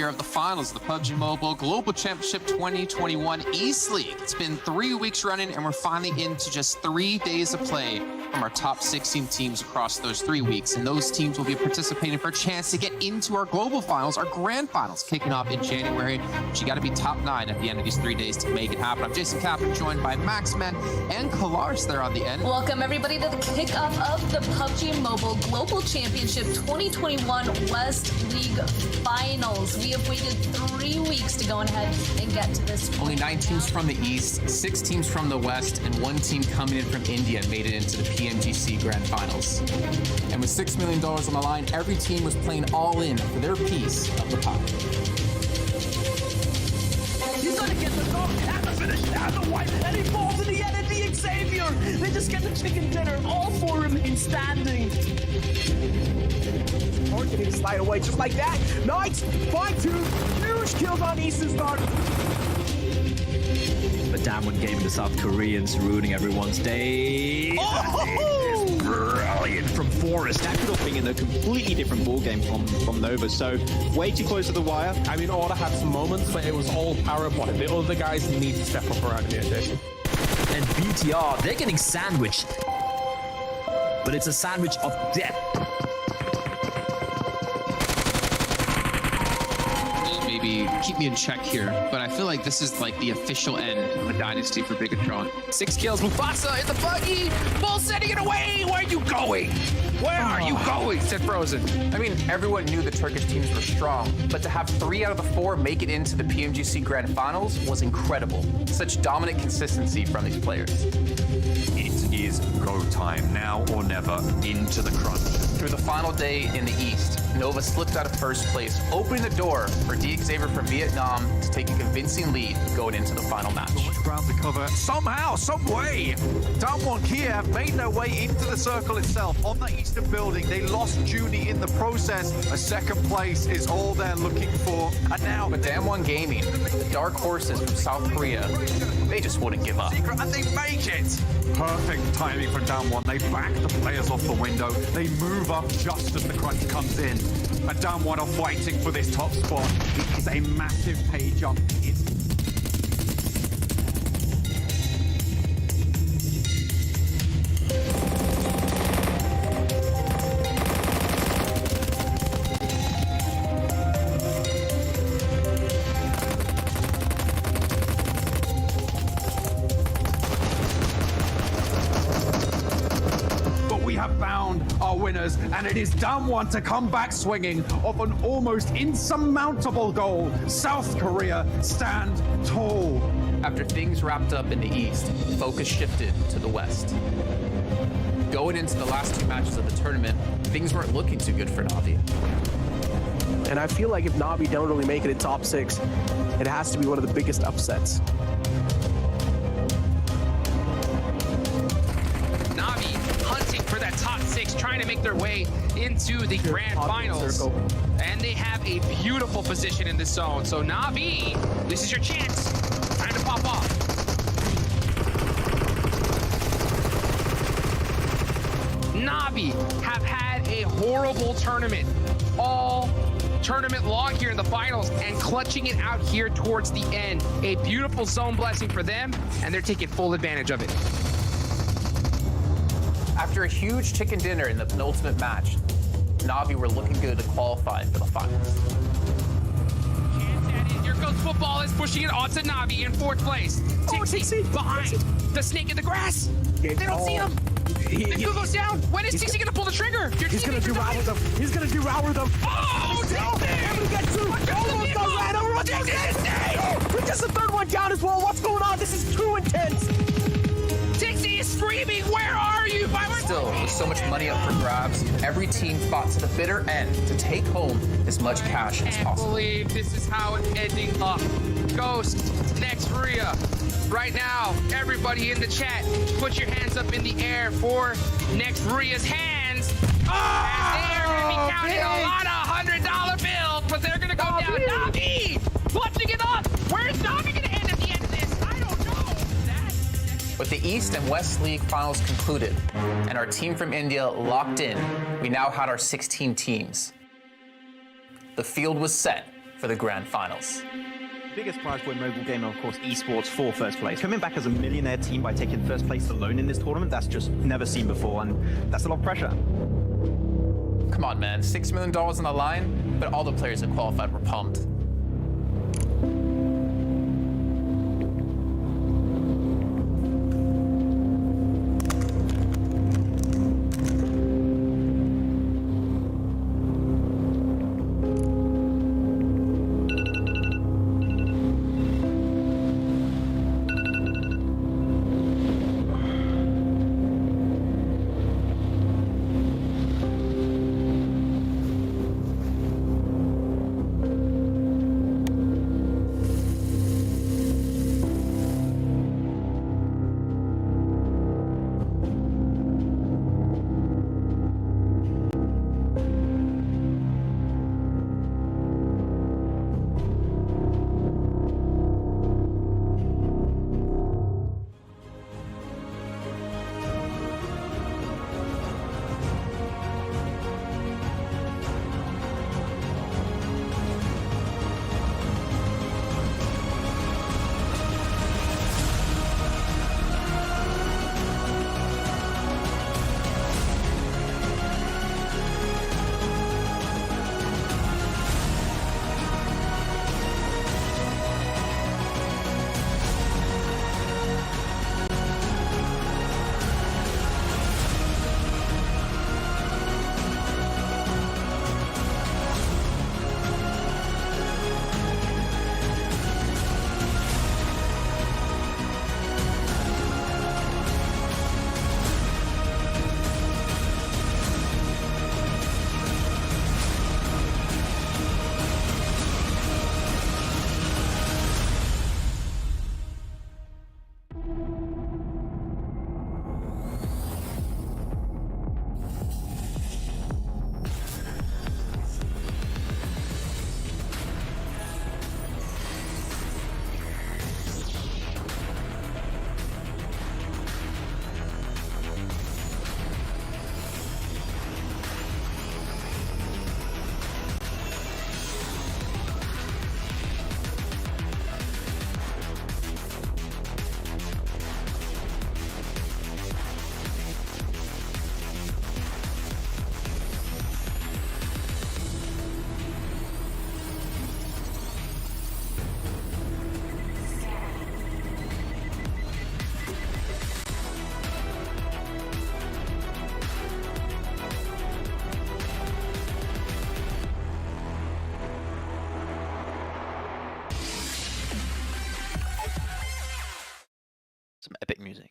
here of the finals of the PUBG Mobile Global Championship 2021 East League. It's been 3 weeks running, and we're finally into just 3 days of play from our top 16 teams across those 3 weeks. And those teams will be participating for a chance to get into our global finals, our grand finals, kicking off in January. But you got to be top 9 at the end of these 3 days to make it happen. I'm Jason Kaplan, joined by Maxman and Kalaris there on the end. Welcome everybody to the kickoff of the PUBG Mobile Global Championship 2021 West League Finals. We have waited 3 weeks to go ahead and get to this point. Only 9 teams from the East, 6 teams from the West, and 1 team coming in from India made it into the PMGC Grand Finals. And with $6 million on the line, every team was playing all in for their piece of the pie. He's gonna get the dog and the finish and the wipe, and he falls in the end at the Xavier. They just get the chicken dinner. All 4 remain standing. Targeting slide away just like that. Knights, 5-2, huge kills on Eastern Star. The Damwon game, the South Koreans ruining everyone's day. Oh! It's brilliant from Forest. That could have been in a completely different ball game from Nova. So way too close to the wire. I mean, Order had some moments, but it was all parabolic. The other guys need to step up around here, Jason. And BTR, they're getting sandwiched. But it's a sandwich of death. Maybe keep me in check here, but I feel like this is like the official end of a dynasty for Bigatron. 6 kills, Mufasa in the buggy, Bull setting it away. Where are you going? Where are you going? Said Frozen. I mean, everyone knew the Turkish teams were strong, but to have 3 out of the 4 make it into the PMGC Grand Finals was incredible. Such dominant consistency from these players. It is go time, now or never, into the crunch. Through the final day in the East, Nova slipped out of first place, opening the door for Xavier from Vietnam to take a convincing lead going into the final match. Much ground to cover. Somehow, some way, Damwon Kia have made their way into the circle itself on the eastern building. They lost Junie in the process. A second place is all they're looking for. And now, But Damwon Gaming, the dark horses from South Korea, they just wouldn't give up. and they make it. Perfect timing for Damwon. They back the players off the window. They move up just as the crunch comes in. And Damwon are fighting for this top spot. It is a massive pay jump. Our winners, and it is Damwon to come back swinging off an almost insurmountable goal. South Korea stand tall. After things wrapped up in the East, focus shifted to the West. Going into the last 2 matches of the tournament, things weren't looking too good for Navi. And I feel like if Navi don't really make it in top 6, it has to be one of the biggest upsets. For that top 6, trying to make their way into the grand finals. And they have a beautiful position in this zone. So Navi, this is your chance. Time to pop off. Navi have had a horrible tournament. All tournament long here in the finals, and clutching it out here towards the end. A beautiful zone blessing for them, and they're taking full advantage of it. After a huge chicken dinner in the penultimate match, Navi were looking good to qualify for the finals. Here goes Football is pushing it on to Navi in 4th place. Tixie behind the snake in the grass. They don't see him. He goes down. When is Tixie gonna pull the trigger? He's gonna devour them. He's gonna devour them. Oh, Tixie! Get 2. Almost got ran over. What's We're just the 3rd one down as well. What's going on? This is too intense. Tixie is screaming. Where are you? Still, with so much money up for grabs, every team fought to the bitter end to take home as much cash as I can't possible. believe this is how it's ending up. Ghost, next Rhea. Right now, everybody in the chat, put your hands up in the air for next Rhea's hands. And they're going to be counting a lot of $100 bills, but they're going to go down. Navi! Clutching it up! Where's Navi going to end at the end of this? I don't know. With the East and West League finals concluded, and our team from India locked in, we now had our 16 teams. The field was set for the grand finals. Biggest prize for a mobile game, of course, Esports for first place. Coming back as a millionaire team by taking first place alone in this tournament, that's just never seen before, and that's a lot of pressure. Come on, man. $6 million on the line, but all the players that qualified were pumped. Some epic music.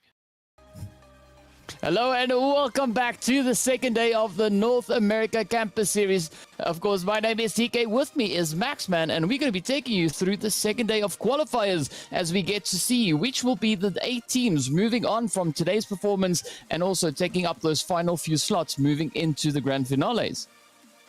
Hello and welcome back to the second day of the North America Campus Series. Of course, my name is TK. With me is Maxman, and we're going to be taking you through the second day of qualifiers as we get to see which will be the 8 teams moving on from today's performance and also taking up those final few slots moving into the grand finales.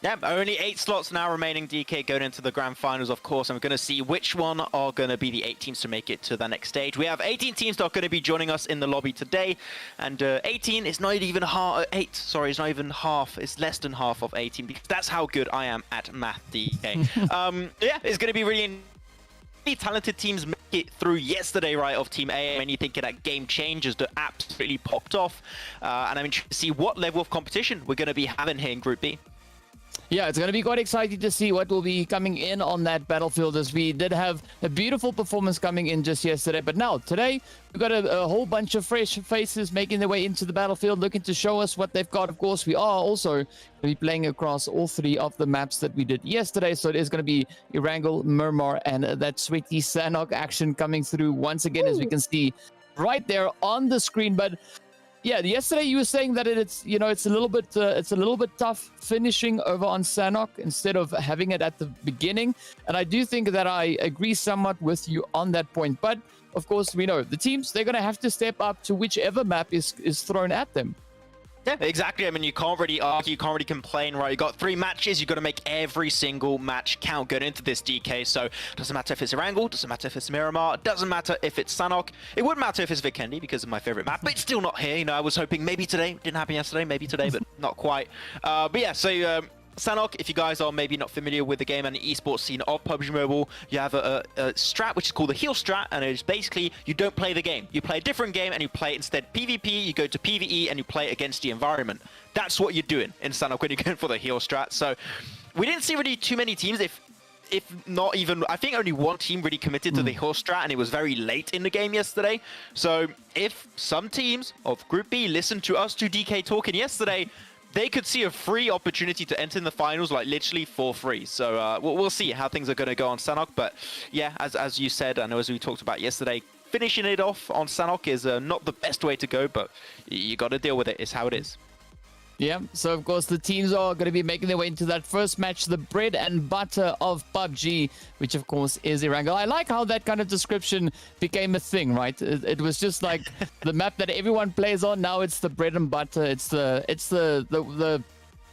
Yeah, only 8 slots now remaining, DK, going into the grand finals, of course. And we're going to see which one are going to be the 8 teams to make it to the next stage. We have 18 teams that are going to be joining us in the lobby today. And 18 is not even half, 8, sorry, it's not even half. It's less than half of 18 because that's how good I am at math, DK. Yeah, it's going to be really talented teams make it through yesterday, right, of Team A. When you think of that game changers that absolutely popped off. And I'm interested to see what level of competition we're going to be having here in Group B. Yeah, it's going to be quite exciting to see what will be coming in on that battlefield, as we did have a beautiful performance coming in just yesterday. But now, today, we've got a whole bunch of fresh faces making their way into the battlefield, looking to show us what they've got. Of course, we are also going to be playing across all 3 of the maps that we did yesterday. So it is going to be Erangel, Miramar, and that sweaty Sanhok action coming through once again, as we can see right there on the screen. But yeah, yesterday you were saying that it's a little bit tough finishing over on Sanhok instead of having it at the beginning, and I do think that I agree somewhat with you on that point. But of course, we know the teams, they're going to have to step up to whichever map is thrown at them. Yeah, exactly. I mean, you can't really argue, you can't really complain, right? You got 3 matches, you got to make every single match count going into this, DK. So doesn't matter if it's Erangel, doesn't matter if it's Miramar, doesn't matter if it's Sanhok. It wouldn't matter if it's Vikendi because of my favorite map, but it's still not here. You know, I was hoping maybe today, didn't happen yesterday, maybe today, but not quite. But yeah, so Sanhok, if you guys are maybe not familiar with the game and the esports scene of PUBG Mobile, you have a strat which is called the heal strat, and it's basically you don't play the game. You play a different game and you play instead PvP, you go to PvE and you play against the environment. That's what you're doing in Sanhok when you're going for the heal strat. So we didn't see really too many teams, if not even, I think only one team really committed to the heal strat, and it was very late in the game yesterday. So if some teams of Group B listened to us, to DK talking yesterday, they could see a free opportunity to enter in the finals, like literally for free. So we'll see how things are going to go on Sanhok. But yeah, as you said, and as we talked about yesterday, finishing it off on Sanhok is not the best way to go, but you got to deal with it. It's how it is. Yeah, so of course the teams are going to be making their way into that first match, the bread and butter of PUBG, which of course is Erangel. I like how that kind of description became a thing, right? It was just like the map that everyone plays on. Now it's the bread and butter. It's the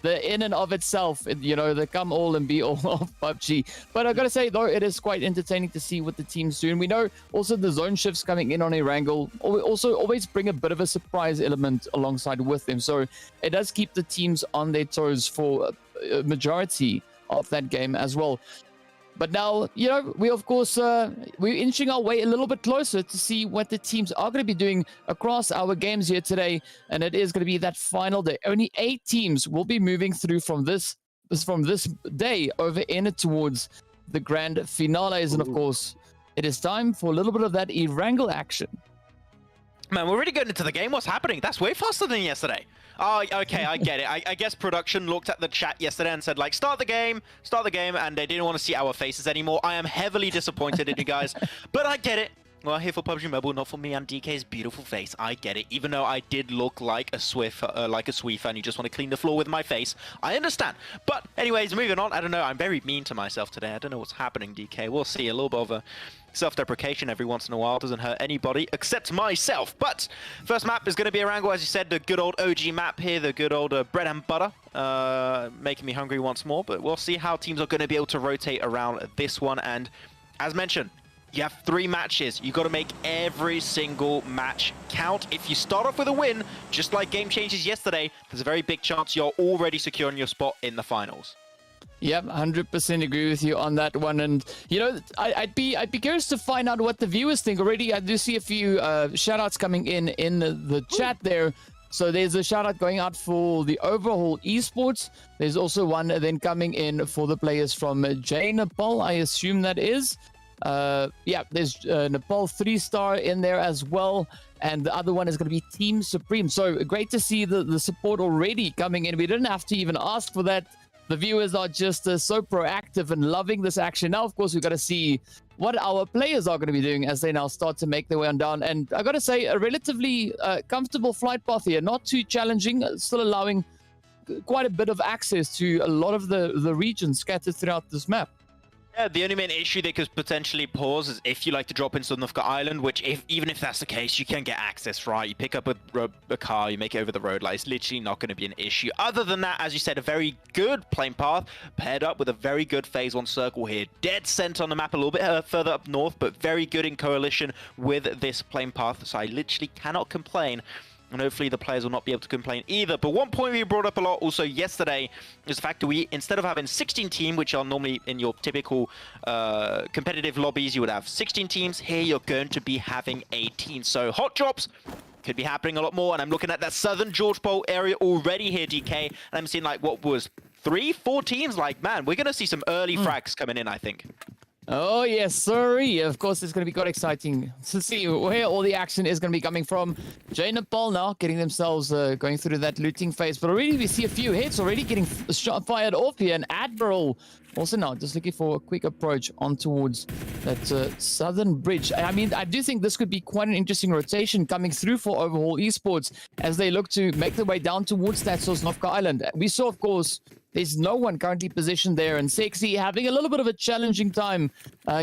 in and of itself, you know, the come all and be all of PUBG. But I gotta say though, it is quite entertaining to see what the team's doing. We know also the zone shifts coming in on Erangel also always bring a bit of a surprise element alongside with them. So it does keep the teams on their toes for a majority of that game as well. But now, you know, we of course, we're inching our way a little bit closer to see what the teams are going to be doing across our games here today. And it is going to be that final day. Only 8 teams will be moving through from this day over in towards the grand finales. And of course, it is time for a little bit of that Erangel action. Man, we're really getting into the game. What's happening? That's way faster than yesterday. Oh, okay, I get it. I guess production looked at the chat yesterday and said, like, start the game, and they didn't want to see our faces anymore. I am heavily disappointed in you guys, but I get it. Well, here for PUBG Mobile, not for me and DK's beautiful face. I get it. Even though I did look like a Swiffer, and you just want to clean the floor with my face. I understand. But anyways, moving on. I don't know. I'm very mean to myself today. I don't know what's happening, DK. We'll see. A little bit of a self-deprecation every once in a while doesn't hurt anybody except myself. But first map is going to be Erangel, as you said, the good old OG map here, the good old bread and butter, making me hungry once more. But we'll see how teams are going to be able to rotate around this one. And as mentioned, you have 3 matches. You got to make every single match count. If you start off with a win, just like Game Changers yesterday, there's a very big chance you're already securing your spot in the finals. Yep, 100% agree with you on that one. And you know, I'd be curious to find out what the viewers think already. I do see a few shout-outs coming in the chat there. So there's a shout-out going out for the Overhaul Esports. There's also one then coming in for the players from J Nepal, I assume that is. Yeah, there's Nepal 3-star in there as well. And the other one is going to be Team Supreme. So great to see the support already coming in. We didn't have to even ask for that. The viewers are just so proactive and loving this action. Now, of course, we've got to see what our players are going to be doing as they now start to make their way on down. And I got to say, a relatively comfortable flight path here. Not too challenging, still allowing quite a bit of access to a lot of the regions scattered throughout this map. Yeah, the only main issue they could potentially pause is if you like to drop into Sanhok Island, which even if that's the case, you can get access, right? You pick up a car, you make it over the road, like it's literally not going to be an issue. Other than that, as you said, a very good plane path paired up with a very good phase 1 circle here. Dead center on the map, a little bit further up north, but very good in coalition with this plane path. So I literally cannot complain. And hopefully the players will not be able to complain either. But one point we brought up a lot also yesterday is the fact that we, instead of having 16 teams, which are normally in your typical competitive lobbies, you would have 16 teams. Here you're going to be having 18. So hot drops could be happening a lot more. And I'm looking at that southern George Pole area already here, DK. And I'm seeing like what was 3-4 teams. Like, man, we're going to see some early frags coming in, I think. Oh, yes, sorry. Of course, it's going to be quite exciting to see where all the action is going to be coming from. J Nepal now getting themselves going through that looting phase. But already we see a few hits already getting fired off here. And Admiral also now just looking for a quick approach on towards that southern bridge. I mean, I do think this could be quite an interesting rotation coming through for Overhaul Esports as they look to make their way down towards that Sanhok Island. We saw, of course, there's no one currently positioned there, and Sexy having a little bit of a challenging time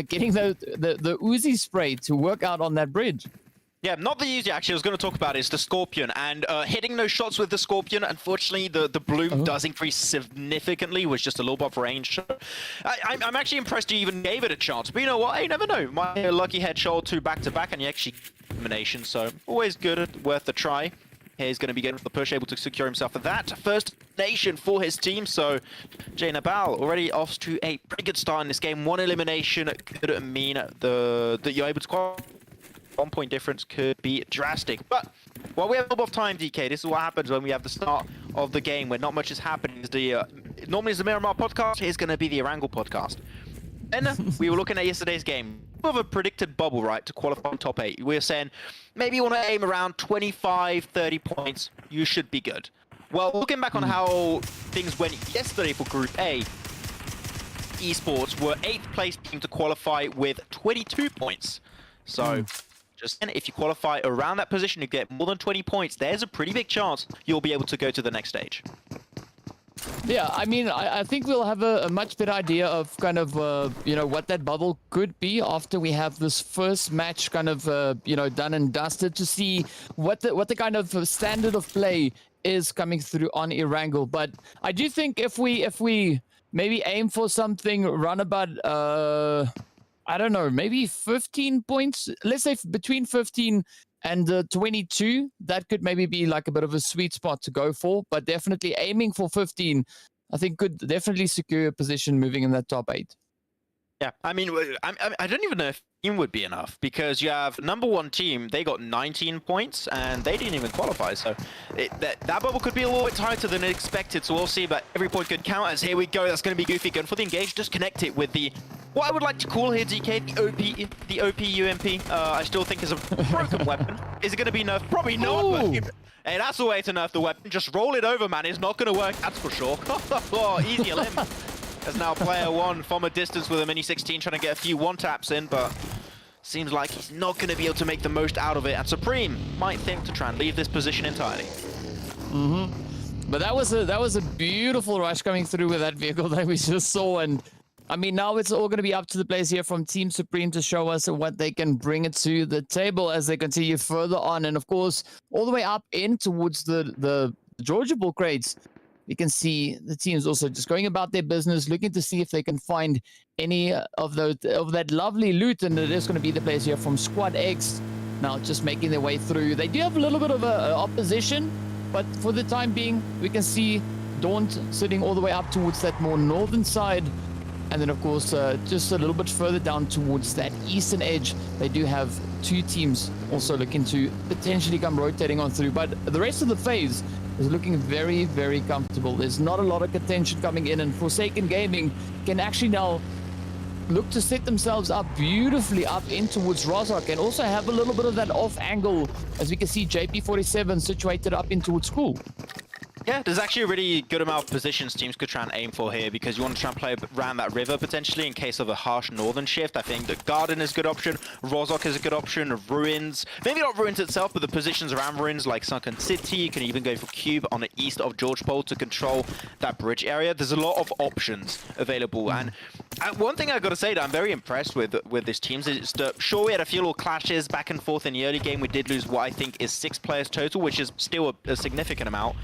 getting the Uzi spray to work out on that bridge. Yeah, not the Uzi, actually. I was going to talk about is the Scorpion, and hitting those shots with the Scorpion, unfortunately, the bloom does increase significantly, with just a little bit of range. So, I'm actually impressed you even gave it a chance, but you know what? You never know. My lucky headshot or 2 back-to-back, and you actually elimination, so always good, worth a try. He's going to be getting the push, able to secure himself for that first nation for his team. So Jay Nabal already off to a pretty good start in this game. One elimination could mean that you're able to qualify. 1 point difference could be drastic. But while we have a little bit of time, DK, this is what happens when we have the start of the game where not much is happening. Normally it's the Miramar podcast, here's going to be the Erangel podcast. And we were looking at yesterday's game. Of a predicted bubble, right, to qualify top 8. We were saying maybe you want to aim around 25, 30 points. You should be good. Well, looking back on how things went yesterday for Group A, Esports were 8th place team to qualify with 22 points. So just if you qualify around that position to get more than 20 points, there's a pretty big chance you'll be able to go to the next stage. Yeah, I mean, I think we'll have a much better idea of kind of, you know, what that bubble could be after we have this first match kind of, you know, done and dusted to see what the kind of standard of play is coming through on Erangel. But I do think if we maybe aim for something run about, I don't know, maybe 15 points, let's say between 15 and 22, that could maybe be like a bit of a sweet spot to go for, but definitely aiming for 15, I think could definitely secure a position moving in that top 8. Yeah, I mean, I don't even know if team would be enough because you have number 1 team, they got 19 points and they didn't even qualify. So that bubble could be a little bit tighter than expected. So we'll see, but every point could count as here we go. That's going to be Goofy going for the engage. Just connect it with the, what I would like to call here, DK, the OP UMP. I still think is a broken weapon. Is it going to be nerfed? Probably not. But, hey, that's the way to nerf the weapon. Just roll it over, man. It's not going to work. That's for sure. Oh, easy limb. As now player 1 from a distance with a mini 16 trying to get a few one-taps in, but seems like he's not going to be able to make the most out of it. And Supreme might think to try and leave this position entirely. But that was a beautiful rush coming through with that vehicle that we just saw. And I mean, now it's all going to be up to the players here from Team Supreme to show us what they can bring it to the table as they continue further on. And of course, all the way up in towards the Georgia Bull crates, you can see the teams also just going about their business, looking to see if they can find any of that lovely loot. And it is going to be the players here from Squad X now just making their way through. They do have a little bit of opposition, but for the time being, we can see Daunt sitting all the way up towards that more northern side. And then, of course, just a little bit further down towards that eastern edge, they do have 2 teams also looking to potentially come rotating on through. But the rest of the phase is looking very, very comfortable. There's not a lot of contention coming in, and Forsaken Gaming can actually now look to set themselves up beautifully up in towards Rozhok and also have a little bit of that off angle, as we can see JP47 situated up in towards School. Yeah, there's actually a really good amount of positions teams could try and aim for here because you want to try and play around that river potentially in case of a harsh northern shift. I think the Garden is a good option, Rozhok is a good option, Ruins, maybe not Ruins itself, but the positions around Ruins like Sunken City. You can even go for Cube on the east of George Pole to control that bridge area. There's a lot of options available, and one thing I've got to say that I'm very impressed with this team is that, sure, we had a few little clashes back and forth in the early game. We did lose what I think is 6 players total, which is still a significant amount.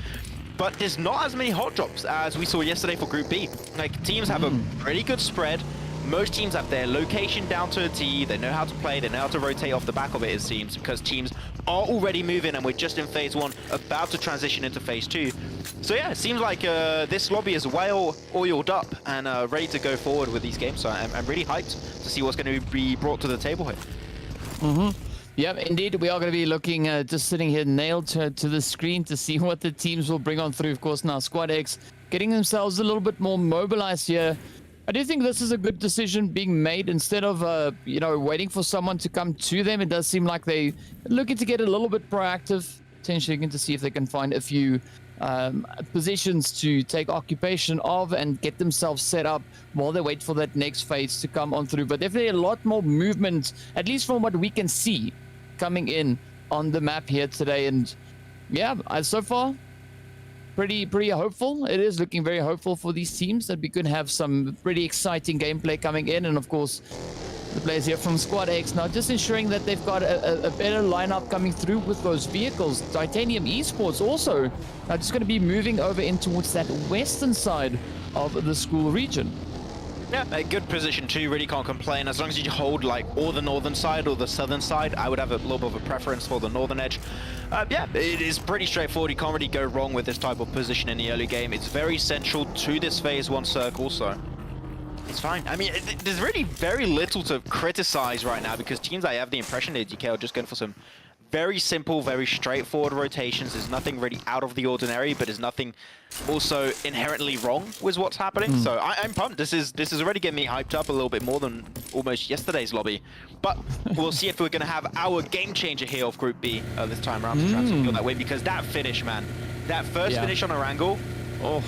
But there's not as many hot drops as we saw yesterday for Group B. Like, teams have a pretty good spread. Most teams have their location down to a T. They know how to play. They know how to rotate off the back of it, it seems, because teams are already moving and we're just in Phase 1, about to transition into Phase 2. So yeah, it seems like this lobby is well oiled up and ready to go forward with these games. So I'm really hyped to see what's going to be brought to the table here. Yeah, indeed, we are going to be looking, just sitting here nailed to the screen to see what the teams will bring on through. Of course, now Squad X getting themselves a little bit more mobilized here. I do think this is a good decision being made instead of, you know, waiting for someone to come to them. It does seem like they're looking to get a little bit proactive, potentially looking to see if they can find a few positions to take occupation of and get themselves set up while they wait for that next phase to come on through. But definitely a lot more movement, at least from what we can see, coming in on the map here today. And yeah, so far pretty hopeful. It is looking very hopeful for these teams that we could have some pretty exciting gameplay coming in. And of course, the players here from Squad X now just ensuring that they've got a better lineup coming through with those vehicles. Titanium Esports also now just going to be moving over in towards that western side of the School region. Yeah, a good position too, really can't complain. As long as you hold like or the northern side or the southern side, I would have a little bit of a preference for the northern edge. Yeah, it is pretty straightforward. You can't really go wrong with this type of position in the early game. It's very central to this phase 1 circle, so it's fine. I mean, there's really very little to criticize right now because teams, I have the impression that DK are just going for some very simple, very straightforward rotations. There's nothing really out of the ordinary, but there's nothing also inherently wrong with what's happening. So I'm pumped. This is already getting me hyped up a little bit more than almost yesterday's lobby. But we'll see if we're going to have our game changer here of Group B this time around to try to feel that way, because that finish, man, that first finish on Erangel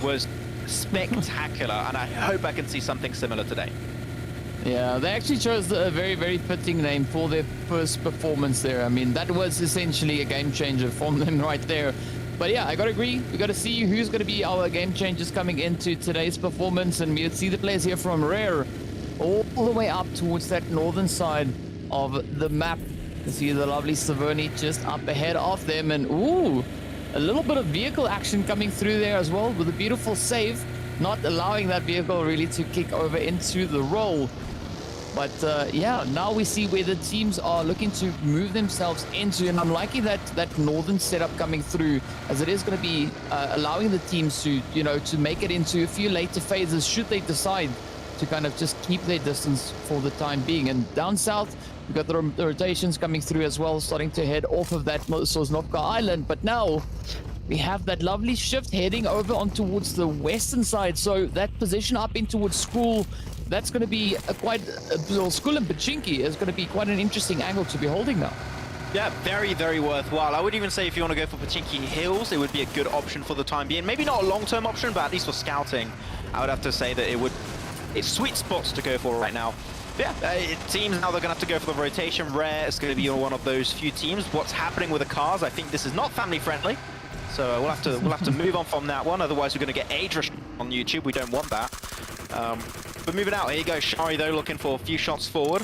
was spectacular, and I hope I can see something similar today. Yeah, they actually chose a very, very fitting name for their first performance there. I mean, that was essentially a game changer from them right there. But yeah, I gotta agree. We gotta see who's gonna be our game changers coming into today's performance. And we'll see the players here from Rare all the way up towards that northern side of the map. You see the lovely Saverni just up ahead of them. And ooh, a little bit of vehicle action coming through there as well with a beautiful save, not allowing that vehicle really to kick over into the roll. But yeah, now we see where the teams are looking to move themselves into, and I'm liking that northern setup coming through, as it is going to be allowing the teams to, you know, to make it into a few later phases should they decide to kind of just keep their distance for the time being. And down south, we've got the rotations coming through as well, starting to head off of that Sosnovka Island. But now we have that lovely shift heading over on towards the western side. So that position up in towards school, that's going to be Skull and Pachinki is going to be quite an interesting angle to be holding now. Yeah, very, very worthwhile. I would even say if you want to go for Pachinki Hills, it would be a good option for the time being. Maybe not a long-term option, but at least for scouting, I would have to say that it's sweet spots to go for right now. Yeah, it seems now they're going to have to go for the rotation. Rare is going to be one of those few teams. What's happening with the cars? I think this is not family-friendly. So we'll have to move on from that one. Otherwise, we're going to get age on YouTube. We don't want that. But moving out, here you go. Shari, though, looking for a few shots forward.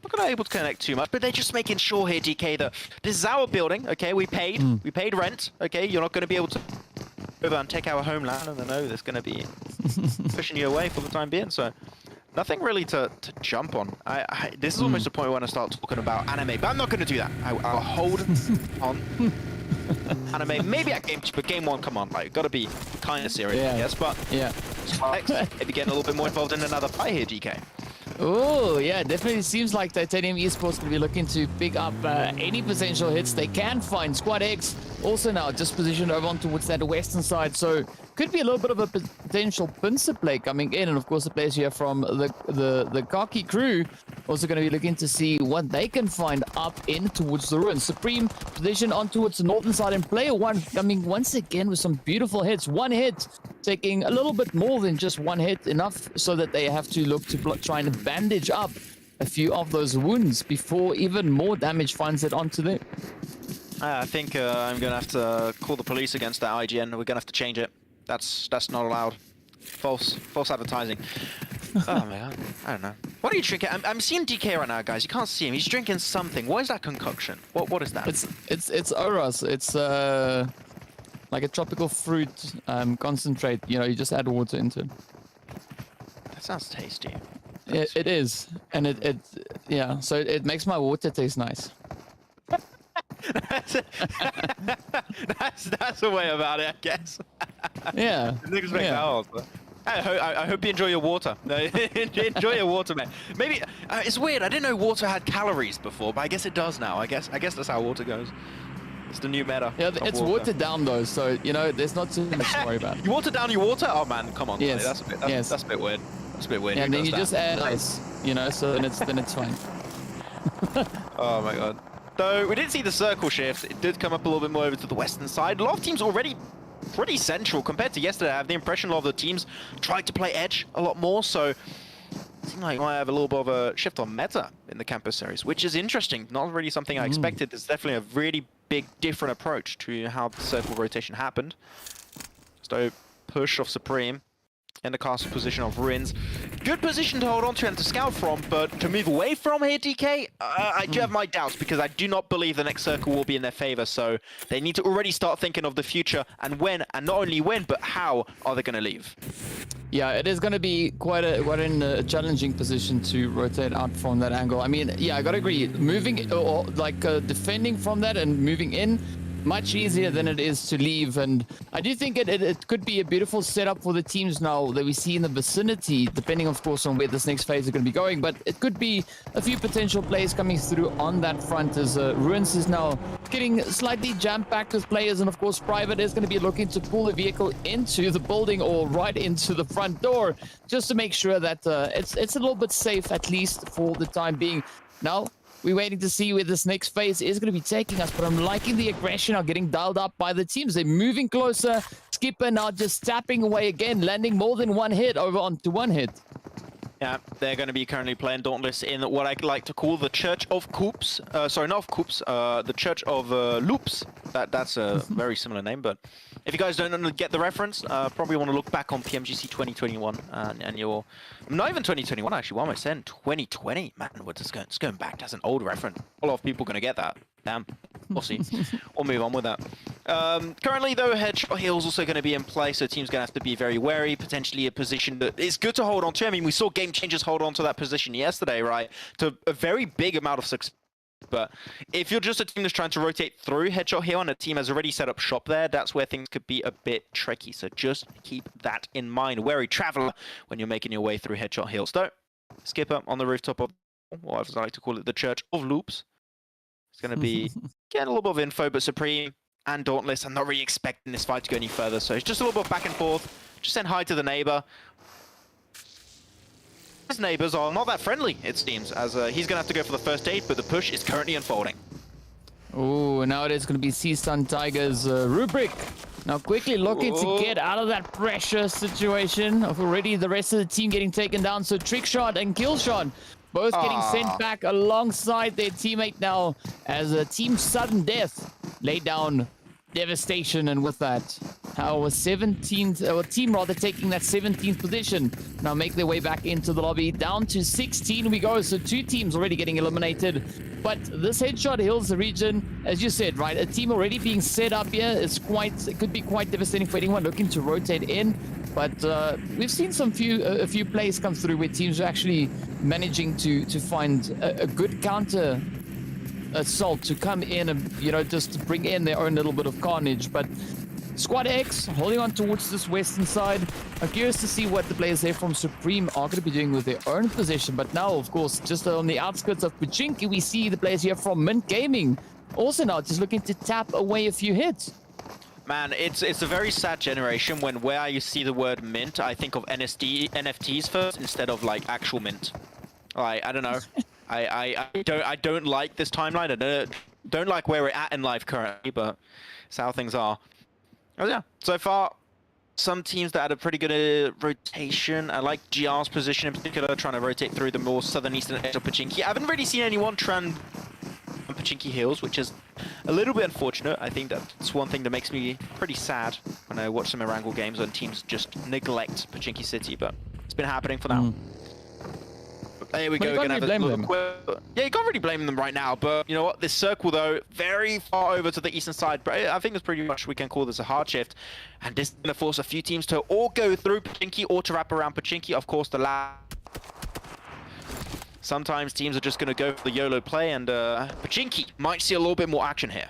Not going to be able to connect too much, but they're just making sure here, DK, that this is our building, okay? We paid rent, okay? You're not going to be able to over and take our homeland. And I know there's going to be pushing you away for the time being, so nothing really to jump on. This is almost a point when I start talking about anime, but I'm not going to do that. I'll hold on. Anime, maybe at game 2, but game 1, come on, like, gotta be kind of serious, I guess. But maybe getting a little bit more involved in another fight here, DK. Oh, yeah, definitely seems like Titanium Esports will be looking to pick up any potential hits they can find. Squad X also now just positioned over on towards that western side, so could be a little bit of a potential pincer play coming in. And of course, the players here from the Kaki crew also going to be looking to see what they can find up in towards the ruins. Supreme position on towards the northern side, and player 1 coming once again with some beautiful hits. One hit taking a little bit more than just one hit, enough so that they have to look to try and bandage up a few of those wounds before even more damage finds it onto them. I think I'm going to have to call the police against that IGN. We're going to have to change it. That's not allowed. False advertising. Oh man, I don't know. What are you drinking? I'm seeing DK right now, guys. You can't see him. He's drinking something. What is that concoction? What is that? It's Oros. It's like a tropical fruit concentrate. You know, you just add water into it. That sounds tasty. It is, and yeah. So it makes my water taste nice. that's a way about it, I guess. Yeah. Didn't expect that also. I hope you enjoy your water. Enjoy your water, man. Maybe it's weird. I didn't know water had calories before, but I guess it does now. I guess that's how water goes. It's the new meta. Yeah, it's watered down though, so you know there's not too much to worry about. You water down your water? Oh man, come on. Yes. That's a bit weird. That's a bit weird. Yeah, and then you just add ice, you know, so then it's fine. Oh my god. Though we did see the circle shift, it did come up a little bit more over to the western side. A lot of teams already pretty central compared to yesterday. I have the impression a lot of the teams tried to play edge a lot more, so it seems like we might have a little bit of a shift on meta in the campus series, which is interesting. Not really something I expected. It's definitely a really big different approach to how the circle rotation happened. So push of Supreme. in the castle position of Ruins. Good position to hold on to and to scout from, but to move away from here, DK, I do have my doubts because I do not believe the next circle will be in their favor. So they need to already start thinking of the future and when, and not only when, but how are they going to leave? Yeah, it is going to be quite a challenging position to rotate out from that angle. I mean, yeah, I got to agree. Moving or defending from that and moving in, much easier than it is to leave. And I do think it could be a beautiful setup for the teams now that we see in the vicinity, depending, of course, on where this next phase is going to be going. But it could be a few potential plays coming through on that front as Ruins is now getting slightly jam-packed with players. And, of course, Private is going to be looking to pull the vehicle into the building or right into the front door just to make sure that it's a little bit safe, at least for the time being. Now, we're waiting to see where this next phase is going to be taking us, but I'm liking the aggression now getting dialed up by the teams. They're moving closer. Skipper now just tapping away again, landing more than one hit over onto one hit. Yeah, they're going to be currently playing Dauntless in what I like to call the Church of Coops. Sorry, not of Coops, the Church of Loops. That's a very similar name, but if you guys don't get the reference, probably want to loop back on PMGC 2021 and you're... Not even 2021, actually. What am I saying? 2020? Man, it's going back. That's an old reference. A lot of people are going to get that. Damn. We'll see. We'll move on with that. Currently, though, Headshot Hill's also going to be in play, so team's going to have to be very wary. Potentially a position that is good to hold on to. I mean, we saw Game Changers hold on to that position yesterday, right? To a very big amount of success. But if you're just a team that's trying to rotate through Headshot Hill and a team has already set up shop there, that's where things could be a bit tricky. So just keep that in mind. Wary traveler when you're making your way through Headshot Hills. So, Skipper on the rooftop of, or as I like to call it, the Church of Loops. It's going to be getting a little bit of info, but Supreme and Dauntless, I'm not really expecting this fight to go any further. So it's just a little bit back and forth. Just send hi to the neighbor. His neighbors are not that friendly, it seems, as he's going to have to go for the first aid, but the push is currently unfolding. Oh, now it is going to be Seastun Tigers Rubric. Now quickly looking to get out of that pressure situation of already the rest of the team getting taken down. So Trickshot and Killshot both getting sent back alongside their teammate now as a Team Sudden Death laid down devastation, and with that, our 17th, or team rather, taking that 17th position. Now make their way back into the lobby. Down to 16 we go, so two teams already getting eliminated. But this Headshot Hills region, as you said, right, a team already being set up here is it could be quite devastating for anyone looking to rotate in. But we've seen a few plays come through where teams are actually managing to find a good counter assault to come in and, you know, just to bring in their own little bit of carnage. But Squad X holding on towards this western side. I'm curious to see what the players there from Supreme are going to be doing with their own position. But now, of course, just on the outskirts of Pachinki, we see the players here from Mint Gaming also now just looking to tap away a few hits. Man, it's a very sad generation when where you see the word mint, I think of NFTs first instead of like actual mint. Like, I don't know. I don't like this timeline. I don't like where we're at in life currently, but it's how things are. Oh yeah, so far some teams that had a pretty good rotation. I like GR's position in particular, trying to rotate through the more southern eastern edge of Pachinki. I haven't really seen anyone try and Pachinki Hills, which is a little bit unfortunate. I think that's one thing that makes me pretty sad when I watch some Erangel games and teams just neglect Pachinki City, but it's been happening for now. There we go. You can't really blame them. Yeah, you can't really blame them right now, but you know what? This circle, though, very far over to the eastern side. But I think it's pretty much, we can call this a hard shift. And this is going to force a few teams to all go through Pachinki or to wrap around Pachinki. Of course, sometimes teams are just going to go for the YOLO play, and Pachinki might see a little bit more action here.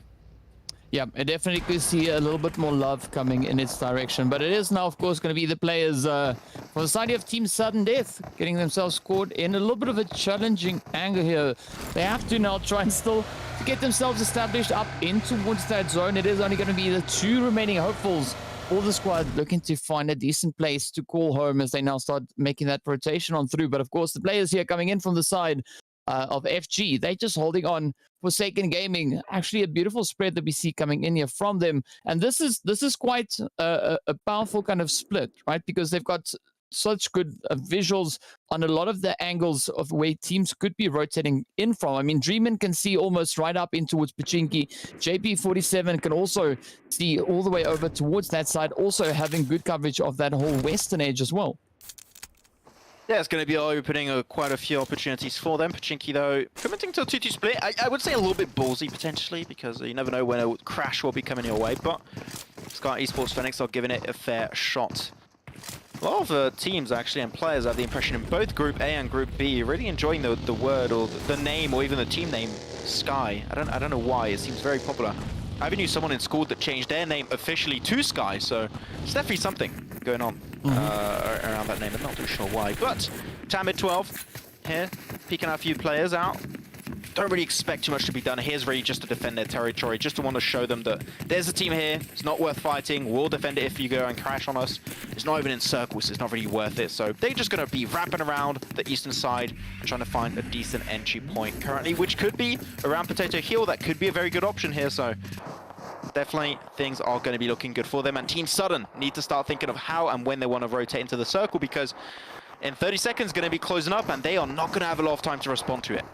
Yeah, I definitely could see a little bit more love coming in its direction. But it is now, of course, going to be the players for the side of Team Sudden Death getting themselves caught in a little bit of a challenging angle here. They have to now try and still get themselves established up in towards that zone. It is only going to be the two remaining hopefuls for the squad looking to find a decent place to call home as they now start making that rotation on through. But, of course, the players here coming in from the side of FG, they're just holding on. Forsaken Gaming, actually a beautiful spread that we see coming in here from them, and this is quite a powerful kind of split, right? Because they've got such good visuals on a lot of the angles of where teams could be rotating in from. I mean, Dreamin can see almost right up in towards Pachinki. JP47 can also see all the way over towards that side, also having good coverage of that whole western edge as well. Yeah, it's going to be opening quite a few opportunities for them. Pachinki, though, committing to a 2-2 split. I would say a little bit ballsy, potentially, because you never know when a crash will be coming your way, but Sky Esports Phoenix are giving it a fair shot. A lot of teams, actually, and players have the impression in both Group A and Group B really enjoying the word or the name or even the team name Sky. I don't know why. It seems very popular. I even knew someone in school that changed their name officially to Sky, so it's definitely something going on around that name. I'm not too sure why. But Tamid 12 here, peeking a few players out. Don't really expect too much to be done. Here's really just to defend their territory, just to want to show them that there's a team here, it's not worth fighting, we'll defend it if you go and crash on us. It's not even in circles, it's not really worth it. So they're just going to be wrapping around the eastern side, trying to find a decent entry point currently, which could be around Potato Hill. That could be a very good option here. So definitely things are going to be looking good for them. And Team Sudden need to start thinking of how and when they want to rotate into the circle, because in 30 seconds going to be closing up and they are not going to have a lot of time to respond to it.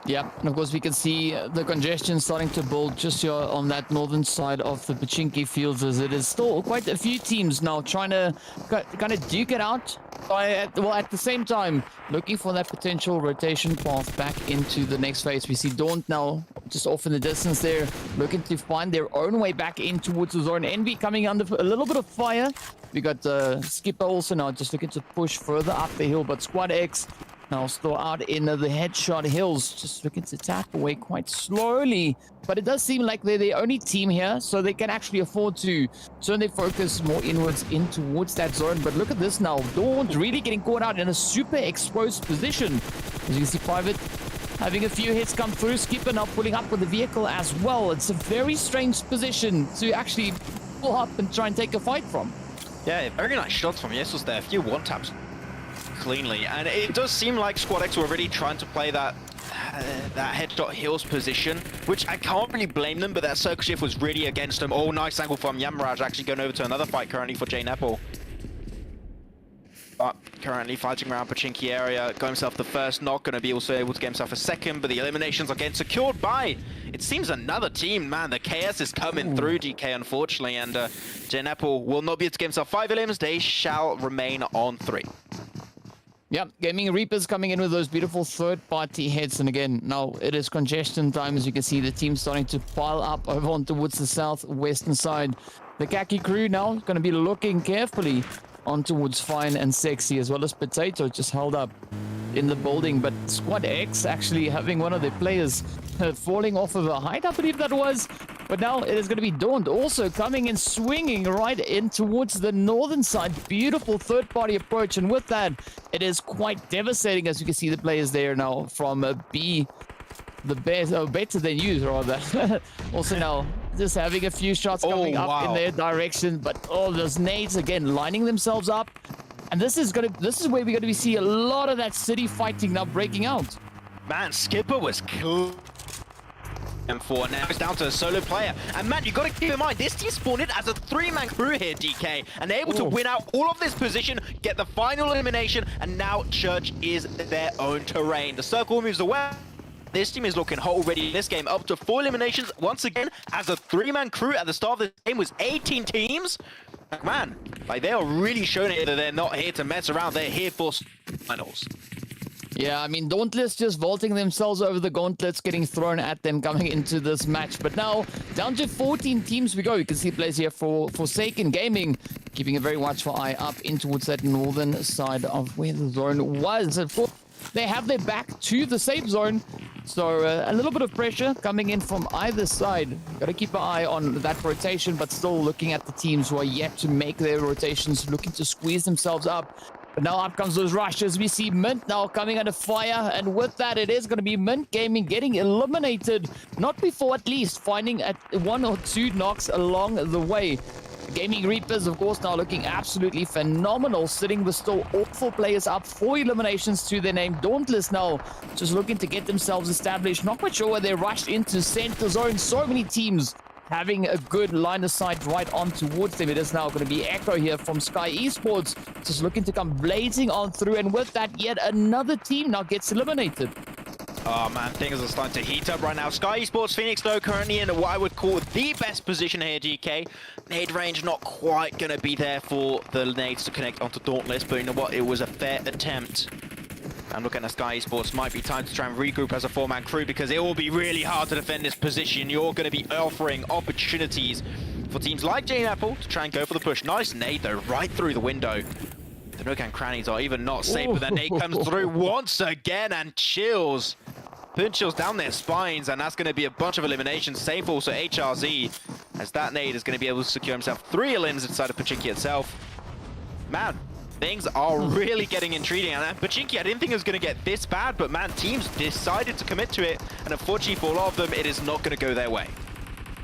Yeah, and of course we can see the congestion starting to build just here on that northern side of the Pachinki fields, as it is still quite a few teams now trying to kind of duke it out. Well, at the same time, looking for that potential rotation path back into the next phase. We see Daunt now just off in the distance there, looking to find their own way back in towards the zone. Envy coming under a little bit of fire. We got Skipper also now just looking to push further up the hill, but Squad X now still out in the headshot hills, just looking to tap away quite slowly. But it does seem like they're the only team here, so they can actually afford to turn their focus more inwards in towards that zone. But look at this now. Daunt really getting caught out in a super exposed position. As you can see, Private having a few hits come through. Skipper now pulling up with the vehicle as well. It's a very strange position to actually pull up and try and take a fight from. Yeah, very nice shots from Jesus there. A few one-taps cleanly, and it does seem like Squad X were really trying to play that headshot hills position, which I can't really blame them, but that circle shift was really against them. Oh, nice angle from Yamaraj, actually going over to another fight currently for Jane Apple. But currently fighting around Pachinki area, got himself the first knock, going to be also able to get himself a second, but the eliminations are getting secured by, it seems, another team. Man, the KS is coming through DK, unfortunately, and Jane Apple will not be able to get himself 5 elims. They shall remain on 3. Yeah, Gaming Reapers coming in with those beautiful third-party hits. And again, now it is congestion time. As you can see, the team starting to pile up over on towards the southwestern side. The Khaki crew now going to be looking carefully on towards Fine and Sexy, as well as Potato just held up in the building. But Squad X actually having one of their players falling off of a height, I believe that was. But now it is going to be Daunt also coming and swinging right in towards the northern side. Beautiful third-party approach, and with that, it is quite devastating. As you can see, the players there now from B, the best, better than you, rather. Also now just having a few shots coming up in their direction, but those nades again lining themselves up. And this is where we're going to see a lot of that city fighting now breaking out. Man, Skipper was cool. M4 now it's down to a solo player, and man, you got to keep in mind this team spawned in as a 3-man crew here, DK, and they're able to win out all of this position, get the final elimination, and now Church is their own terrain. The circle moves away. This team is looking hot already in this game, up to 4 eliminations once again as a 3-man crew. At the start of this game was 18 teams. Like, man, like, they are really showing it that they're not here to mess around. They're here for finals. Yeah, I mean, Dauntless just vaulting themselves over the gauntlets, getting thrown at them coming into this match. But now, down to 14 teams we go. You can see players here for Forsaken Gaming, keeping a very watchful eye up in towards that northern side of where the zone was. Of course, they have their back to the safe zone. So a little bit of pressure coming in from either side. Got to keep an eye on that rotation, but still looking at the teams who are yet to make their rotations, looking to squeeze themselves up. But now up comes those rushes. We see Mint now coming under fire, and with that, it is going to be Mint Gaming getting eliminated. Not before at least finding 1 or 2 knocks along the way. Gaming Reapers, of course, now looking absolutely phenomenal, sitting with still awful players up, 4 eliminations to their name. Dauntless now just looking to get themselves established. Not quite sure where they rushed into center zone. So many teams having a good line of sight right on towards them. It is now going to be Echo here from Sky Esports, just looking to come blazing on through, and with that, yet another team now gets eliminated. Oh man, things are starting to heat up right now. Sky Esports Phoenix though currently in what I would call the best position here, DK. Nade range not quite going to be there for the nades to connect onto Dauntless, but you know what, it was a fair attempt. And looking at Sky Esports, might be time to try and regroup as a 4-man crew, because it will be really hard to defend this position. You're going to be offering opportunities for teams like Jane Apple to try and go for the push. Nice nade though, right through the window. The Nogan crannies are even not safe, but that nade comes through once again and chills. Put chills down their spines, and that's going to be a bunch of eliminations. Safe also HRZ, as that nade is going to be able to secure himself 3 elims inside of Pachinki itself. Man, things are really getting intriguing. And Pachinki, I didn't think it was going to get this bad, but man, teams decided to commit to it, and unfortunately for a lot of them, it is not going to go their way.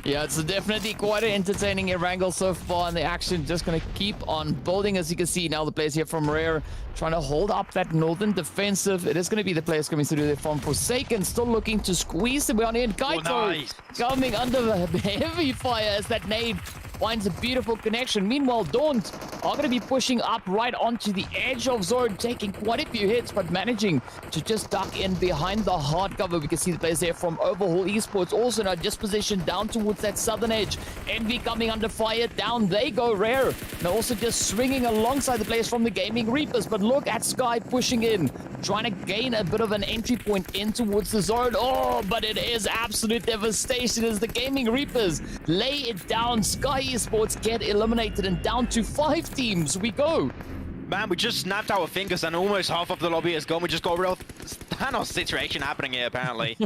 Yeah, it's definitely quite an entertaining Erangel so far, and the action just going to keep on building. As you can see now, the players here from Rare trying to hold up that northern defensive. It is going to be the players coming through there from Forsaken, still looking to squeeze the way on in. Kaito nice. coming under the heavy fire as that nade finds a beautiful connection. Meanwhile, Daunt are going to be pushing up right onto the edge of zone, taking quite a few hits, but managing to just duck in behind the hard cover. We can see the players there from Overhaul Esports also now just positioned down towards that southern edge. Envy coming under fire. Down they go, Rare. Now also just swinging alongside the players from the Gaming Reapers, but look at Sky pushing in, trying to gain a bit of an entry point in towards the zone. Oh, but it is absolute devastation as the Gaming Reapers lay it down. Sky Esports get eliminated, and down to 5 teams we go. Man, we just snapped our fingers and almost half of the lobby is gone. We just got a real Thanos situation happening here, apparently.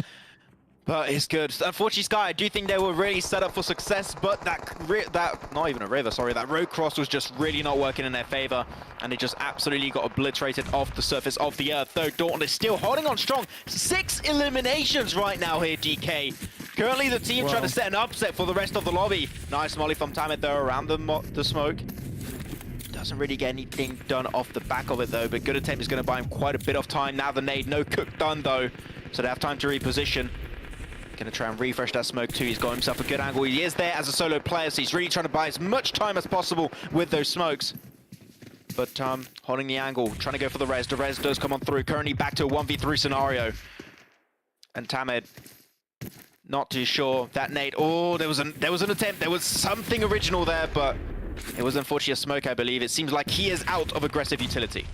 But it's good. Unfortunately, Sky, I do think they were really set up for success, but that not even a river, sorry, that road cross was just really not working in their favor, and they just absolutely got obliterated off the surface of the earth. Though Dauntless still holding on strong. 6 eliminations right now here, DK. Currently, the team trying to set an upset for the rest of the lobby. Nice molly from Tamed though around the smoke. Doesn't really get anything done off the back of it though, but good attempt is going to buy him quite a bit of time. Now the nade, no cook done though, so they have time to reposition. Going to try and refresh that smoke too. He's got himself a good angle. He is there as a solo player, so he's really trying to buy as much time as possible with those smokes. But holding the angle, trying to go for the res. The res does come on through. Currently back to a 1v3 scenario. And Tamed, not too sure. That nade, oh, there was an attempt. There was something original there, but it was unfortunately a smoke, I believe. It seems like he is out of aggressive utility.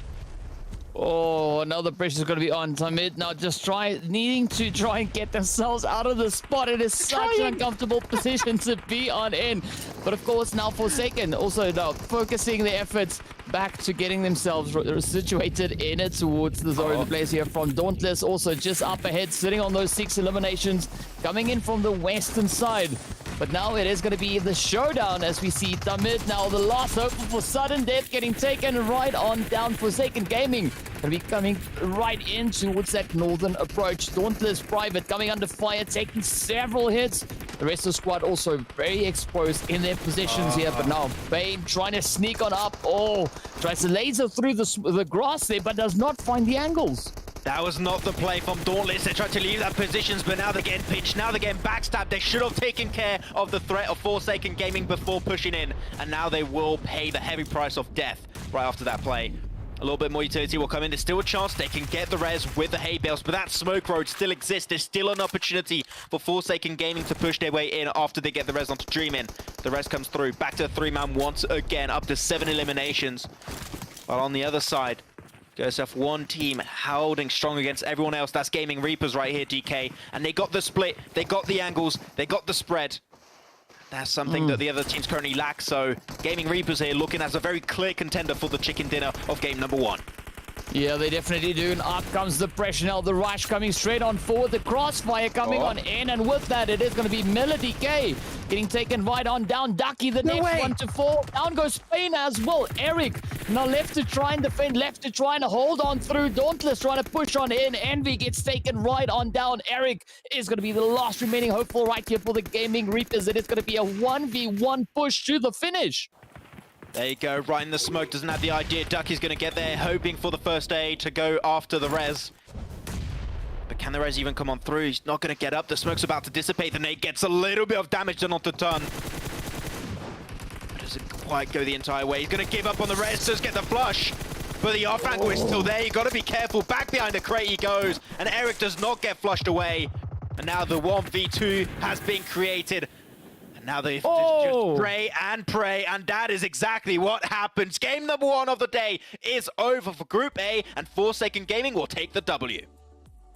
Oh, now the pressure's going to be on Tamed. Now just needing to try and get themselves out of the spot. It is such an uncomfortable position to be on in. But of course, now Forsaken also now focusing their efforts back to getting themselves situated in it towards the zone. The players here from Dauntless also just up ahead, sitting on those 6 eliminations, coming in from the western side. But now it is going to be the showdown as we see Tamed now the last hope for sudden death getting taken right on down. Forsaken Gaming going to be coming right in towards that northern approach. Dauntless Private coming under fire, taking several hits. The rest of the squad also very exposed in their positions here. But now Bane trying to sneak on up. Oh, tries to laser through the grass there, but does not find the angles. That was not the play from Dauntless. They tried to leave that positions, but now they're getting pinched. Now they're getting backstabbed. They should have taken care of the threat of Forsaken Gaming before pushing in. And now they will pay the heavy price of death right after that play. A little bit more utility will come in. There's still a chance they can get the res with the hay bales, but that smoke road still exists. There's still an opportunity for Forsaken Gaming to push their way in after they get the res onto Dreamin. The res comes through. Back to the 3-man once again, up to 7 eliminations. While on the other side, yourself one team holding strong against everyone else. That's Gaming Reapers right here, DK. And they got the split, they got the angles, they got the spread. That's something that the other teams currently lack. So Gaming Reapers here looking as a very clear contender for the chicken dinner of game number 1. Yeah, they definitely do. And up comes the pressure now. The rush coming straight on forward. The crossfire coming on in. And with that, it is going to be Melody K getting taken right on down. Ducky, the next one to fall. Down goes Spain as well. Eric now left to try and defend. Left to try and hold on through. Dauntless trying to push on in. Envy gets taken right on down. Eric is going to be the last remaining hopeful right here for the Gaming Reapers. It is going to be a 1v1 push to the finish. There you go, right in the smoke, doesn't have the idea. Ducky's going to get there, hoping for the first aid to go after the res. But can the res even come on through? He's not going to get up. The smoke's about to dissipate. The nade gets a little bit of damage done onto Tun. Doesn't quite go the entire way. He's going to give up on the res. Does get the flush. But the off angle is still there. You've got to be careful. Back behind the crate he goes. And Eric does not get flushed away. And now the 1v2 has been created. And now they just pray, and that is exactly what happens. Game number 1 of the day is over for Group A, and Forsaken Gaming will take the W.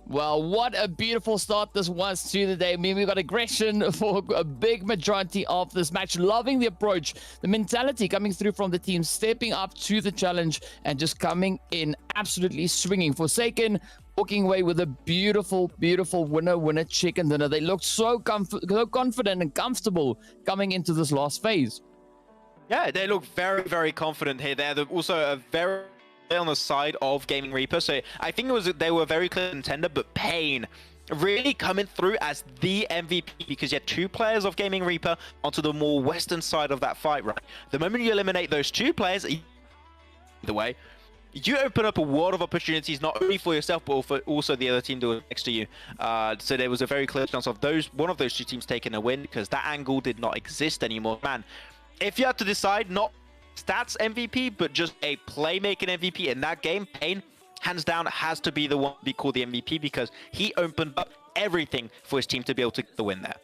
Well, what a beautiful start this was to the day. I mean, we got aggression for a big majority of this match. Loving the approach, the mentality coming through from the team, stepping up to the challenge and just coming in absolutely swinging. Forsaken walking away with a beautiful, beautiful winner chicken dinner. They looked so confident and comfortable coming into this last phase. Yeah, they look very, very confident here. They're also a very on the side of Gaming Reaper, so I think they were a very clear contender, but Pain really coming through as the MVP because you had 2 players of Gaming Reaper onto the more western side of that fight, right? The moment you eliminate those 2 players, either way, you open up a world of opportunities not only for yourself but for also the other team next to you. So there was a very clear chance of one of those 2 teams taking a win because that angle did not exist anymore. Man, if you had to decide not stats MVP, but just a playmaking MVP in that game, Pain, hands down, has to be the one to be called the MVP because he opened up everything for his team to be able to get the win there.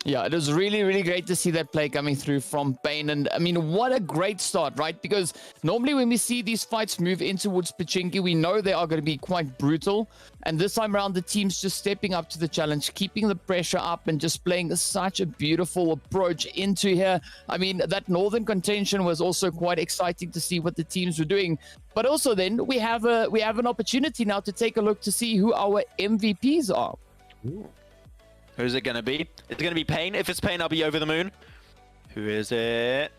Yeah, it was really, really great to see that play coming through from Pain. And I mean, what a great start, right? Because normally when we see these fights move in towards Pachinki, we know they are going to be quite brutal. And this time around, the team's just stepping up to the challenge, keeping the pressure up and just playing such a beautiful approach into here. I mean, that northern contention was also quite exciting to see what the teams were doing. But also then we have an opportunity now to take a look to see who our MVPs are. Ooh. Who's it going to be? It's going to be Pain. If it's Pain, I'll be over the moon. Who is it?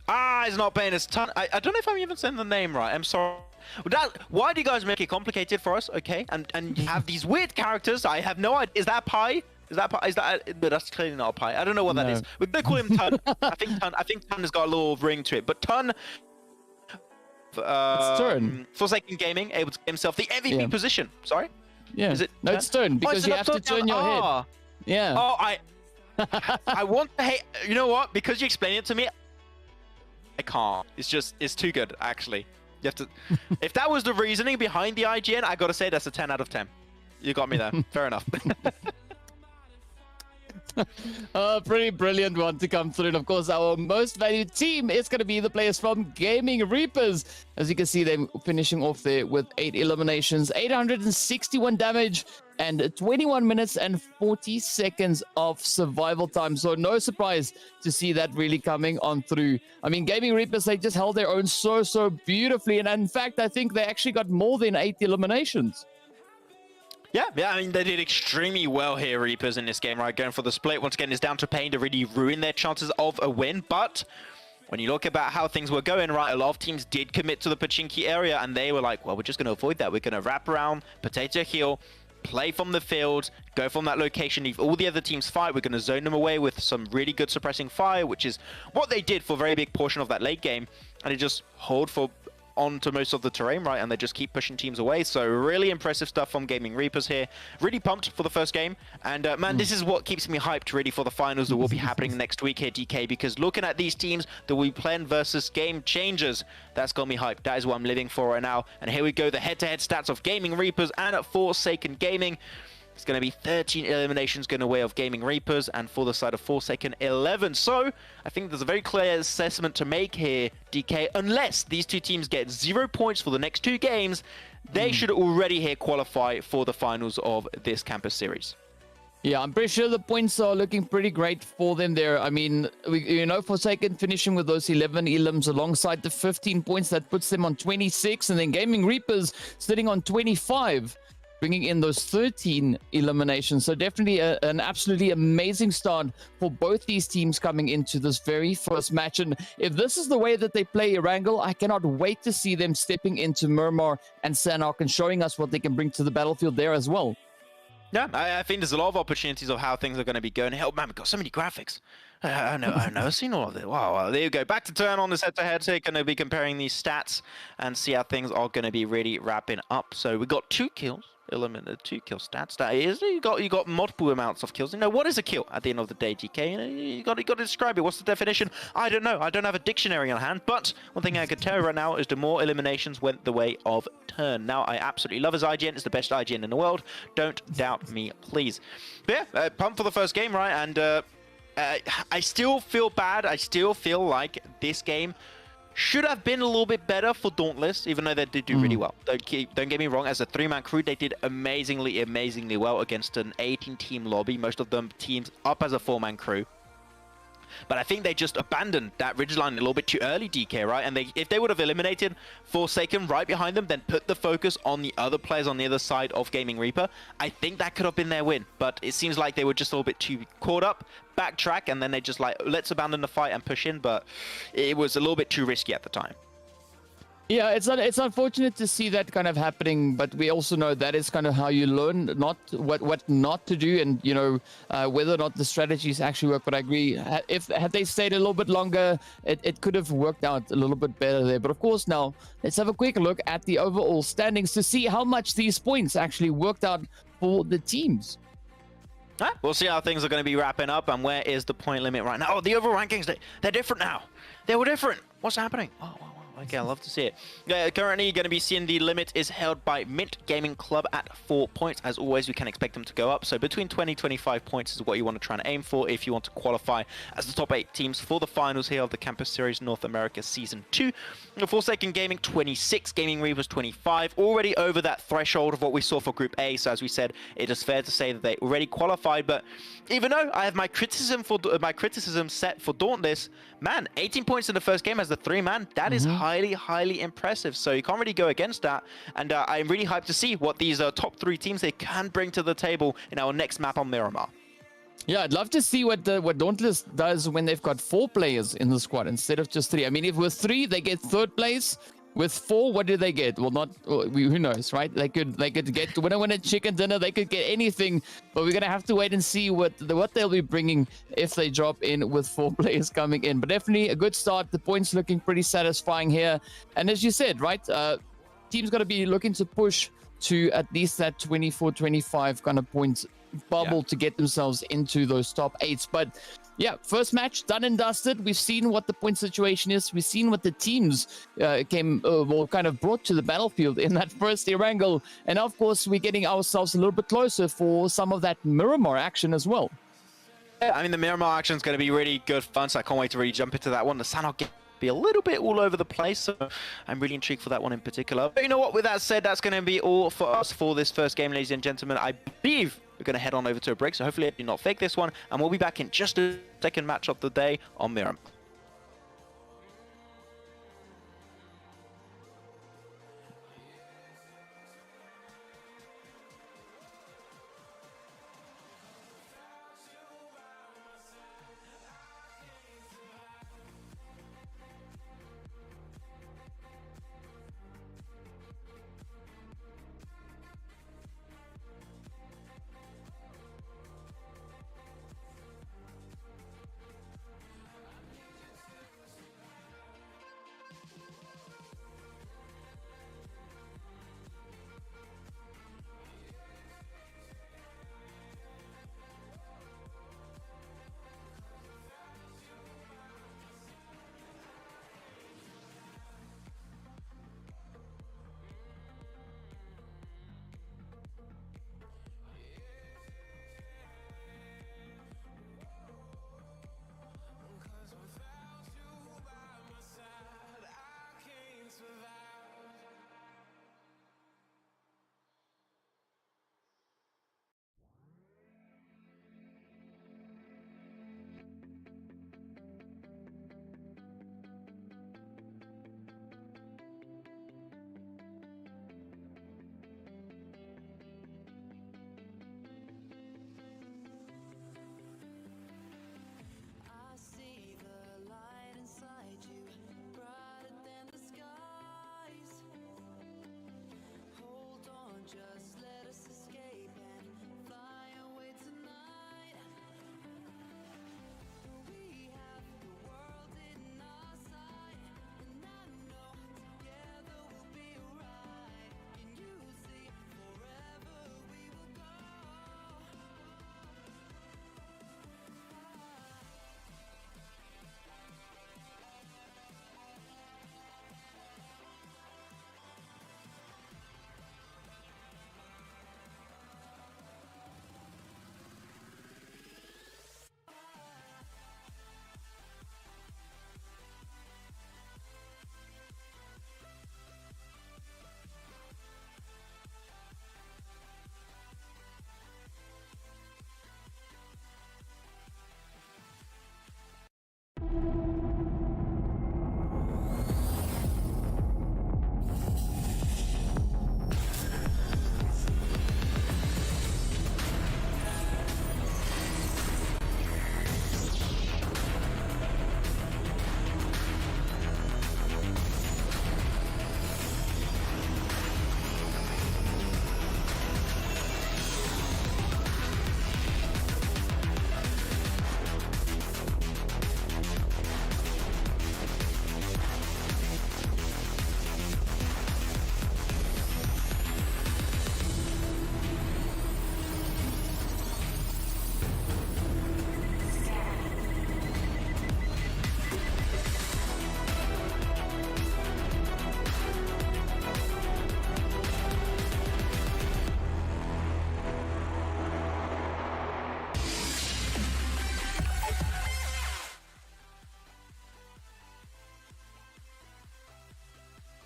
Ah, it's not Pain. It's Tun. I don't know if I'm even saying the name right. I'm sorry. Why do you guys make it complicated for us? Okay, and you have these weird characters. I have no idea. Is that Pi? Is that Pi? Is that? But that's clearly not a Pi. I don't know what that is. We're gonna call him Tun. I think Tun has got a little ring to it. But Tun. It's Turn. Forsaken Gaming able to get himself the MVP position. Sorry. Yeah. Is it? No, it's Turn because you have to turn your head. Yeah. Oh, I want to hate. You know what? Because you explained it to me, I can't. It's too good, actually. You have to. If that was the reasoning behind the IGN, I gotta say that's a 10 out of 10. You got me there. Fair enough. Pretty brilliant one to come through. And of course, our most valued team is going to be the players from Gaming Reapers. As you can see, they're finishing off there with 8 eliminations, 861 damage, and 21 minutes and 40 seconds of survival time. So no surprise to see that really coming on through. I mean, Gaming Reapers, they just held their own so beautifully. And in fact, I think they actually got more than 8 eliminations. Yeah, I mean, they did extremely well here, Reapers, in this game, right? Going for the split, once again, is down to Pain to really ruin their chances of a win. But when you look about how things were going, right, a lot of teams did commit to the Pachinki area, and they were like, well, we're just going to avoid that. We're going to wrap around, potato heal, play from the field, go from that location, leave all the other teams fight. We're going to zone them away with some really good suppressing fire, which is what they did for a very big portion of that late game. And it just hold for onto most of the terrain, right, and they just keep pushing teams away. So really impressive stuff from Gaming Reapers here. Really pumped for the first game, and man, this is what keeps me hyped really for the finals that will be happening next week here, DK, because looking at these teams that we playing versus game changers, that's got me hyped. That is what I'm living for right now. And here we go, the head-to-head stats of Gaming Reapers and at Forsaken Gaming. It's going to be 13 eliminations going away of Gaming Reapers, and for the side of Forsaken, 11. So I think there's a very clear assessment to make here, DK. Unless these two teams get 0 points for the next 2 games, they should already here qualify for the finals of this campus series. Yeah, I'm pretty sure the points are looking pretty great for them there. I mean, Forsaken finishing with those 11 elims alongside the 15 points, that puts them on 26, and then Gaming Reapers sitting on 25. Bringing in those 13 eliminations. So definitely an absolutely amazing start for both these teams coming into this very first match. And if this is the way that they play Erangel, I cannot wait to see them stepping into Miramar and Sanhok and showing us what they can bring to the battlefield there as well. Yeah, I think there's a lot of opportunities of how things are going to be going. Hell, man, we've got so many graphics. I've never seen all of it. Wow, there you go. Back to Turn on this head-to-head. So you're going to be comparing these stats and see how things are going to be really wrapping up. So we got 2 kills eliminated 2 kill stats. That is, you got multiple amounts of kills. You know, what is a kill at the end of the day, DK? You know, you got to describe it. What's the definition? I don't know. I don't have a dictionary on hand. But one thing I can tell you right now is the more eliminations went the way of Turn. Now, I absolutely love his IGN. It's the best IGN in the world. Don't doubt me, please. But yeah, pumped for the first game, right? And I still feel bad. I still feel like this game should have been a little bit better for Dauntless, even though they did do really well. Don't get me wrong, as a 3-man crew, they did amazingly well against an 18-team lobby, most of them teams up as a 4-man crew. But I think they just abandoned that ridgeline a little bit too early, DK, right? And if they would have eliminated Forsaken right behind them, then put the focus on the other players on the other side of Gaming Reaper, I think that could have been their win. But it seems like they were just a little bit too caught up, backtrack, and then they just like, let's abandon the fight and push in. But it was a little bit too risky at the time. Yeah, it's unfortunate to see that kind of happening, but we also know that is kind of how you learn not what not to do, and you know whether or not the strategies actually work. But I agree, had they stayed a little bit longer, it could have worked out a little bit better there. But of course, now let's have a quick look at the overall standings to see how much these points actually worked out for the teams. We'll see how things are going to be wrapping up, and where is the point limit right now. Oh, the overall rankings, they're different now. They were different. What's happening? Oh, wow. Okay, I love to see it. Currently, you're going to be seeing the limit is held by Mint Gaming Club at 4 points. As always, we can expect them to go up. So between 20-25 points is what you want to try and aim for if you want to qualify as the top 8 teams for the finals here of the Campus Series North America Season 2. Forsaken Gaming, 26. Gaming Reavers, 25. Already over that threshold of what we saw for Group A. So as we said, it is fair to say that they already qualified. But even though I have my criticism set for Dauntless, man, 18 points in the first game as the 3-man, that is highly impressive. So you can't really go against that. And I'm really hyped to see what these top 3 teams they can bring to the table in our next map on Miramar. Yeah, I'd love to see what Dauntless does when they've got 4 players in the squad instead of just 3. I mean, if with 3 they get 3rd place, with 4, what do they get? Well, not who knows, right? They could get win a chicken dinner. They could get anything, but we're gonna have to wait and see what they'll be bringing if they drop in with 4 players coming in. But definitely a good start. The points looking pretty satisfying here. And as you said, right, teams got to be looking to push to at least that 24-25 kind of points bubble to get themselves into those top 8s. But yeah, first match done and dusted. We've seen what the point situation is. We've seen what the teams kind of brought to the battlefield in that first Erangel. And of course, we're getting ourselves a little bit closer for some of that Miramar action as well. Yeah, I mean, the Miramar action is going to be really good fun, so I can't wait to really jump into that one. The Sanhok be a little bit all over the place, so I'm really intrigued for that one in particular. But you know what, with that said, that's going to be all for us for this first game, ladies and gentlemen. I believe we're going to head on over to a break, so hopefully I do not fake this one, and we'll be back in just a second match of the day on Miramar.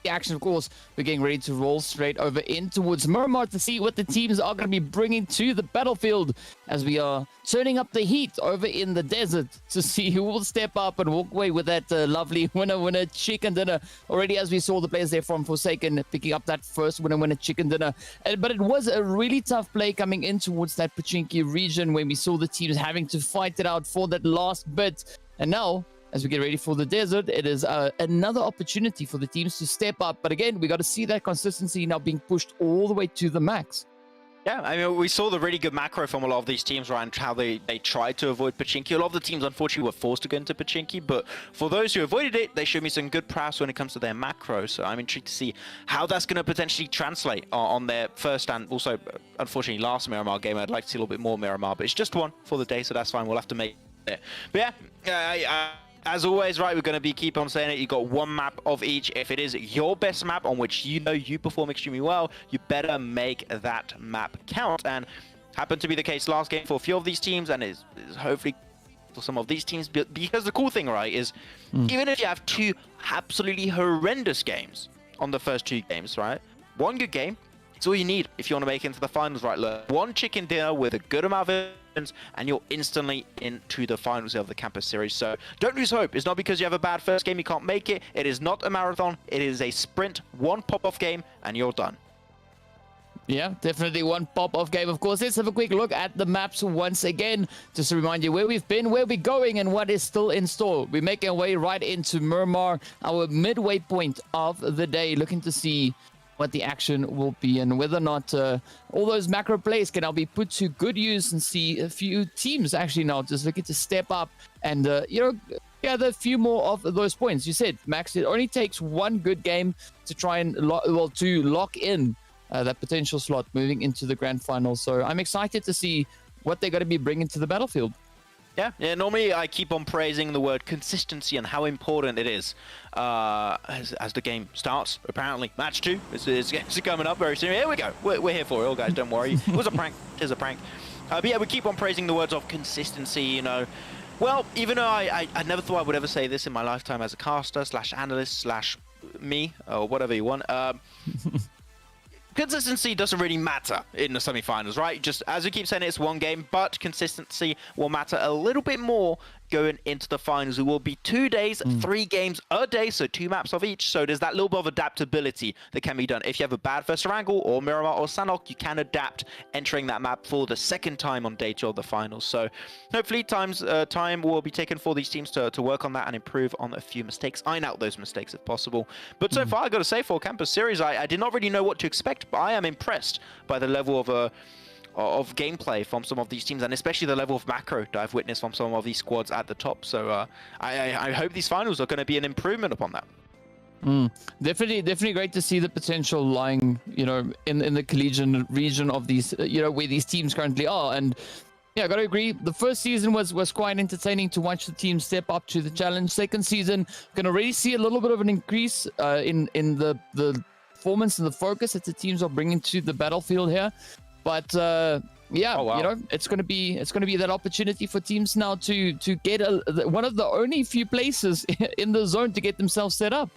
the action, of course, we're getting ready to roll straight over in towards Miramar to see what the teams are going to be bringing to the battlefield as we are turning up the heat over in the desert to see who will step up and walk away with that lovely winner chicken dinner. Already, as we saw the players there from Forsaken picking up that first winner chicken dinner. But it was a really tough play coming in towards that Pochinki region when we saw the teams having to fight it out for that last bit. And now, as we get ready for the desert, it is another opportunity for the teams to step up. But again, we got to see that consistency now being pushed all the way to the max. Yeah, I mean, we saw the really good macro from a lot of these teams, right, and how they tried to avoid Pochinki. A lot of the teams, unfortunately, were forced to go into Pochinki, but for those who avoided it, they showed me some good prowess when it comes to their macro. So I'm intrigued to see how that's going to potentially translate on their first and also, unfortunately, last Miramar game. I'd like to see a little bit more Miramar, but it's just one for the day, so that's fine. We'll have to make it. But yeah, as always, right, we're going to keep on saying it. You got one map of each. If it is your best map on which you know you perform extremely well, you better make that map count. And happened to be the case last game for a few of these teams, and is hopefully for some of these teams. Because the cool thing, right, is even if you have two absolutely horrendous games on the first two games, right, one good game, it's all you need if you want to make it into the finals, right? Look, one chicken dinner with a good amount of and you're instantly into the finals of the campus series. So don't lose hope. It's not because you have a bad first game you can't make it. It is not a marathon. It is a sprint, one pop-off game, and you're done. Yeah, definitely one pop-off game. Of course, let's have a quick look at the maps once again, just to remind you where we've been, where we're going, and what is still in store. We're making our way right into Miramar, our midway point of the day, looking to see what the action will be and whether or not all those macro plays can now be put to good use, and see a few teams actually now just looking to step up and gather a few more of those points. You said, Max, it only takes one good game to try and lock in that potential slot moving into the grand final. So I'm excited to see what they're going to be bringing to the battlefield. Yeah, normally I keep on praising the word consistency and how important it is as the game starts. Apparently, match 2 is coming up very soon. Here we go. We're here for it, all guys. Don't worry. It was a prank. It is a prank. But yeah, we keep on praising the words of consistency, you know. Well, even though I never thought I would ever say this in my lifetime as a caster / analyst / me, or whatever you want. Consistency doesn't really matter in the semi-finals, right? Just as we keep saying, it's one game, but consistency will matter a little bit more going into the finals. It will be 2 days, 3 games a day, so 2 maps of each. So there's that little bit of adaptability that can be done. If you have a bad first Erangel or Miramar or Sanhok, you can adapt entering that map for the second time on day 2 of the finals. So hopefully time will be taken for these teams to work on that and improve on a few mistakes, iron out those mistakes if possible. But so far, I got to say, for Campus Series, I did not really know what to expect, but I am impressed by the level of gameplay from some of these teams, and especially the level of macro that I've witnessed from some of these squads at the top. So I hope these finals are going to be an improvement upon that. Definitely great to see the potential lying, in the collegiate region of these, where these teams currently are. And yeah, I got to agree. The first season was quite entertaining to watch the team step up to the challenge. Second season, going to really see a little bit of an increase in the performance and the focus that the teams are bringing to the battlefield here. But it's going to be that opportunity for teams now to get one of the only few places in the zone to get themselves set up.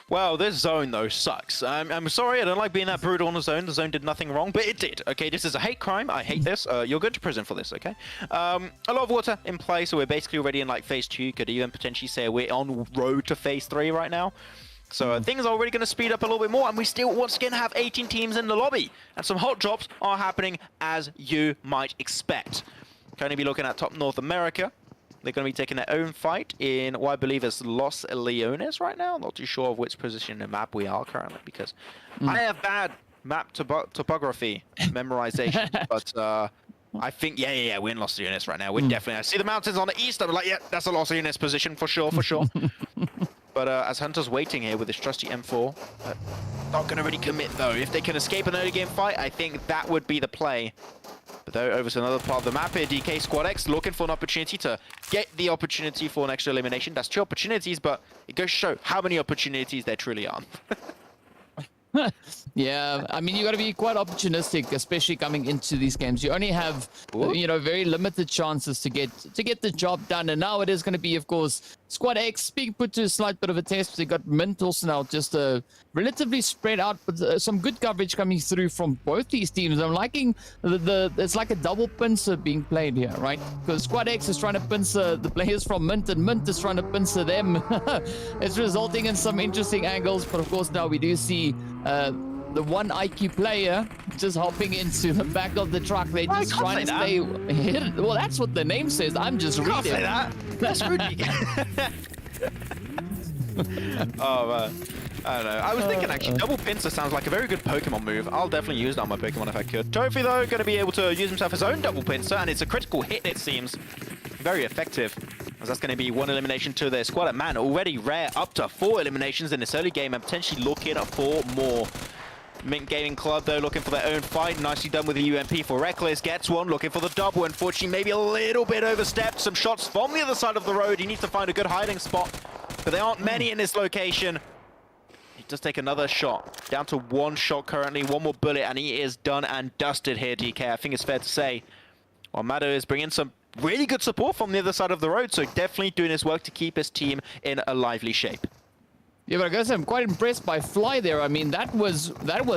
Well, this zone, though, sucks. I'm sorry, I don't like being that brutal on the zone. The zone did nothing wrong, but it did. Okay, this is a hate crime. I hate this. You're going to prison for this, okay? A lot of water in play, so we're basically already in, phase 2. Could even potentially say we're on road to phase 3 right now. So things are already going to speed up a little bit more, and we still, once again, have 18 teams in the lobby. And some hot drops are happening, as you might expect. Currently be looking at top North America. They're going to be taking their own fight in what I believe is Los Leones right now. Not too sure of which position in the map we are currently, because I have bad map topography memorization. But I think, yeah, we're in Los Leones right now. We're definitely... I see the mountains on the east. I'm like, yeah, that's a Los Leones position for sure. But as Hunter's waiting here with his trusty M4, not going to really commit, though. If they can escape an early game fight, I think that would be the play. But though, over to another part of the map here, DK Squad X looking for an opportunity to get the opportunity for an extra elimination. That's 2 opportunities, but it goes to show how many opportunities there truly are. Yeah, I mean, you got to be quite opportunistic, especially coming into these games. You only have, very limited chances to get the job done. And now it is going to be, of course, Squad X being put to a slight bit of a test. They got Mint also now just relatively spread out, but some good coverage coming through from both these teams. I'm liking it's like a double pincer being played here, right? Because Squad X is trying to pincer the players from Mint, and Mint is trying to pincer them. It's resulting in some interesting angles, but of course now we do see the one IQ player just hopping into the back of the truck. They're just trying to stay hidden. Well, that's what the name says. I'm just reading. Can't say that. That's rude. Oh man, I don't know. I was thinking actually, double pincer sounds like a very good Pokemon move. I'll definitely use that on my Pokemon if I could. Tofi though, going to be able to use himself his own double pincer, and it's a critical hit. It seems very effective. As that's going to be one elimination to their squad. Man, already rare up to 4 eliminations in this early game, and potentially looking for more. Mint Gaming Club, though, looking for their own fight. Nicely done with the UMP for Reckless. Gets one, looking for the double. Unfortunately, maybe a little bit overstepped. Some shots from the other side of the road. He needs to find a good hiding spot, but there aren't many in this location. He does take another shot. Down to 1 shot currently, 1 more bullet, and he is done and dusted here, DK. I think it's fair to say. While Mado is bringing some really good support from the other side of the road, so definitely doing his work to keep his team in a lively shape. Yeah, but I guess I'm quite impressed by Fly there. I mean, that was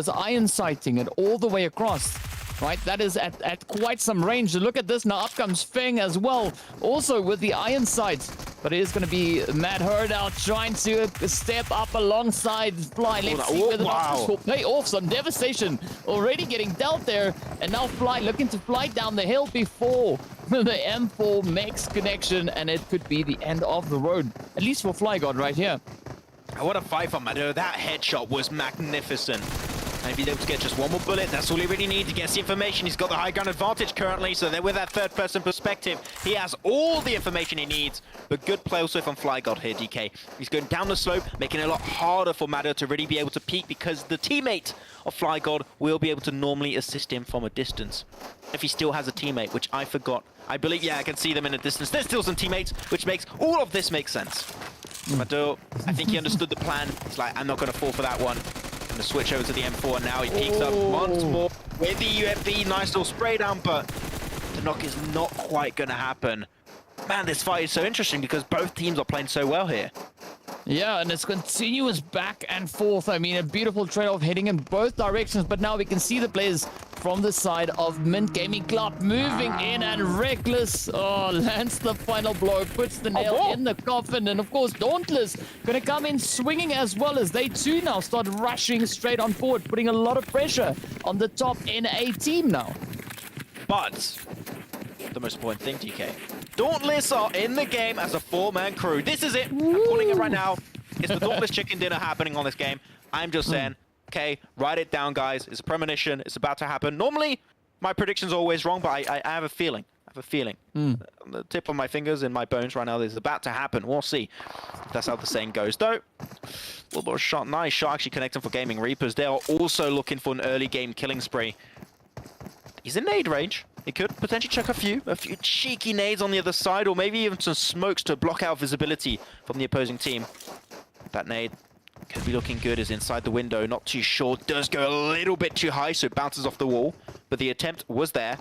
iron sighting it all the way across, right? That is at quite some range. Look at this now. Up comes Feng as well, also with the iron sight. But it is going to be Matt Hurd out trying to step up alongside Fly. Let's see whether this will pay off. Some devastation already getting dealt there, and now Fly looking to fly down the hill before the M4 makes connection, and it could be the end of the road, at least for Fly God right here. What a fight from Mado. That headshot was magnificent. Maybe able to get just 1 more bullet. That's all he really needs. He gets the information. He's got the high ground advantage currently, so they're with that third-person perspective. He has all the information he needs. But good play also from Fly God here, DK. He's going down the slope, making it a lot harder for Mado to really be able to peek, because the teammate of Fly God will be able to normally assist him from a distance. If he still has a teammate, which I forgot. I believe, yeah, I can see them in a distance. There's still some teammates, which makes all of this make sense. Mado, I think he understood the plan. He's like, I'm not going to fall for that one. Going to switch over to the M4, and now he peeks up once more with the UMP. Nice little spray down, but the knock is not quite going to happen. Man, this fight is so interesting because both teams are playing so well here. Yeah, and it's continuous back and forth. I mean, a beautiful trade-off heading in both directions, but now we can see the players from the side of Mint Gaming Club moving in, and Reckless lands the final blow, puts the nail in the coffin, and of course Dauntless gonna come in swinging as well, as they too now start rushing straight on forward, putting a lot of pressure on the top NA team now. But the most important thing, DK, Dauntless are in the game as a 4-man crew. This is it. I'm calling it right now. It's the Dauntless chicken dinner happening on this game. I'm just saying, okay, write it down, guys. It's a premonition. It's about to happen. Normally, my prediction's always wrong, but I have a feeling. I have a feeling. On the tip of my fingers and my bones right now, this is about to happen. We'll see if that's how the saying goes. Though, a little bit of shot. Nice shot actually connecting for Gaming Reapers. They are also looking for an early game killing spree. He's in nade range. He could potentially chuck a few cheeky nades on the other side, or maybe even some smokes to block out visibility from the opposing team. That nade could be looking good, is inside the window, not too sure. Does go a little bit too high, so it bounces off the wall. But the attempt was there.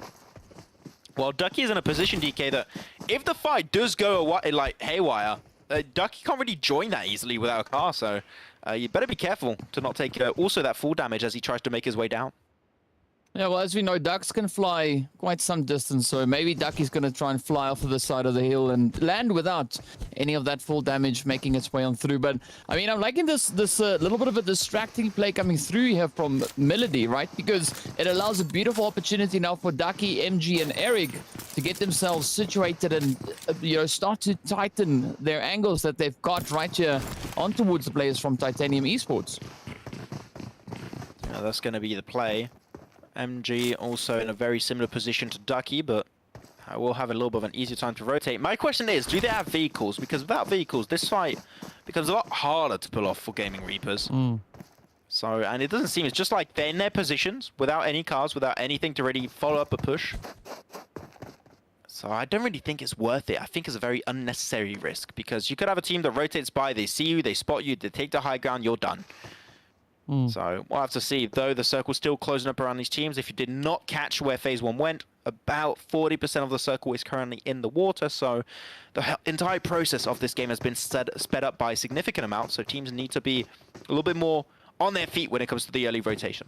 Well, Ducky is in a position, DK, that if the fight does go like haywire, Ducky can't really join that easily without a car, so you better be careful to not take also that full damage as he tries to make his way down. Yeah, well, as we know, ducks can fly quite some distance, so maybe Ducky's going to try and fly off of the side of the hill and land without any of that full damage making its way on through. But, I mean, I'm liking this little bit of a distracting play coming through here from Melody, right? Because it allows a beautiful opportunity now for Ducky, MG, and Eric to get themselves situated and, start to tighten their angles that they've got right here on towards the players from Titanium Esports. Yeah, that's going to be the play. MG also in a very similar position to Ducky, but I will have a little bit of an easier time to rotate. My question is, do they have vehicles? Because without vehicles, this fight becomes a lot harder to pull off for Gaming Reapers. So, and it doesn't seem, it's just like they're in their positions without any cars, without anything to really follow up a push. So I don't really think it's worth it. I think it's a very unnecessary risk, because you could have a team that rotates by, they see you, they spot you, they take the high ground, you're done. So we'll have to see. Though the circle's still closing up around these teams. If you did not catch where phase 1 went, about 40% of the circle is currently in the water, so the entire process of this game has been sped up by a significant amount, so teams need to be a little bit more on their feet when it comes to the early rotation.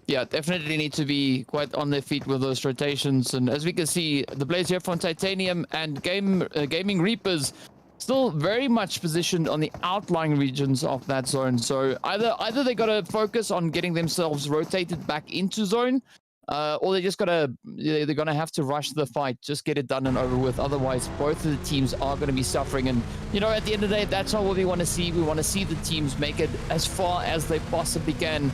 Yeah, definitely need to be quite on their feet with those rotations. And as we can see, the players here from Titanium and Gaming Reapers still very much positioned on the outlying regions of that zone. So either they got to focus on getting themselves rotated back into zone, or they're gonna have to rush the fight, just get it done and over with. Otherwise, both of the teams are going to be suffering. And you know, at the end of the day, that's all we want to see. We want to see the teams make it as far as they possibly can,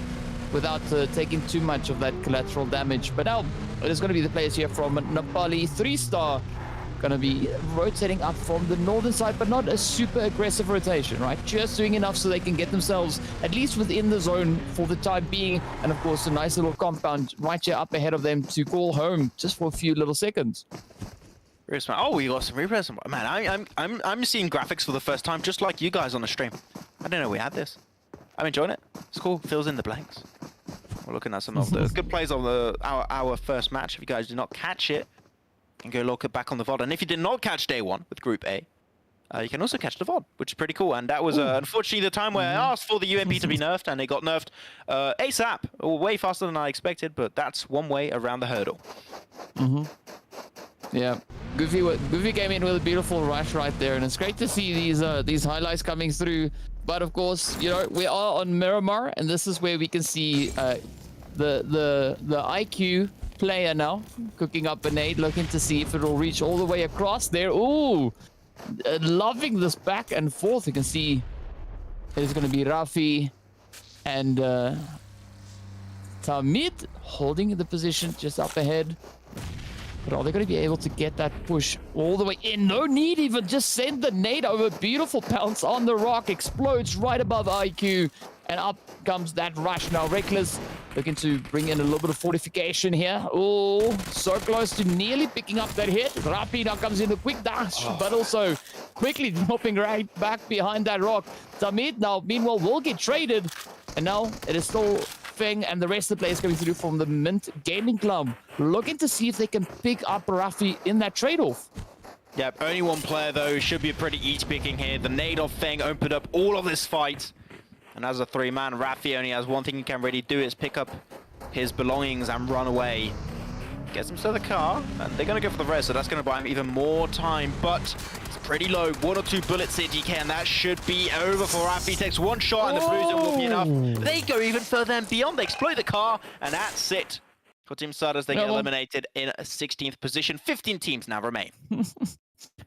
without taking too much of that collateral damage. But now it is going to be the players here from Nepali 3-star going to be rotating up from the northern side, but not a super aggressive rotation, right? Just doing enough so they can get themselves at least within the zone for the time being. And of course, a nice little compound right here up ahead of them to call home just for a few little seconds. Oh, we got some replays. Man, I'm seeing graphics for the first time, just like you guys on the stream. I didn't know we had this. I'm enjoying it. It's cool. Fills in the blanks. We're looking at some of the good plays of our first match. If you guys did not catch it, you can go look back on the VOD. And if you did not catch day one with Group A, you can also catch the VOD, which is pretty cool. And that was unfortunately the time where I asked for the UMP to be nerfed, and it got nerfed ASAP, way faster than I expected. But that's one way around the hurdle. Yeah, Goofy came in with a beautiful rush right there, and it's great to see these highlights coming through. But of course, you know, we are on Miramar, and this is where we can see the IQ player now cooking up a nade, looking to see if it will reach all the way across there. Ooh, loving this back and forth. You can see it's going to be Rafi and Tamid holding the position just up ahead. But are they going to be able to get that push all the way in? No need even, just send the nade over. Beautiful pounce on the rock, explodes right above IQ, and up comes that rush now. Reckless looking to bring in a little bit of fortification here. Oh, so close to nearly picking up that hit. Rapi now comes in a quick dash, but also quickly dropping right back behind that rock. Tamid now, meanwhile, will get traded, and now it is still Feng and the rest of the players coming through from the Mint Gaming Club, looking to see if they can pick up Rafi in that trade-off. Yep, only one player though, should be a pretty easy picking here. The nade of Feng opened up all of this fight. And as a three-man, Rafi only has one thing he can really do, is pick up his belongings and run away. Gets him to the car, and they're going to go for the rest, so that's going to buy him even more time, but it's pretty low. 1 or 2 bullets hit DK, and that should be over for Rafi. Takes one shot, and the bruiser will be enough. They go even further and beyond. They exploit the car, and that's it for Team Starters. They get eliminated in a 16th position. 15 teams now remain.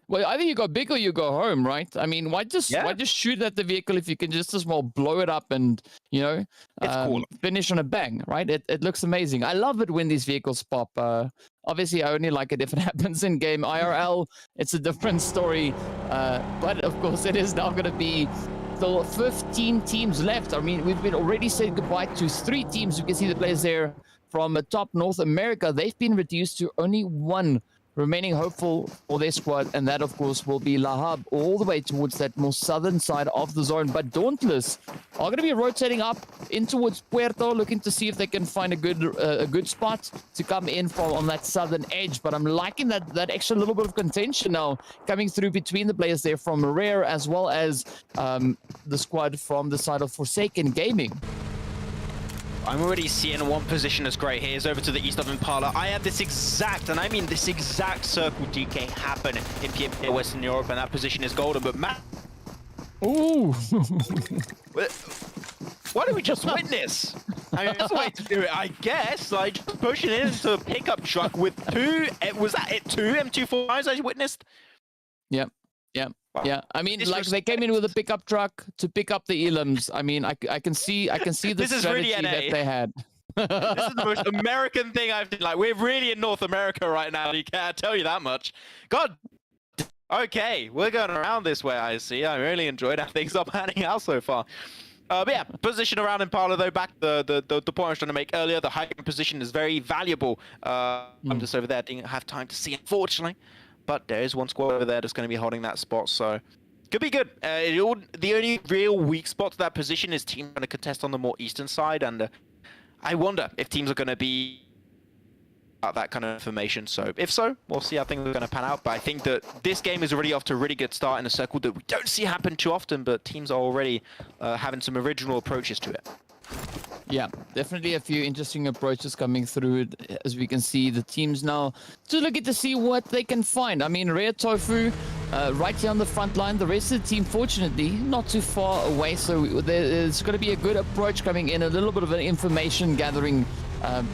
Well, either you go big or you go home, right? I mean, why just shoot at the vehicle if you can just as well blow it up and, you know, finish on a bang, right? It looks amazing. I love it when these vehicles pop. Obviously, I only like it if it happens in game. IRL, it's a different story. But of course, it is now going to be still 15 teams left. I mean, we've been already said goodbye to 3 teams. You can see the players there from top North America. They've been reduced to only 1 remaining hopeful for their squad, and that of course will be Lahab, all the way towards that more southern side of the zone. But Dauntless are going to be rotating up in towards Puerto, looking to see if they can find a good spot to come in from on that southern edge. But I'm liking that extra little bit of contention now coming through between the players there from Rare, as well as the squad from the side of Forsaken Gaming. I'm already seeing one position that's great here. Is over to the east of Impala. I had this exact, and I mean this exact circle DK happen in PMP Western Europe, and that position is golden. But Matt, ooh, what did we just witness? I mean, that's the way to do it, I guess. Like just pushing it into a pickup truck with 2. Was that it? 2 M24s I witnessed. Yep. Yeah. Yeah, I mean, like they came in with a pickup truck to pick up the elims. I mean, I can see the this strategy really that they had. This is the most American thing I've done. Like, we're really in North America right now. You can't tell you that much. God. Okay, we're going around this way. I see. I really enjoyed how things are panning out so far. But yeah, position around Impala though. Back the point I was trying to make earlier. The high position is very valuable. I'm just over there. Didn't have time to see, unfortunately. But there is one squad over there that's going to be holding that spot, so could be good. The only real weak spot to that position is teams going to contest on the more eastern side, and I wonder if teams are going to be that kind of information. So if so, we'll see how things are going to pan out. But I think that this game is already off to a really good start in a circle that we don't see happen too often, but teams are already having some original approaches to it. Yeah, definitely a few interesting approaches coming through. As we can see, the teams now just looking to see what they can find. I mean, Rare Tofu right here on the front line. The rest of the team, fortunately, not too far away. So there's going to be a good approach coming in, a little bit of an information gathering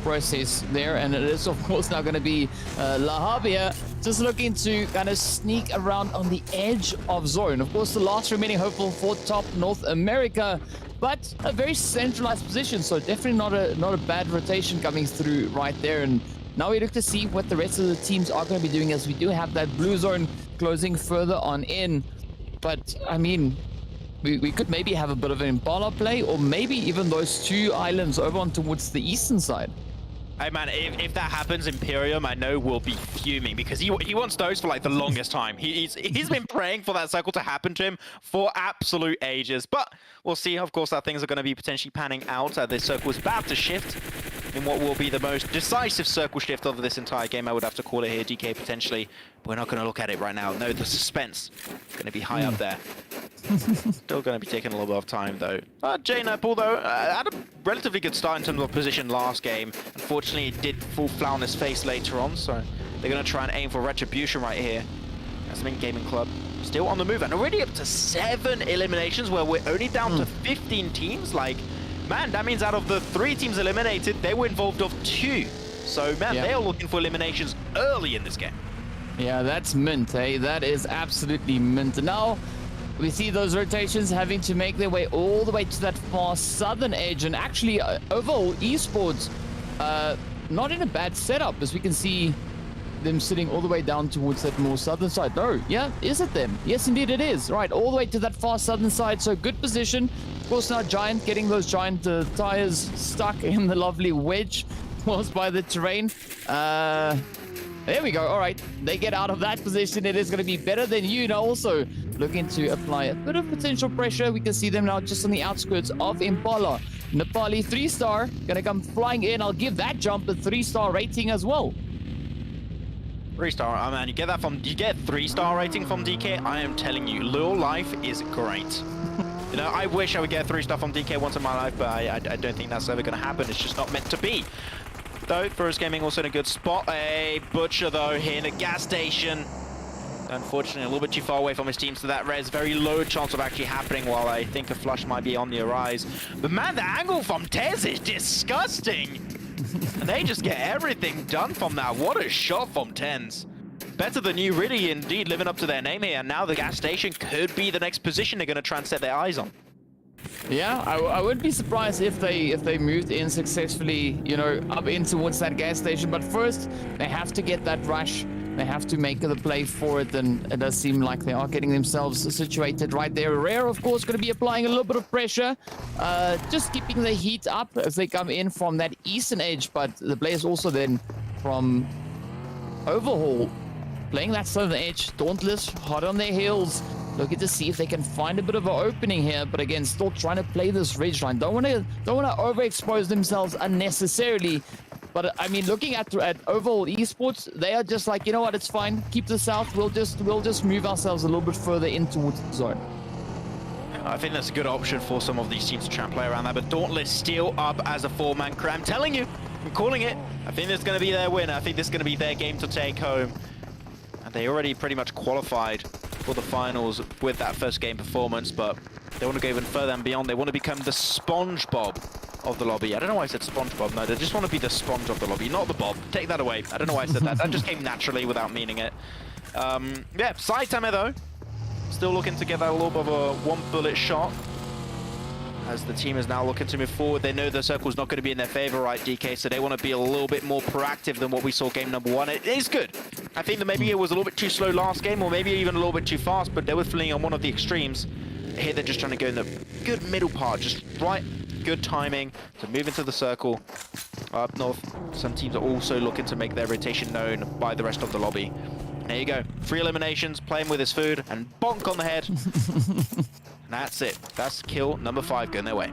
process there. And it is, of course, now going to be Lahabia just looking to kind of sneak around on the edge of zone. Of course, the last remaining hopeful for top North America, but a very centralized position, so definitely not a bad rotation coming through right there. And now we look to see what the rest of the teams are going to be doing, as we do have that blue zone closing further on in. But I mean, we could maybe have a bit of an Impala play, or maybe even those two islands over on towards the eastern side. Hey man, if that happens, Imperium, I know, will be fuming, because he wants those for like the longest time. He's been praying for that cycle to happen to him for absolute ages. But we'll see. Of course, that things are going to be potentially panning out. This circle is about to shift in what will be the most decisive circle shift of this entire game. I would have to call it here, DK, potentially. But we're not going to look at it right now. No, the suspense is going to be high up there. Still going to be taking a little bit of time, though. J-Nep, although, had a relatively good start in terms of position last game. Unfortunately, it did fall flat on his face later on, so they're going to try and aim for retribution right here. That's the main gaming club. Still on the move, and already up to 7 eliminations, where we're only down to 15 teams. Like, man, that means out of the 3 teams eliminated, they were involved of 2. So, man, they are looking for eliminations early in this game. Yeah, that's mint, eh? That is absolutely mint. Now, we see those rotations having to make their way all the way to that far southern edge, and actually overall Esports not in a bad setup, as we can see them sitting all the way down towards that more southern side. No, yeah, is it them? Yes, indeed it is. Right, all the way to that far southern side, so good position. Of course, now Giant getting those Giant tires stuck in the lovely wedge caused by the terrain. There we go. All right, they get out of that position. It is going to be better than you. Now also looking to apply a bit of potential pressure. We can see them now just on the outskirts of Impala. Nepali 3-star going to come flying in. I'll give that jump a 3-star rating as well. 3-star, oh man, you get 3-star rating from DK. I am telling you, Lil Life is great. You know, I wish I would get 3-star from DK once in my life, but I don't think that's ever going to happen. It's just not meant to be. Though, First Gaming also in a good spot. A Butcher, though, here in a gas station. Unfortunately, a little bit too far away from his team, so that res very low chance of actually happening, while I think a flush might be on the horizon. But man, the angle from Tez is disgusting. And they just get everything done from that. What a shot from Tens. Better than you, really, indeed, living up to their name here. And now the gas station could be the next position they're going to try and set their eyes on. Yeah, I wouldn't be surprised if they moved in successfully, you know, up in towards that gas station. But first, they have to get that rush. They have to make the play for it, and it does seem like they are getting themselves situated right there. Rare, of course, going to be applying a little bit of pressure, just keeping the heat up as they come in from that eastern edge. But the players also then from Overhaul playing that southern edge. Dauntless, hot on their heels, looking to see if they can find a bit of an opening here. But again, still trying to play this ridge line. Don't want to overexpose themselves unnecessarily. But I mean, looking at overall Esports, they are just like, you know what, it's fine. Keep the south. We'll just move ourselves a little bit further in towards the zone. I think that's a good option for some of these teams to try and play around that. But Dauntless still up as a 4-man crew. I'm telling you, I'm calling it. I think this is going to be their win. I think this is going to be their game to take home. And they already pretty much qualified for the finals with that first game performance, but they want to go even further and beyond. They want to become the SpongeBob of the lobby. I don't know why I said SpongeBob. No, they just want to be the sponge of the lobby, not the Bob. Take that away. I don't know why I said that. That just came naturally without meaning it. Yeah, Saitama though, still looking to get that little bit of a one-bullet shot. As the team is now looking to move forward, they know the circle's not going to be in their favor, right, DK? So they want to be a little bit more proactive than what we saw game number 1. It is good. I think that maybe it was a little bit too slow last game, or maybe even a little bit too fast, but they were feeling on one of the extremes. Here they're just trying to go in the good middle part, just right, good timing to move into the circle. Up north, some teams are also looking to make their rotation known by the rest of the lobby. There you go, 3 eliminations, playing with his food, and bonk on the head. That's it. That's kill number 5 going their way.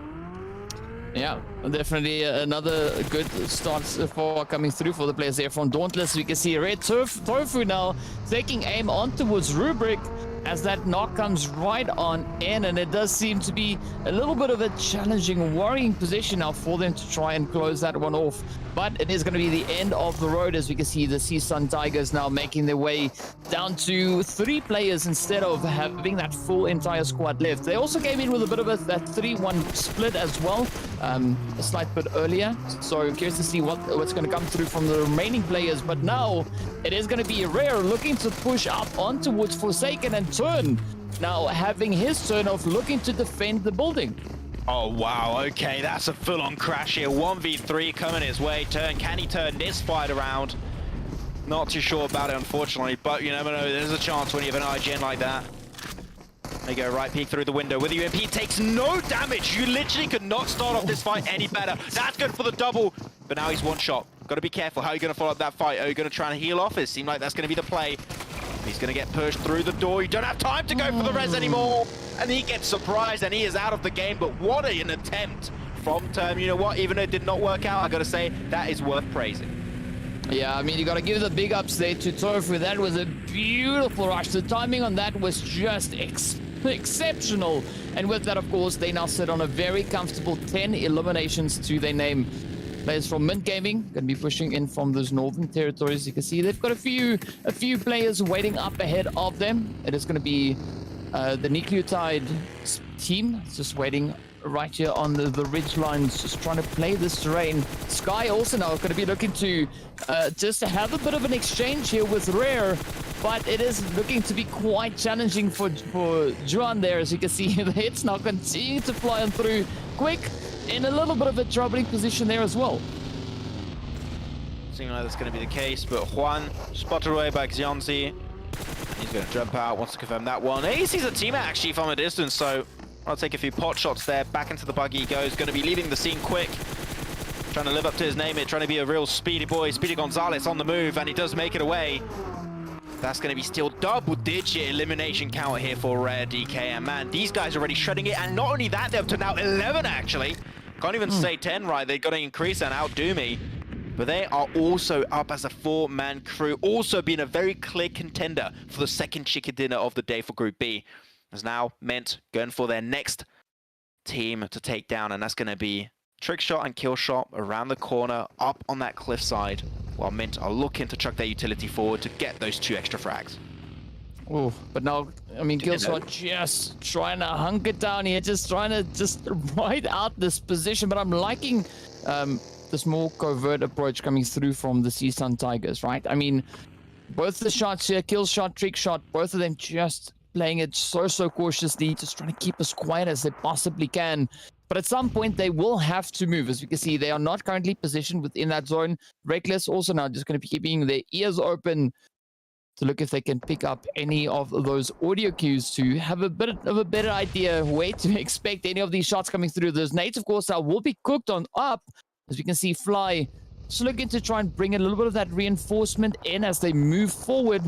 Yeah, definitely another good start for coming through for the players there from Dauntless. We can see Red Tofu now taking aim on towards Rubric as that knock comes right on in, and it does seem to be a little bit of a challenging, worrying position now for them to try and close that one off. But it is going to be the end of the road, as we can see the CSUN Tigers now making their way down to 3 players instead of having that full entire squad left. They also came in with a bit of that 3-1 split as well, a slight bit earlier. So curious to see what's going to come through from the remaining players. But now it is going to be Rare looking to push up on towards Forsaken, and Turn now having his turn of looking to defend the building. Oh, wow. Okay, that's a full-on crash here. 1v3 coming his way. Turn, can he turn this fight around? Not too sure about it, unfortunately, but you never know. There's a chance when you have an IGN like that. There you go, right peek through the window with UMP. Takes no damage. You literally could not start off this fight any better. That's good for the double, but now he's one shot. Got to be careful. How are you going to follow up that fight? Are you going to try and heal off? It seems like that's going to be the play. He's going to get pushed through the door. You don't have time to go for the res anymore. And he gets surprised and he is out of the game. But what an attempt from Term. You know what? Even though it did not work out, I got to say, that is worth praising. Yeah, I mean, you got to give the big ups there to Tofu. That was a beautiful rush. The timing on that was just exceptional. And with that, of course, they now sit on a very comfortable 10 eliminations to their name. Players from Mint Gaming going to be pushing in from those northern territories. You can see they've got a few players waiting up ahead of them. It is going to be the Nucleotide team. It's just waiting right here on the ridge lines, just trying to play this terrain. Sky also now going to be looking to just have a bit of an exchange here with Rare, but it is looking to be quite challenging for Juan there. As you can see, the hits now continue to fly on through. Quick in a little bit of a troubling position there as well. Seems like that's going to be the case, but Juan spotted away by Xionzi. He's going to jump out, wants to confirm that one. He sees a teammate actually from a distance, so I'll take a few pot shots there. Back into the buggy he goes. Going to be leaving the scene quick. Trying to live up to his name here, trying to be a real speedy boy. Speedy Gonzalez on the move, and he does make it away. That's going to be still double-digit elimination count here for Rare DK. And man, these guys are already shredding it. And not only that, they're up to now 11 actually. Can't even say 10, right? They've got to increase and outdo me. But they are also up as a 4-man crew, also being a very clear contender for the second chicken dinner of the day for Group B. As now Mint going for their next team to take down, and that's going to be Trick Shot and Kill Shot around the corner, up on that cliffside, while Mint are looking to chuck their utility forward to get those 2 extra frags. Oh, but now, I mean, Killshot just trying to hunker down here, just trying to ride out this position. But I'm liking this more covert approach coming through from the CSUN Tigers, right? I mean, both the shots here, Killshot, Trick Shot, both of them just playing it so cautiously, just trying to keep as quiet as they possibly can. But at some point, they will have to move. As you can see, they are not currently positioned within that zone. Reckless also now just going to be keeping their ears open to look if they can pick up any of those audio cues to have a bit of a better idea where to expect any of these shots coming through. Those nades, of course, will be cooked on up. As you can see, Fly just looking to try and bring a little bit of that reinforcement in as they move forward.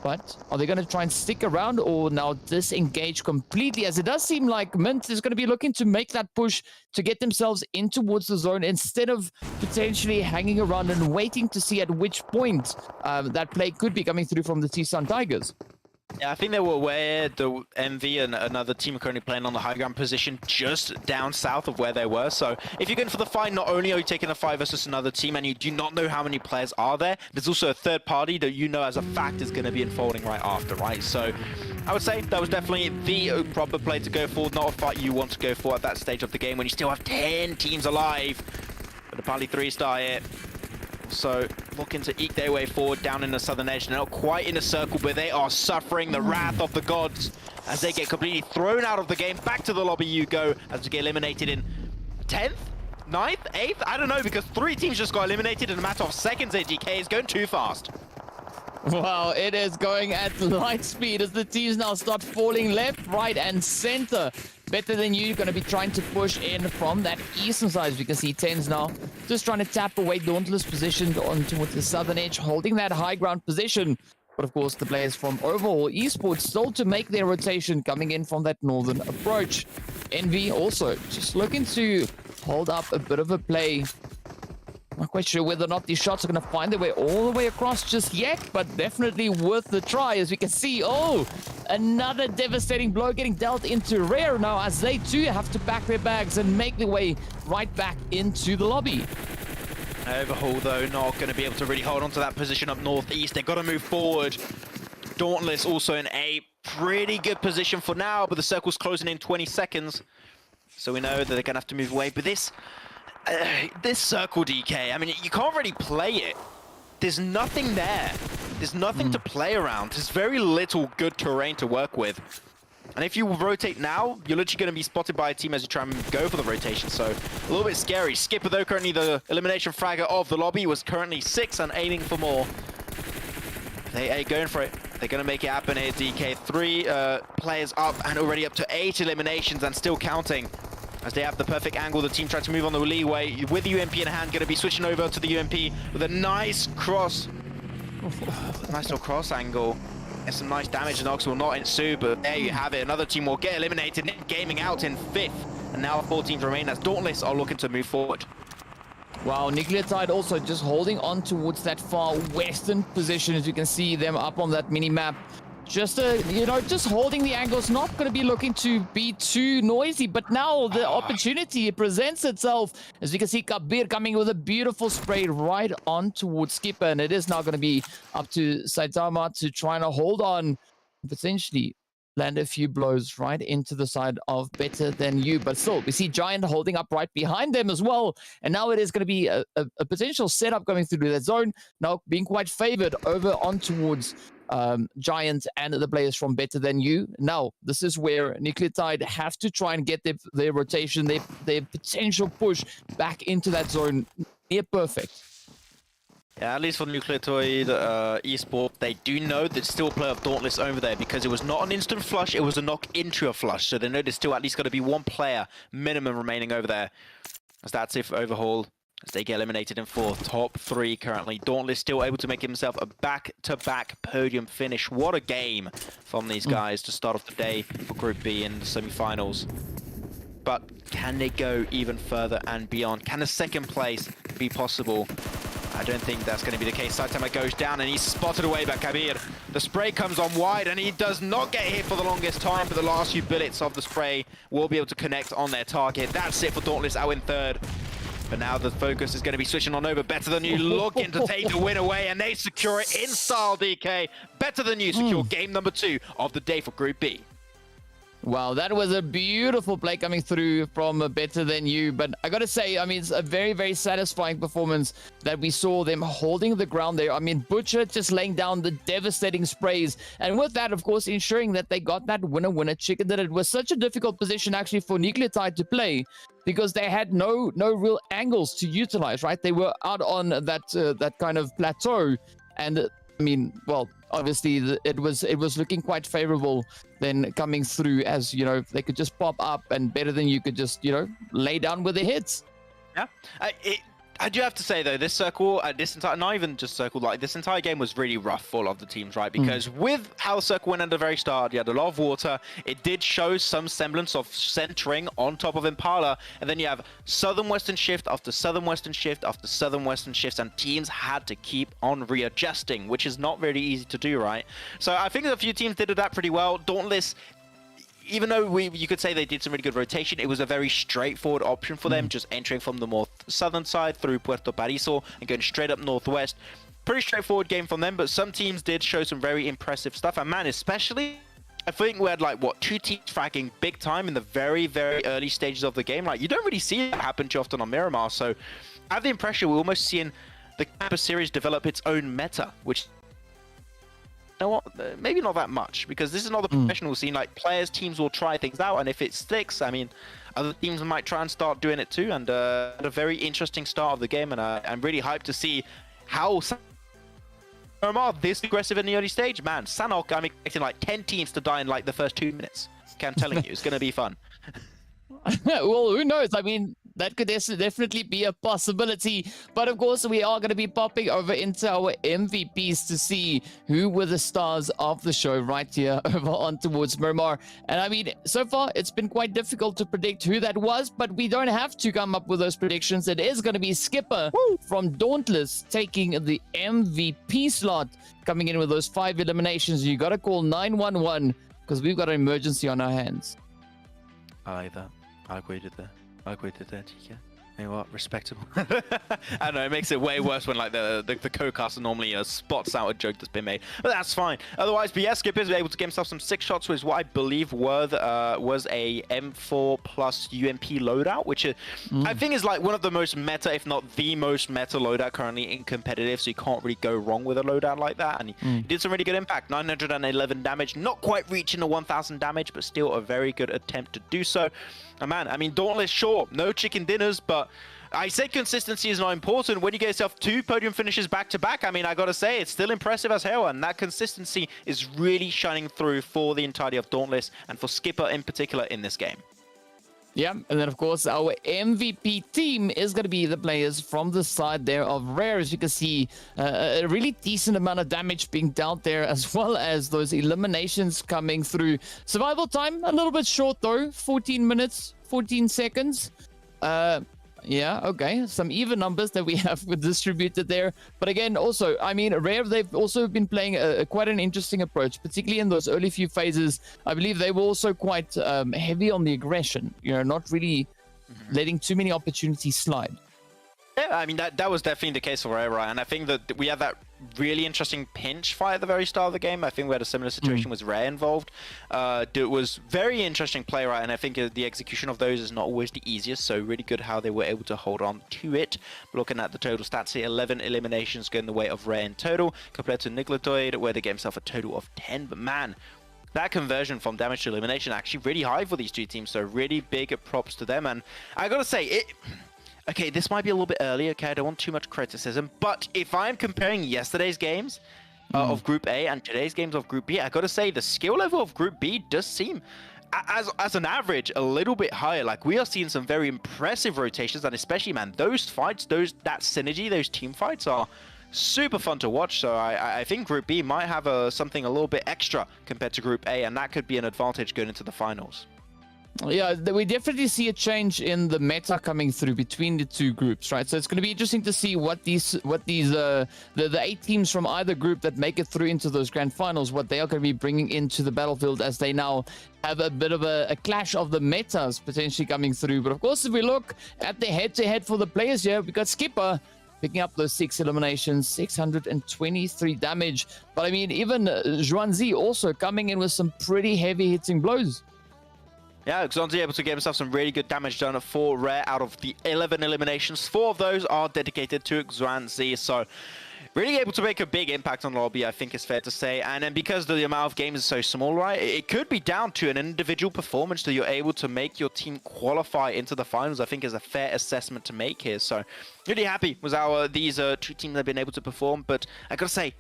But are they going to try and stick around or now disengage completely? As it does seem like Mint is going to be looking to make that push to get themselves in towards the zone instead of potentially hanging around and waiting to see at which point that play could be coming through from the CSUN Tigers. Yeah, I think they were aware the MV and another team are currently playing on the high ground position just down south of where they were. So if you're going for the fight, not only are you taking a fight versus another team and you do not know how many players are there, there's also a third party that you know as a fact is going to be unfolding right after, right? So I would say that was definitely the proper play to go for, not a fight you want to go for at that stage of the game when you still have 10 teams alive. But apparently 3-star here. So looking to eke their way forward down in the southern edge. They're not quite in a circle, but they are suffering the wrath of the gods as they get completely thrown out of the game. Back to the lobby you go as they get eliminated in 10th, 9th, 8th? I don't know, because 3 teams just got eliminated in a matter of seconds. DK is going too fast. Wow, it is going at light speed as the teams now start falling left, right, and center. Better Than You going to be trying to push in from that eastern side. As you can see, Tens now just trying to tap away Dauntless positioned on towards the southern edge, holding that high ground position. But of course, the players from Overhaul Esports still to make their rotation coming in from that northern approach. Envy also just looking to hold up a bit of a play. Not quite sure whether or not these shots are going to find their way all the way across just yet, but definitely worth the try, as we can see. Oh, another devastating blow getting dealt into Rare now, as they too have to pack their bags and make their way right back into the lobby. Overhaul, though, not going to be able to really hold on to that position up northeast. They've got to move forward. Dauntless also in a pretty good position for now, but the circle's closing in 20 seconds. So we know that they're going to have to move away. But this circle, DK, I mean, you can't really play it. There's nothing there. There's nothing to play around. There's very little good terrain to work with. And if you rotate now, you're literally going to be spotted by a team as you try and go for the rotation. So a little bit scary. Skipper, though, currently the elimination fragger of the lobby, was currently 6 and aiming for more. They are going for it. They're going to make it happen here, DK. 3 players up and already up to 8 eliminations and still counting. As they have the perfect angle, the team tries to move on the leeway with the UMP in hand, going to be switching over to the UMP with a nice cross. Nice little cross angle. And some nice damage, and Ox will not ensue, but there you have it. Another team will get eliminated. Net Gaming out in 5th. And now 4 teams remain as Dauntless are looking to move forward. Wow, Nucleotide also just holding on towards that far western position, as you can see them up on that mini-map. Just, just holding the angles, not going to be looking to be too noisy, but now the opportunity presents itself. As you can see, Kabir coming with a beautiful spray right on towards Skipper, and it is now going to be up to Saitama to try and hold on, potentially land a few blows right into the side of Better Than You. But still, we see Giant holding up right behind them as well, and now it is going to be a potential setup going through that zone, now being quite favored over on towards Giant and the players from Better Than You. Now, this is where Nucleotide have to try and get their rotation, their potential push back into that zone near perfect. Yeah, at least for Nucleotide Esports, they do know there's still a player of Dauntless over there because it was not an instant flush, it was a knock into a flush. So they know there's still at least got to be 1 player minimum remaining over there. As that's it for Overhaul. As they get eliminated in 4th, top 3 currently. Dauntless still able to make himself a back-to-back podium finish. What a game from these guys to start off the day for Group B in the semi-finals. But can they go even further and beyond? Can a 2nd place be possible? I don't think that's going to be the case. Saitama goes down and he's spotted away by Kabir. The spray comes on wide and he does not get hit for the longest time, but the last few bullets of the spray will be able to connect on their target. That's it for Dauntless out in 3rd. But now the focus is going to be switching on over. Better Than You looking to take the win away, and they secure it in style, DK. Better Than You secure game number 2 of the day for Group B. Wow, that was a beautiful play coming through from Better Than You. But I got to say, I mean, it's a very, very satisfying performance that we saw them holding the ground there. I mean, Butcher just laying down the devastating sprays. And with that, of course, ensuring that they got that winner-winner chicken, that it was such a difficult position actually for Nucleotide to play because they had no real angles to utilize, right? They were out on that kind of plateau. And I mean, well, obviously it was looking quite favorable then coming through, as they could just pop up and Better Than You could just lay down with the hits. Yeah, I do have to say though, this circle, this entire, not even just circle, like this entire game was really rough for a lot of the teams, right? Because with how circle went at the very start, you had a lot of water. It did show some semblance of centering on top of Impala, and then you have southern western shift after southern western shift after southern western shifts, and teams had to keep on readjusting, which is not very easy to do, right? So I think a few teams did that pretty well. Dauntless, even though you could say they did some really good rotation, it was a very straightforward option for them, just entering from the more southern side through Puerto Pariso and going straight up northwest. Pretty straightforward game from them, but some teams did show some very impressive stuff. And man, especially, I think we had like, 2 teams fragging big time in the very, very early stages of the game. Like, you don't really see that happen too often on Miramar, so I have the impression we're almost seeing the campus series develop its own meta, which, you know what, maybe not that much, because this is not the professional scene. Like, players, teams will try things out, and if it sticks, I mean, other teams might try and start doing it too. And had a very interesting start of the game, and I'm really hyped to see how Miramar this aggressive in the early stage. Man, Sanhok, I'm expecting like 10 teams to die in like the first 2 minutes. Okay, I'm telling you, it's going to be fun. Well, who knows? I mean, that could definitely be a possibility. But of course, we are going to be popping over into our MVPs to see who were the stars of the show right here over on towards Miramar. And I mean, so far, it's been quite difficult to predict who that was, but we don't have to come up with those predictions. It is going to be Skipper from Dauntless taking the MVP slot, coming in with those 5 eliminations. You got to call 911 because we've got an emergency on our hands. I like that. I agree with that. I agree with that, TK. You know what? Respectable. I don't know, it makes it way worse when like the co-caster normally spots out a joke that's been made. But that's fine. Otherwise, but yeah, Skip is able to get himself some 6 shots with what I believe was a M4 plus UMP loadout, which I think is like one of the most meta, if not the most meta loadout currently in competitive, so you can't really go wrong with a loadout like that. And he did some really good impact. 911 damage, not quite reaching the 1000 damage, but still a very good attempt to do so. And man, I mean, Dauntless, sure, no chicken dinners, but I say consistency is not important. When you get yourself 2 podium finishes back-to-back, I mean, I gotta say, it's still impressive as hell, and that consistency is really shining through for the entirety of Dauntless, and for Skipper in particular in this game. Yeah, and then of course our MVP team is going to be the players from the side there of Rare. As you can see, a really decent amount of damage being dealt there, as well as those eliminations coming through. Survival time, a little bit short though, 14 minutes, 14 seconds. Yeah, okay, some even numbers that we have distributed there. But again, also, I mean, Rare, they've also been playing quite an interesting approach, particularly in those early few phases. I believe they were also quite heavy on the aggression, you know, not really letting too many opportunities slide. Yeah, I mean, that was definitely the case for Rare, right? And I think that we had that really interesting pinch fight at the very start of the game. I think we had a similar situation with Rare involved. It was very interesting play, right? And I think the execution of those is not always the easiest, so really good how they were able to hold on to it. Looking at the total stats here, 11 eliminations going the way of Rare in total, compared to Niglatoid, where they gave himself a total of 10. But man, that conversion from damage to elimination actually really high for these two teams, so really big props to them. And I gotta say, okay, this might be a little bit early, okay? I don't want too much criticism, but if I'm comparing yesterday's games of Group A and today's games of Group B, I gotta say the skill level of Group B does seem, as an average, a little bit higher. Like, we are seeing some very impressive rotations, and especially, man, those fights, that synergy, those team fights are super fun to watch. So I think Group B might have something a little bit extra compared to Group A, and that could be an advantage going into the finals. Yeah, we definitely see a change in the meta coming through between the two groups, right? So it's going to be interesting to see what the 8 teams from either group that make it through into those grand finals, what they are going to be bringing into the battlefield, as they now have a bit of a clash of the metas potentially coming through. But of course, if we look at the head-to-head for the players here, we got Skipper picking up those 6 eliminations, 623 damage. But I mean, even Zhuangzi also coming in with some pretty heavy hitting blows. Yeah, Xonzi able to get himself some really good damage done for Rare. Out of the 11 eliminations, 4 of those are dedicated to Xuanzi. So really able to make a big impact on the lobby, I think is fair to say. And then because the amount of games is so small, right, it could be down to an individual performance that you're able to make your team qualify into the finals, I think is a fair assessment to make here. So really happy with how these 2 teams have been able to perform. But I gotta say,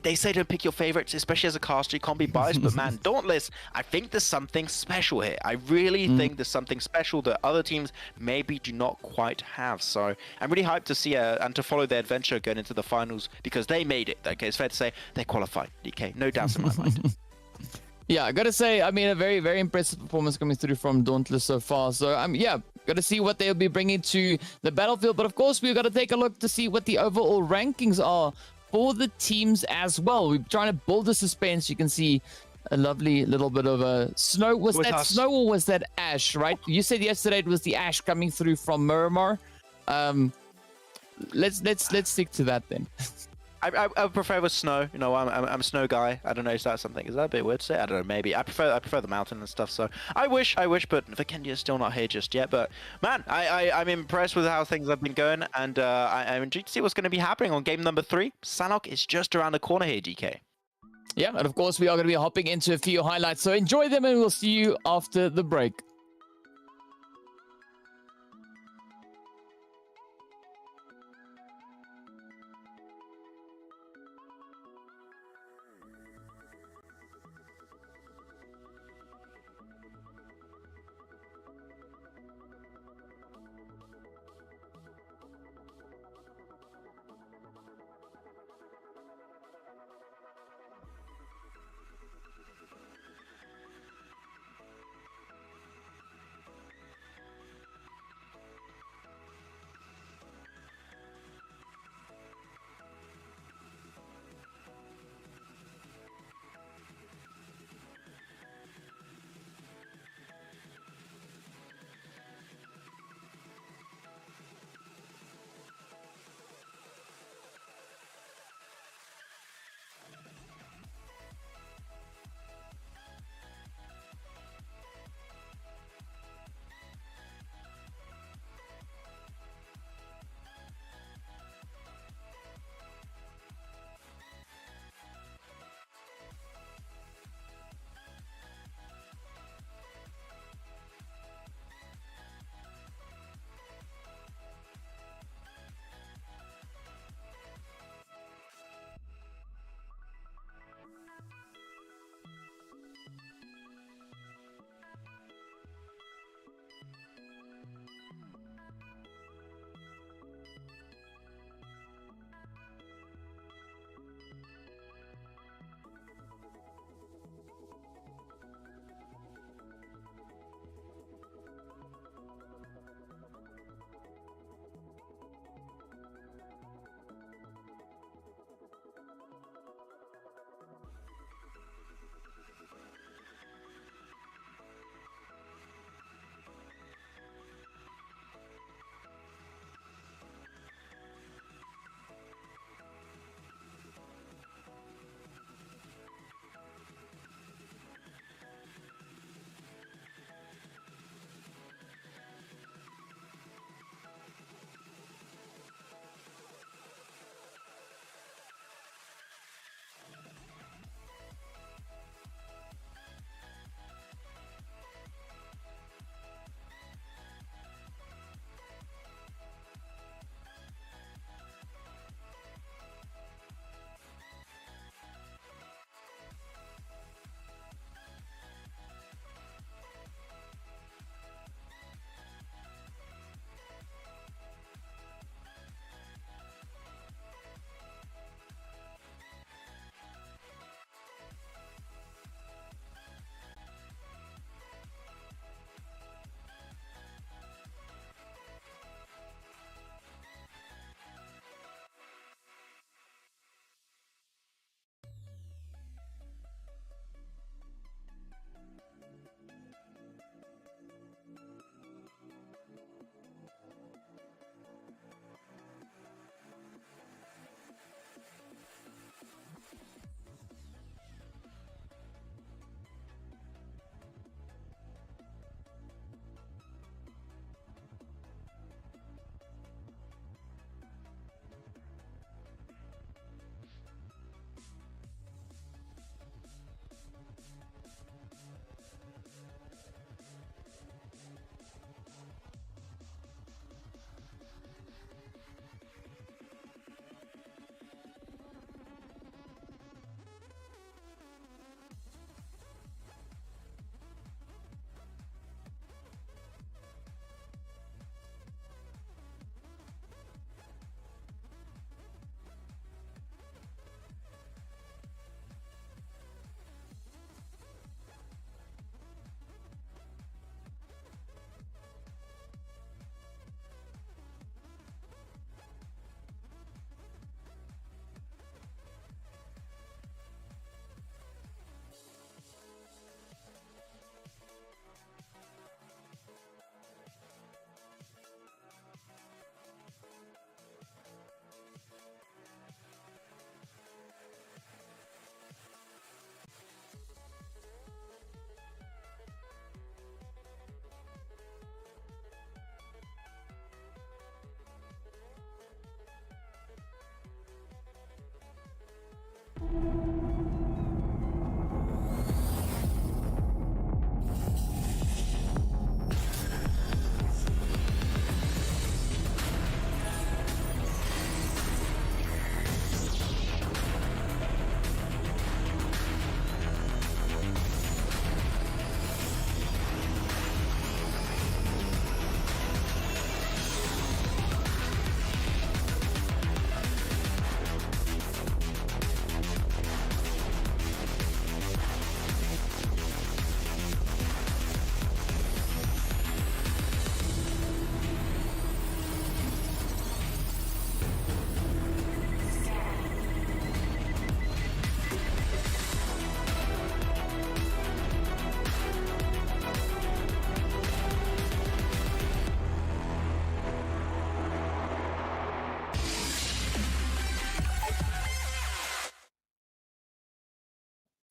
they say don't pick your favorites, especially as a caster, you can't be biased. But man, Dauntless, I think there's something special here. I really think there's something special that other teams maybe do not quite have. So I'm really hyped to see and to follow their adventure going into the finals, because they made it. Okay, it's fair to say they qualified. DK, no doubts in my mind. Yeah, I gotta say, I mean, a very, very impressive performance coming through from Dauntless so far. So, yeah, gotta see what they'll be bringing to the battlefield. But of course, we've got to take a look to see what the overall rankings are for the teams as well. We're trying to build a suspense. You can see a lovely little bit of a snow. Was that snow or was that ash, right? You said yesterday it was the ash coming through from Miramar. Let's stick to that then. I prefer with snow. You know, I'm a snow guy. I don't know, is that a bit weird to say? I don't know, maybe. I prefer the mountain and stuff. So I wish, but Vikendia's still not here just yet. But man, I'm impressed with how things have been going, and I'm intrigued to see what's going to be happening on game number 3. Sanhok is just around the corner here, DK. Yeah, and of course we are going to be hopping into a few highlights. So enjoy them, and we'll see you after the break.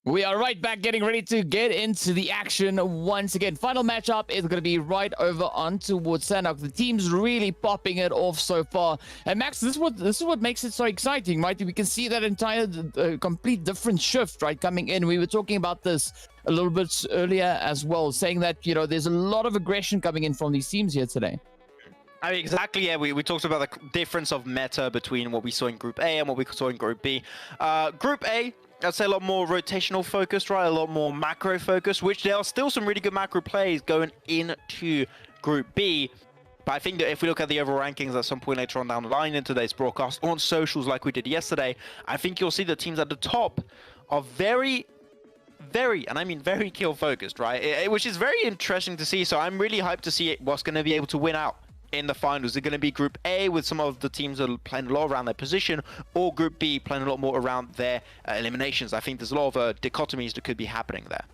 We are right back getting ready to get into the action once again. Final matchup is going to be right over on towards Sanhok. The team's really popping it off so far. And Max, this is what makes it so exciting, right? We can see that entire complete different shift, right, coming in. We were talking about this a little bit earlier as well, saying that, you know, there's a lot of aggression coming in from these teams here today. I mean, exactly, yeah. We talked about the difference of meta between what we saw in Group A and what we saw in Group B. Group A, I'd say a lot more rotational focused, right? A lot more macro focused, which there are still some really good macro plays going into Group B. But I think that if we look at the overall rankings at some point later on down the line in today's broadcast, on socials like we did yesterday, I think you'll see the teams at the top are very, and I mean very kill focused, right? Which is very interesting to see. So I'm really hyped to see what's going to be able to win out in the finals. Is it going to be Group A with some of the teams that are playing a lot around their position, or Group B playing a lot more around their eliminations? I think there's a lot of dichotomies that could be happening there.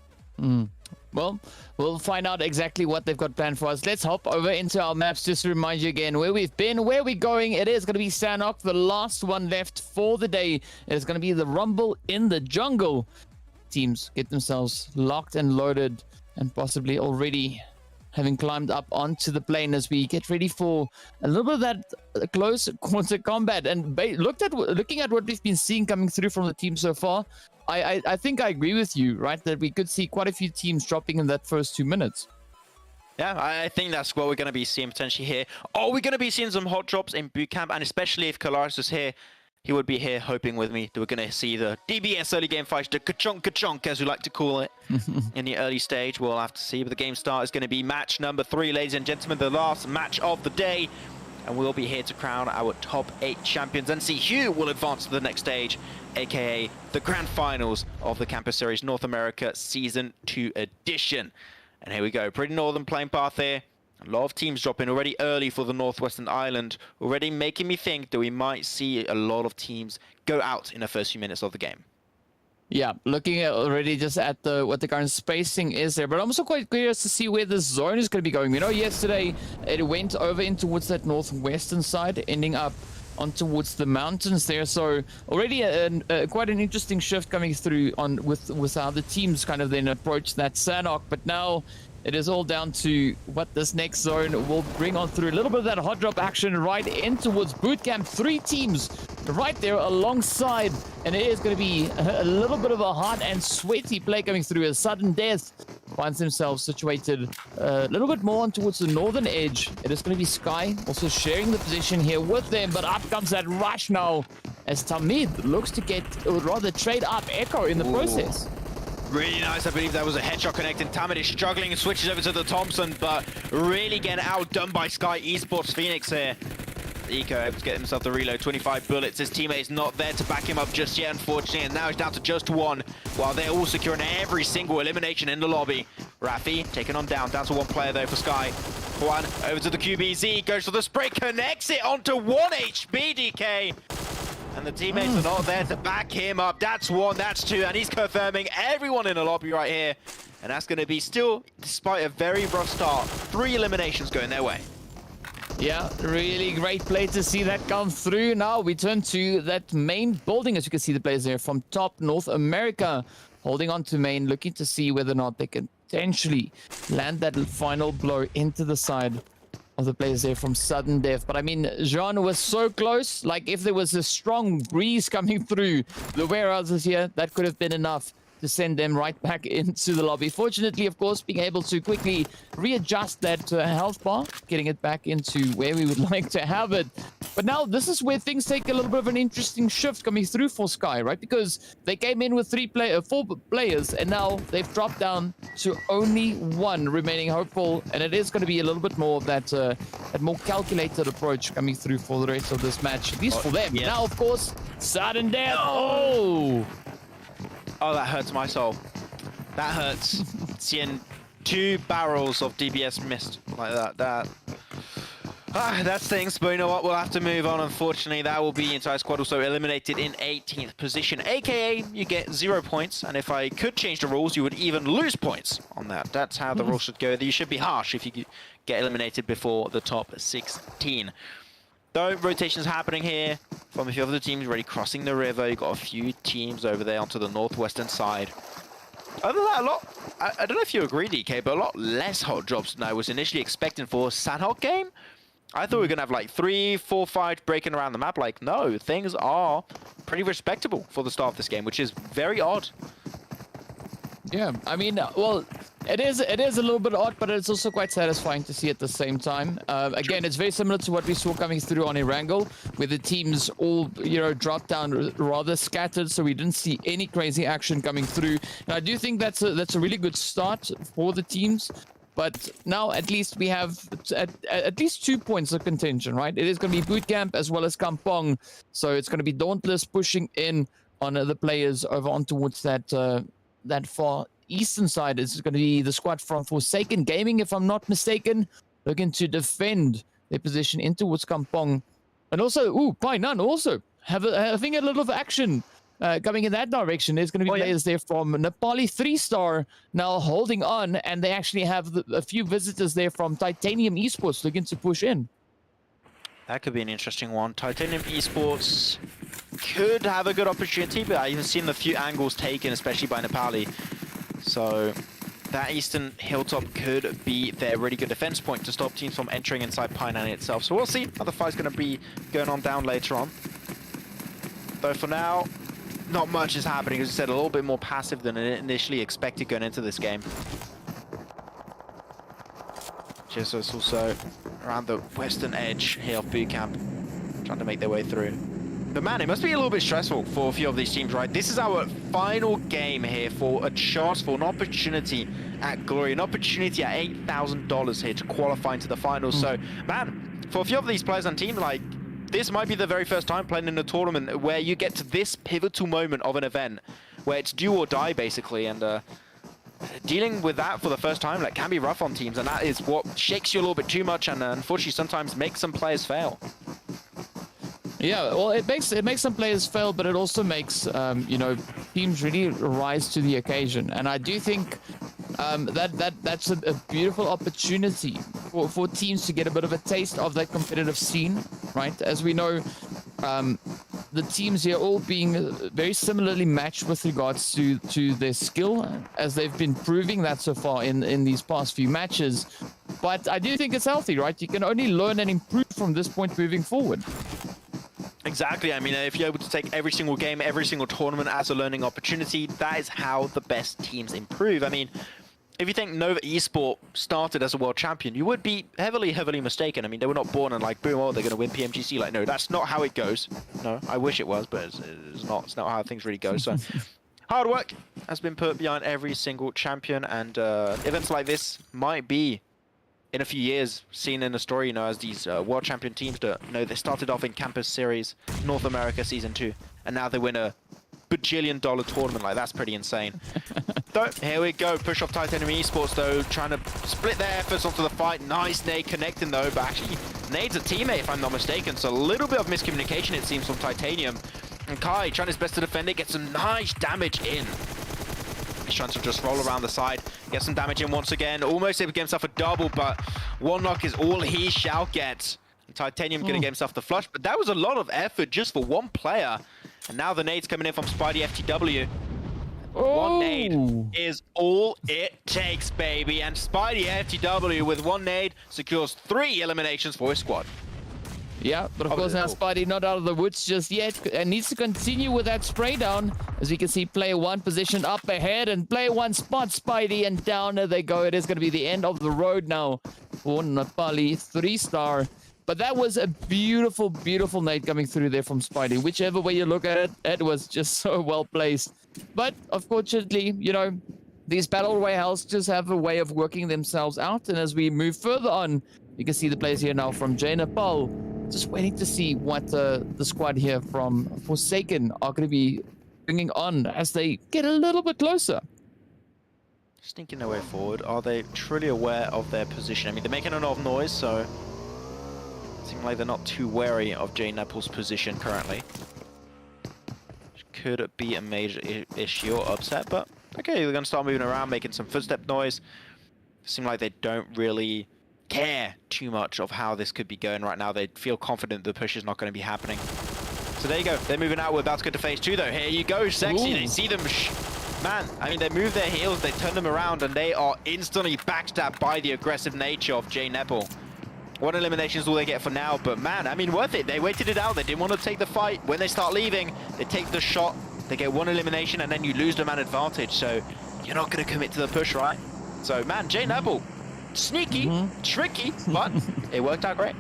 Well, we'll find out exactly what they've got planned for us. Let's hop over into our maps just to remind you again where we've been, where we're going. It is going to be Sanhok, the last one left for the day. It is going to be the Rumble in the Jungle. Teams get themselves locked and loaded and possibly already having climbed up onto the plane as we get ready for a little bit of that close quarter combat. And looking at what we've been seeing coming through from the team so far, I think I agree with you, right? That we could see quite a few teams dropping in that first 2 minutes. Yeah, I think that's what we're going to be seeing potentially here. Are we going to be seeing some hot drops in boot camp? And especially if Kalaris is here, he would be here hoping with me that we're going to see the DBS early game fight, the ka-chonk, as we like to call it, in the early stage. We'll have to see, but the game start is going to be match number 3, ladies and gentlemen, the last match of the day. And we'll be here to crown our top 8 champions and see who will advance to the next stage, aka the grand finals of the Campus Series North America Season 2 edition. And here we go, pretty northern playing path here. A lot of teams dropping already early for the Northwestern Island, already making me think that we might see a lot of teams go out in the first few minutes of the game. Yeah, looking at already just at what the current spacing is there, but I'm also quite curious to see where the zone is going to be going. You know, yesterday it went over in towards that northwestern side, ending up on towards the mountains there. So already quite an interesting shift coming through on with how the teams kind of then approach that Sanhok. But now it is all down to what this next zone will bring on through. A little bit of that hot drop action right in towards boot camp. 3 teams right there alongside. And it is going to be a little bit of a hot and sweaty play coming through as Sudden Death finds himself situated a little bit more on towards the northern edge. It is going to be Sky also sharing the position here with them. But up comes that rush now as Tamid looks to get, or rather trade up Echo in the process. Really nice. I believe that was a headshot connecting. Tamid is struggling and switches over to the Thompson, but really getting outdone by Sky Esports Phoenix here. Eco able to get himself the reload, 25 bullets. His teammate's not there to back him up just yet, unfortunately, and now he's down to just 1, while they're all securing every single elimination in the lobby. Rafi taken on down to 1 player though for Sky. 1 over to the QBZ, goes for the spray, connects it onto 1 HP, DK. And the teammates are not there to back him up. That's 1, that's 2, and he's confirming everyone in the lobby right here. And that's going to be still, despite a very rough start, 3 eliminations going their way. Yeah, really great play to see that come through. Now we turn to that main building. As you can see the players there from top North America holding on to main, looking to see whether or not they can potentially land that final blow into the side of the players there from Sudden Death. But I mean, Jean was so close. Like if there was a strong breeze coming through the warehouses here, that could have been enough to send them right back into the lobby. Fortunately, of course, being able to quickly readjust that health bar, getting it back into where we would like to have it. But now this is where things take a little bit of an interesting shift coming through for Sky, right? Because they came in with 4 players, and now they've dropped down to only 1 remaining hopeful. And it is going to be a little bit more of that, that more calculated approach coming through for the rest of this match, at least for them. Yeah. Now, of course, Sudden Death. Oh, that hurts my soul. That hurts. Seeing 2 barrels of DBS missed like that. That stings, but you know what? We'll have to move on. Unfortunately, that will be entire squad also eliminated in 18th position. AKA, you get 0 points, and if I could change the rules, you would even lose points on that. That's how the rules should go. You should be harsh if you get eliminated before the top 16. Though rotations happening here from a few other teams already crossing the river. You've got a few teams over there onto the northwestern side. Other than that, a lot, I don't know if you agree, DK, but a lot less hot drops than I was initially expecting for a Sanhok game. I thought we were going to have like 3, 4 fights breaking around the map. Like, no, things are pretty respectable for the start of this game, which is very odd. Yeah, I mean, well, it is a little bit odd, but it's also quite satisfying to see at the same time. Again, it's very similar to what we saw coming through on Erangel, where the teams all, you know, dropped down rather scattered, so we didn't see any crazy action coming through. And I do think that's a really good start for the teams. But now at least we have at least 2 points of contention, right? It is going to be Bootcamp as well as Kampong. So it's going to be Dauntless pushing in on the players over on towards that far eastern side. It's going to be the squad from Forsaken Gaming, if I'm not mistaken, looking to defend their position in towards Kampong. And also, Painan also having a little of action coming in that direction. There's going to be players there from Nepali 3-star now holding on, and they actually have a few visitors there from Titanium Esports looking to push in. That could be an interesting one. Titanium Esports could have a good opportunity, but I've even seen a few angles taken, especially by Nepali. So that eastern hilltop could be their really good defense point to stop teams from entering inside Painan itself. So we'll see how the fight's going to be going on down later on. Though for now, not much is happening. As I said, a little bit more passive than initially expected going into this game. Jesus also around the western edge here of boot camp, trying to make their way through. But man, it must be a little bit stressful for a few of these teams, right? This is our final game here for a chance, for an opportunity at Glory, an opportunity at $8,000 here to qualify into the finals. So, man, for a few of these players and teams, like, this might be the very first time playing in a tournament where you get to this pivotal moment of an event, where it's do or die, basically, and dealing with that for the first time, like, can be rough on teams, and that is what shakes you a little bit too much, and unfortunately sometimes makes some players fail. Yeah, well, it makes some players fail, but it also makes you know, teams really rise to the occasion, and I do think that's a beautiful opportunity for teams to get a bit of a taste of that competitive scene, right? As we know, the teams here all being very similarly matched with regards to their skill, as they've been proving that so far in these past few matches. But I do think it's healthy, right? You can only learn and improve from this point moving forward. Exactly. I mean, if you're able to take every single game, every single tournament as a learning opportunity, that is how the best teams improve. I mean, if you think Nova Esport started as a world champion, you would be heavily, heavily mistaken. I mean, they were not born and like, boom, oh, they're going to win PMGC. Like, no, that's not how it goes. No, I wish it was, but it's not. It's not how things really go. So, hard work has been put behind every single champion, and events like this might be, in a few years, seen in a story, you know, as these world champion teams that, you know, they started off in Campus Series, North America Season 2, and now they win a bajillion-dollar tournament. Like, that's pretty insane. So, here we go. Push off Titanium Esports, though, trying to split their efforts onto the fight. Nice nade connecting, though, but actually, nade's a teammate, if I'm not mistaken, so a little bit of miscommunication, it seems, from Titanium. And Kai, trying his best to defend it, gets some nice damage in. He's trying to just roll around the side, get some damage in once again. Almost able to get himself a double, but one knock is all he shall get. And Titanium gonna get himself the flush, but that was a lot of effort just for one player. And now the nade's coming in from Spidey FTW. One nade is all it takes, baby. And Spidey FTW with one nade secures 3 eliminations for his squad. Yeah, but of course now Spidey not out of the woods just yet and needs to continue with that spray down. As we can see, player 1 positioned up ahead and player 1 spots Spidey and down they go. It is going to be the end of the road now for Nepali 3-star. But that was a beautiful, beautiful nade coming through there from Spidey. Whichever way you look at it, it was just so well placed. But unfortunately, you know, these battle royales just have a way of working themselves out. And as we move further on, you can see the players here now from J Nepal. Just waiting to see what the squad here from Forsaken are going to be bringing on as they get a little bit closer. Sneaking their way forward. Are they truly aware of their position? I mean, they're making a lot of noise, so it seems like they're not too wary of J Nepal's position currently. Which could be a major issue or upset, but okay, they're going to start moving around, making some footstep noise. Seem like they don't really care too much of how this could be going right now. They feel confident the push is not going to be happening. So there you go. They're moving out. We're about to go to phase 2 though. Here you go, Sexy. They see them. Man, I mean, they move their heels, they turn them around, and they are instantly backstabbed by the aggressive nature of J Nebel. One elimination is all they get for now, but man, I mean, worth it. They waited it out. They didn't want to take the fight. When they start leaving, they take the shot. They get one elimination, and then you lose the man advantage. So you're not going to commit to the push, right? So, man, J Nebel, sneaky, tricky, but it worked out great.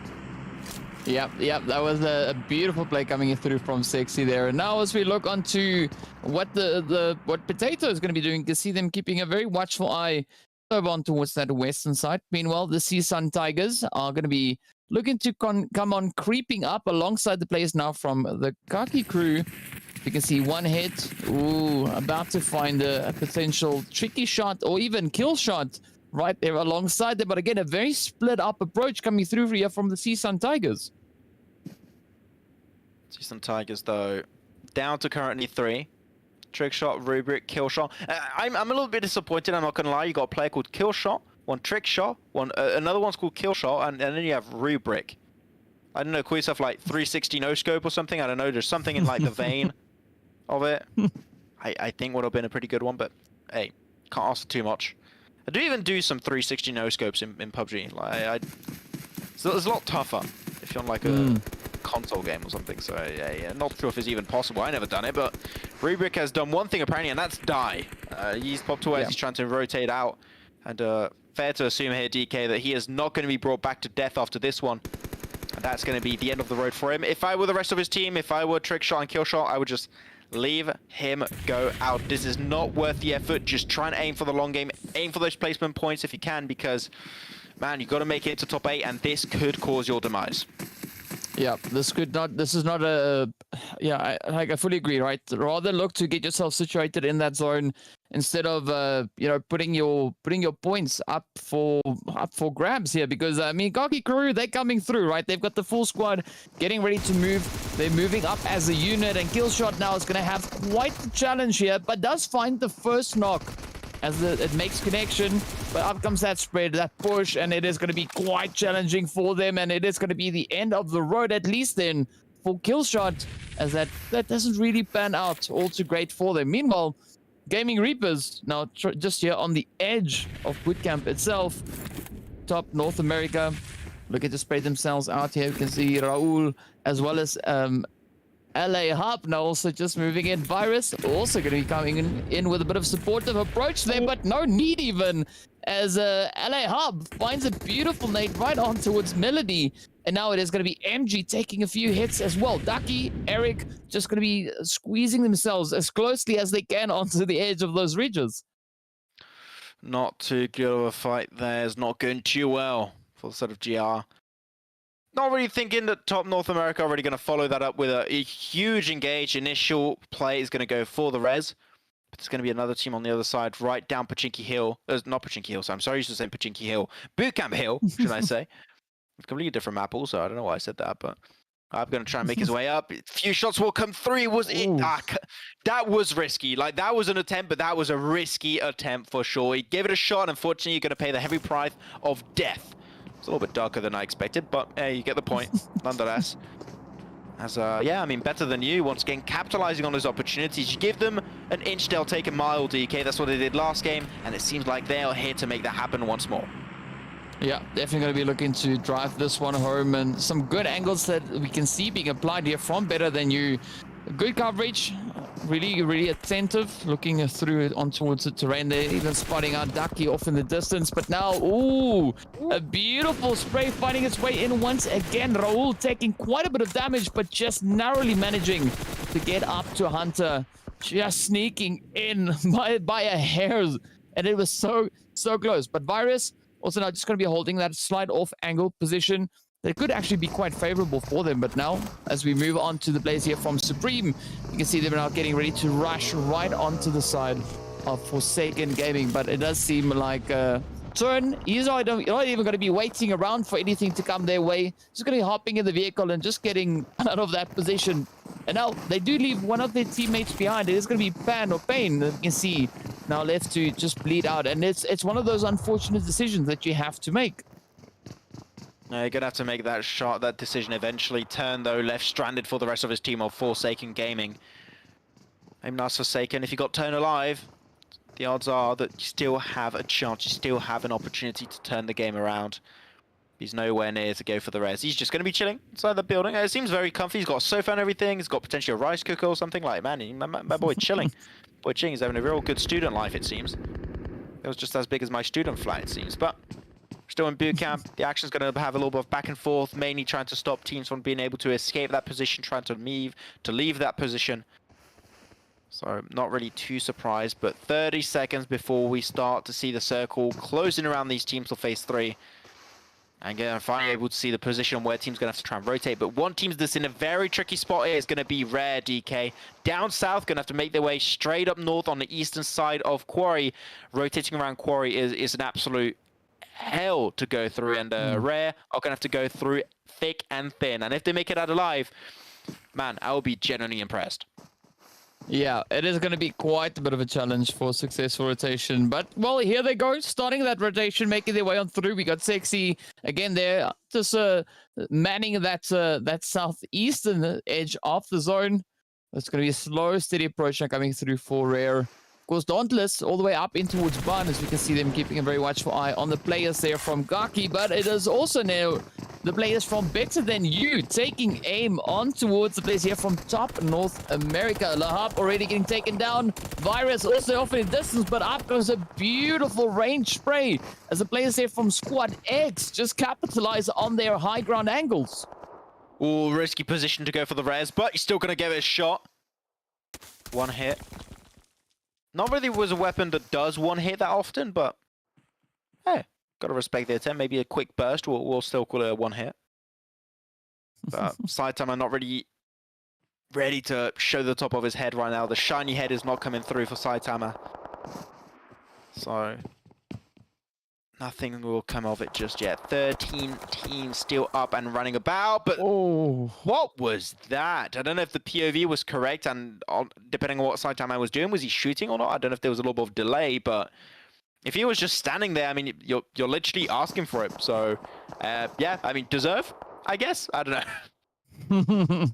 Yep, that was a beautiful play coming in through from Sexy there. And now as we look onto what what Potato is going to be doing, you can see them keeping a very watchful eye over on towards that western side. Meanwhile, the Seasun Tigers are going to be looking to come on creeping up alongside the players now from the Kaki crew. You can see one hit. Ooh, about to find a potential tricky shot or even kill shot right there alongside them. But again, a very split up approach coming through here from the Seasun Tigers. Seasun Tigers, though, down to currently 3. Trick shot, rubric, kill shot. I'm a little bit disappointed, I'm not going to lie. You got a player called Kill Shot, one Trick Shot, another one's called Kill Shot, and then you have rubric. I don't know, call yourself like 360 no scope or something. I don't know, there's something in like the vein of it. I think would have been a pretty good one, but hey, can't ask for too much. I do even do some 360 no scopes in PUBG. Like, so it's a lot tougher if you're on like a console game or something. So yeah, not sure if it's even possible. I never done it, but Rubric has done one thing apparently, and that's die. He's popped away as he's trying to rotate out, and fair to assume here, DK, that he is not going to be brought back to death after this one. And that's going to be the end of the road for him. If I were the rest of his team, if I were Trick Shot and Kill Shot, I would just leave him go out. This is not worth the effort. Just try and aim for the long game. Aim for those placement points if you can, because, man, you've got to make it to top 8, and this could cause your demise. Yeah, this is not a, yeah, I fully agree, right? Rather look to get yourself situated in that zone instead of, you know, putting your points up for grabs here, because, I mean, Kaki crew, they're coming through, right? They've got the full squad getting ready to move. They're moving up as a unit, and Killshot now is going to have quite the challenge here, but does find the first knock as it makes connection, but up comes that spread, that push, and it is going to be quite challenging for them, and it is going to be the end of the road, at least then, for Killshot, as that doesn't really pan out all too great for them. Meanwhile, Gaming Reapers, now just here on the edge of bootcamp itself, top North America, looking to spread themselves out here. You can see Raul, as well as LA Hub now also just moving in. Virus also going to be coming in with a bit of supportive approach there, but no need even, as LA Hub finds a beautiful nade right on towards Melody. And now it is going to be MG taking a few hits as well. Ducky, Eric just going to be squeezing themselves as closely as they can onto the edge of those ridges. Not too good of a fight there. It's not going too well for the sort of GR. Not really thinking that top North America are already going to follow that up with a huge engage. Initial play is going to go for the res. But there's going to be another team on the other side, right down Pachinki Hill. Not Pachinki Hill, so I'm sorry, I used to say Pachinki Hill. Bootcamp Hill, should I say. It's a completely different map also. I don't know why I said that, but I'm going to try and make his way up. A few shots will come through. That was risky. Like, that was an attempt, but that was a risky attempt for sure. He gave it a shot, and unfortunately, you're going to pay the heavy price of death. It's a little bit darker than I expected, but hey, you get the point, nonetheless. As, yeah, I mean, better than you, once again, capitalizing on those opportunities. You give them an inch, they'll take a mile, DK. That's what they did last game, and it seems like they are here to make that happen once more. Yeah, definitely going to be looking to drive this one home, and some good angles that we can see being applied here from Better Than You. Good coverage, really attentive, looking through on towards the terrain there, even spotting out Ducky off in the distance. But now, ooh, a beautiful spray finding its way in once again. Raul taking quite a bit of damage, but just narrowly managing to get up to Hunter, just sneaking in by a hair, and it was so close. But Virus also now just going to be holding that slide off angle position. That could actually be quite favorable for them, but now, as we move on to the plays here from Supreme, you can see them now getting ready to rush right onto the side of Forsaken Gaming, but it does seem like Turn, he's not even going to be waiting around for anything to come their way. He's going to be hopping in the vehicle and just getting out of that position. And now, they do leave one of their teammates behind. It is going to be Pan or Pain that you can see now left to just bleed out, and it's one of those unfortunate decisions that you have to make. No, you're gonna have to make that shot, that decision eventually. Turn though, left stranded for the rest of his team of Forsaken Gaming. Maybe not Forsaken. If you got Turn alive, the odds are that you still have a chance, you still have an opportunity to turn the game around. He's nowhere near to go for the res. He's just going to be chilling inside the building. It seems very comfy. He's got a sofa and everything. He's got potentially a rice cooker or something. Like, man, my boy chilling. Boy Ching is having a real good student life, it seems. It was just as big as my student flat, it seems. But still in boot camp. The action's going to have a little bit of back and forth, mainly trying to stop teams from being able to escape that position, trying to leave that position. So not really too surprised, but 30 seconds before we start to see the circle closing around these teams for phase 3. And again, finally able to see the position where team's going to have to try and rotate. But one team that's in a very tricky spot here is going to be Rare, DK. Down south, going to have to make their way straight up north on the eastern side of Quarry. Rotating around Quarry is an absolute hell to go through. And Rare are going to have to go through thick and thin. And if they make it out alive, man, I will be genuinely impressed. Yeah, it is going to be quite a bit of a challenge for successful rotation. But, well, here they go, starting that rotation, making their way on through. We got Sexy again there, just manning that southeastern edge of the zone. It's going to be a slow, steady approach now coming through for Rare. Of course, Dauntless all the way up in towards Ban, as we can see them keeping a very watchful eye on the players there from Gaki. But it is also now the players from Better Than You taking aim on towards the players here from top North America. Lahab already getting taken down. Virus also off in distance, but up goes a beautiful range spray as the players here from Squad X just capitalize on their high ground angles. Ooh, risky position to go for the res, but he's still going to give it a shot. One hit. Not really was a weapon that does one hit that often, but hey, gotta respect the attempt. Maybe a quick burst, we'll still call it a one hit. But Saitama not really ready to show the top of his head right now. The shiny head is not coming through for Saitama. So nothing will come of it just yet. 13 teams still up and running about, but what was that? I don't know if the POV was correct, and depending on what Saitama was doing, was he shooting or not? I don't know if there was a little bit of delay, but if he was just standing there, I mean, you're literally asking for it. So, yeah, I mean, deserve, I guess? I don't know.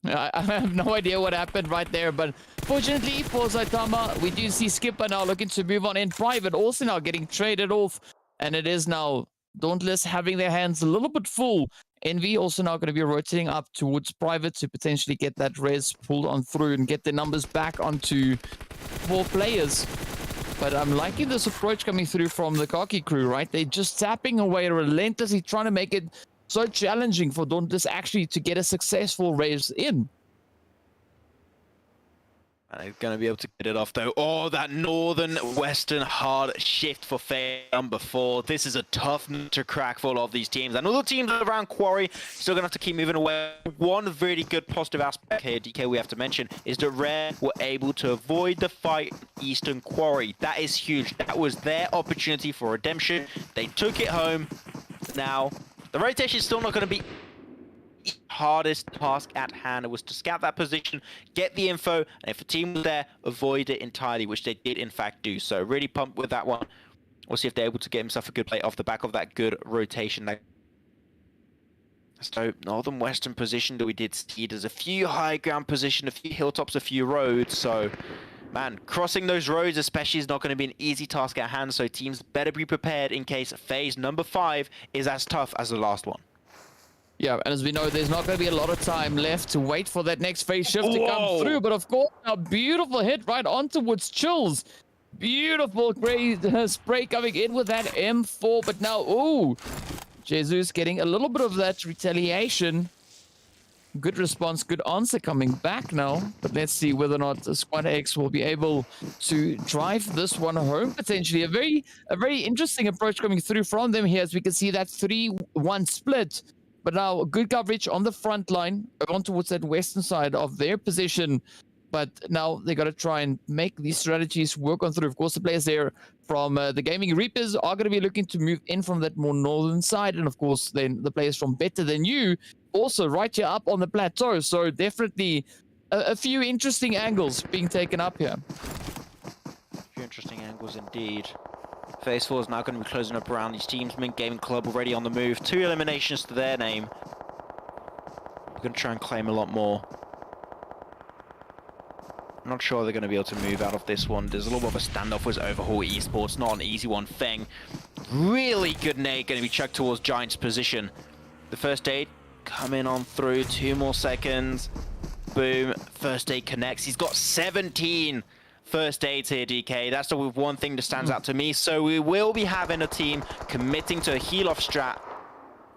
I have no idea what happened right there, but fortunately for Saitama, we do see Skipper now looking to move on in private, also now getting traded off, and it is now Dauntless having their hands a little bit full. Envy also now going to be rotating up towards private to potentially get that res pulled on through and get the numbers back onto 4 players. But I'm liking this approach coming through from the Kaki crew, right? They're just tapping away relentlessly, trying to make it so challenging for Dauntless actually to get a successful raise in. And he's going to be able to get it off, though. Oh, that northern western hard shift for phase number 4. This is a tough nut to crack for all of these teams. And all the teams around Quarry still going to have to keep moving away. One really good positive aspect here, DK, we have to mention, is that Rare were able to avoid the fight Eastern Quarry. That is huge. That was their opportunity for redemption. They took it home. Now, the rotation is still not going to be the hardest task at hand. It was to scout that position, get the info, and if the team was there, avoid it entirely, which they did in fact do. So really pumped with that one. We'll see if they're able to get himself a good play off the back of that good rotation. So northern western position that we did see, there's a few high ground position, a few hilltops, a few roads. So man, crossing those roads especially is not going to be an easy task at hand, so teams better be prepared in case phase number 5 is as tough as the last one. Yeah, and as we know, there's not going to be a lot of time left to wait for that next phase shift to come through. But of course, a beautiful hit right on towards Chills. Beautiful gray spray coming in with that M4. But now, ooh, Jesus getting a little bit of that retaliation. Good response, good answer coming back now. But let's see whether or not Squad X will be able to drive this one home. Potentially a very interesting approach coming through from them here, as we can see that 3-1 split. But now good coverage on the front line, on towards that western side of their position. But now they got to try and make these strategies work on through. Of course, the players there from the Gaming Reapers are going to be looking to move in from that more northern side. And of course, then the players from Better Than You also right here up on the plateau. So definitely a few interesting angles being taken up here. A few interesting angles indeed. Phase 4 is now going to be closing up around these teams. Mint Gaming Club already on the move. 2 eliminations to their name. We're going to try and claim a lot more. I'm not sure they're going to be able to move out of this one. There's a little bit of a standoff with Overhaul Esports. Not an easy one. Feng, really good nade going to be chucked towards Giant's position. The first aid coming on through. 2 more seconds. Boom. First aid connects. He's got 17 first aids here, DK. That's the one thing that stands out to me. So we will be having a team committing to a heal-off strat.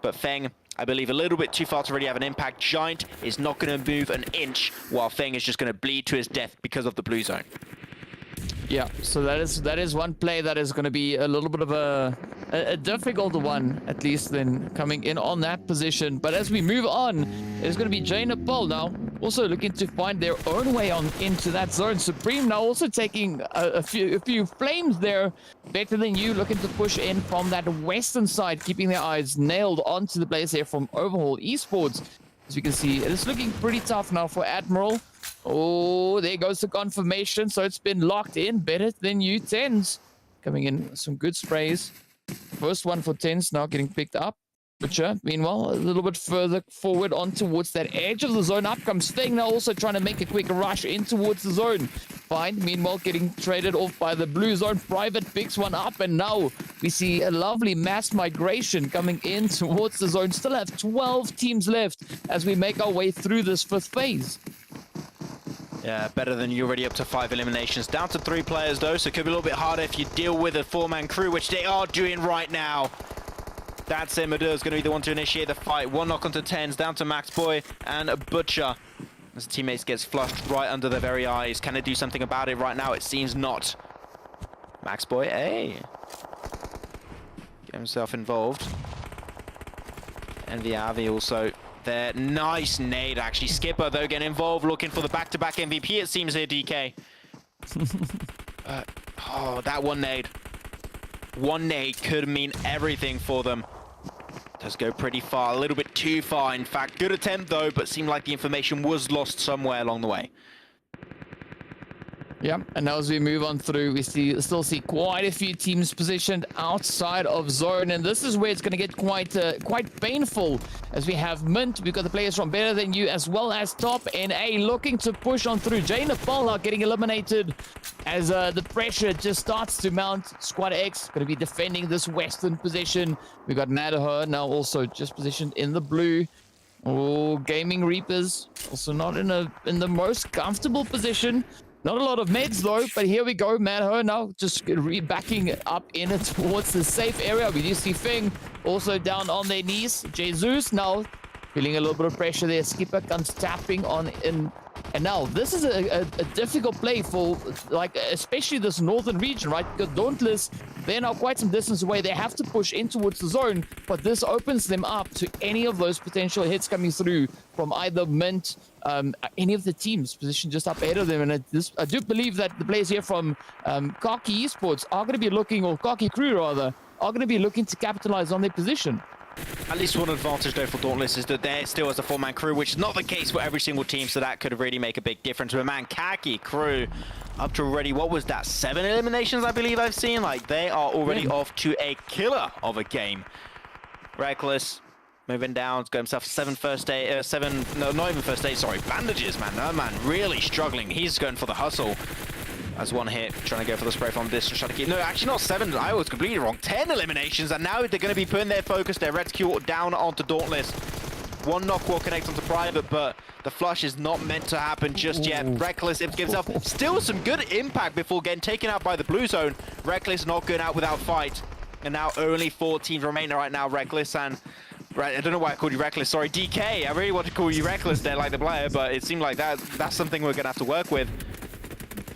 But Feng, I believe, a little bit too far to really have an impact. Giant is not going to move an inch, while Feng is just going to bleed to his death because of the blue zone. Yeah, so that is one play that is going to be a little bit of a difficult one, at least then coming in on that position. But as we move on, it's going to be Jay Nepal now, also looking to find their own way on into that zone. Supreme now also taking a few flames there. Better Than You looking to push in from that western side, keeping their eyes nailed onto the players here from Overhaul Esports. As you can see, it is looking pretty tough now for Admiral. Oh, there goes the confirmation. So it's been locked in. Better Than You. Tens coming in some good sprays. First one for Tens now getting picked up. Butcher, meanwhile, a little bit further forward on towards that edge of the zone. Up comes Feng now, also trying to make a quick rush in towards the zone. Fine, meanwhile, getting traded off by the blue zone. Private picks one up, and now we see a lovely mass migration coming in towards the zone. Still have 12 teams left as we make our way through this 5th phase. Yeah, Better Than You already up to 5 eliminations. Down to 3 players, though, so it could be a little bit harder if you deal with a 4-man crew, which they are doing right now. That's it. Maduro is going to be the one to initiate the fight. 1 knock onto Tens, down to Max Boy and a Butcher. As the teammates gets flushed right under their very eyes. Can they do something about it right now? It seems not. Max Boy, hey. Get himself involved. And the Avi also there. Nice nade, actually. Skipper, though, getting involved, looking for the back-to-back MVP, it seems here, DK. Oh, that one nade. One nade could mean everything for them. Does go pretty far, a little bit too far, in fact. Good attempt, though, but seemed like the information was lost somewhere along the way. Yeah, and now as we move on through, we still see quite a few teams positioned outside of zone, and this is where it's going to get quite painful. As we have Mint, we've got the players from Better Than You, as well as Top NA looking to push on through. Jay Nepal now getting eliminated as the pressure just starts to mount. Squad X going to be defending this western position. We've got Nadaher now also just positioned in the blue. Oh, Gaming Reapers also not in the most comfortable position. Not a lot of meds though, but here we go. Madho now just backing up in towards the safe area. We do see Feng also down on their knees. Jesus now feeling a little bit of pressure there. Skipper comes tapping on in. And now this is a difficult play for, like, especially this northern region, right? Because Dauntless, they're now quite some distance away. They have to push in towards the zone, but this opens them up to any of those potential hits coming through from either Mint, any of the teams positioned just up ahead of them. And I do believe that the players here from Kaki Esports are going to be looking, or Kaki Crew rather, are going to be looking to capitalize on their position. At least one advantage, though, for Dauntless is that they're still as a 4-man crew, which is not the case for every single team, so that could really make a big difference. But man, Kaki Crew up to already, what was that, 7 eliminations, I believe I've seen? Like, they are already off to a killer of a game. Reckless moving down, got himself 7 first aid, no, not even first aid, sorry, bandages, man. That man really struggling. He's going for the hustle. As one hit, trying to go for the spray from distance, trying to keep... No, actually not 7, I was completely wrong. 10 eliminations, and now they're going to be putting their focus, their red Q down onto Dauntless. 1 knock will connect onto Private, but the flush is not meant to happen just yet. Reckless gives himself still some good impact before getting taken out by the blue zone. Reckless not going out without fight. And now only 4 teams remaining right now, Reckless and... Right, I don't know why I called you Reckless, sorry, DK. I really want to call you Reckless there like the player, but it seemed like that's something we're going to have to work with.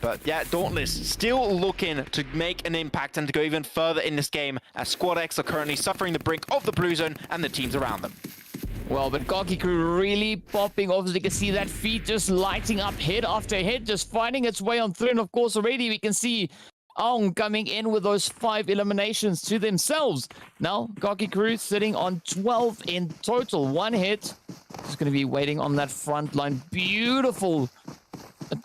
But yeah, Dauntless still looking to make an impact and to go even further in this game, as Squad X are currently suffering the brink of the blue zone and the teams around them. Well, but Kaki Crew really popping off, as you can see that feed just lighting up hit after hit, just finding its way on through. And of course, already we can see Aung coming in with those 5 eliminations to themselves. Now, Kaki Crew sitting on 12 in total. 1 hit. Just going to be waiting on that front line. Beautiful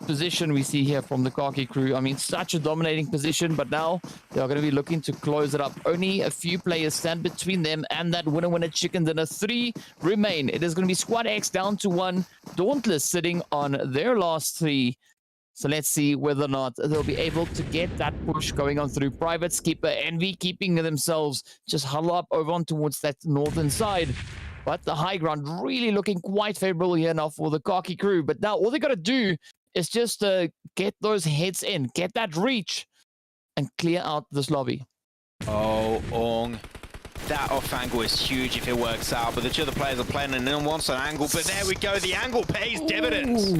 position we see here from the Kaki crew. I mean, such a dominating position, but now they're going to be looking to close it up. Only a few players stand between them and that winner chicken dinner. 3 remain. It is going to be Squad X down to 1. Dauntless sitting on their last 3. So let's see whether or not they'll be able to get that push going on through. Private Skipper, Envy keeping themselves just huddle up over on towards that northern side. But the high ground really looking quite favorable here now for the Kaki crew. But now all they got to do is just get those hits in, get that reach, and clear out this lobby. Oh, Ong. That off angle is huge if it works out, but the two other players are playing and no one wants an angle, but there we go, the angle pays dividends.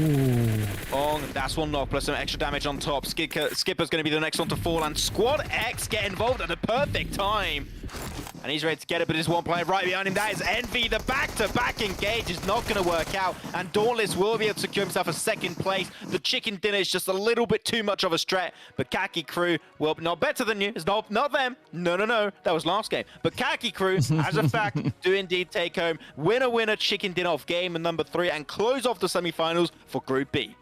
Ong, that's one knock, plus some extra damage on top. Skipper's going to be the next one to fall, and Squad X get involved at the perfect time. And he's ready to get it, but there's one player right behind him. That is Envy. The back-to-back engage is not going to work out, and Dauntless will be able to secure himself a second place. The chicken dinner is just a little bit too much of a stretch, but Kaki crew, well, not better than you. It's not them. No. That was last game. But Kaki crew, as a fact, do indeed take home winner chicken dinner of game number 3 and close off the semifinals for Group B.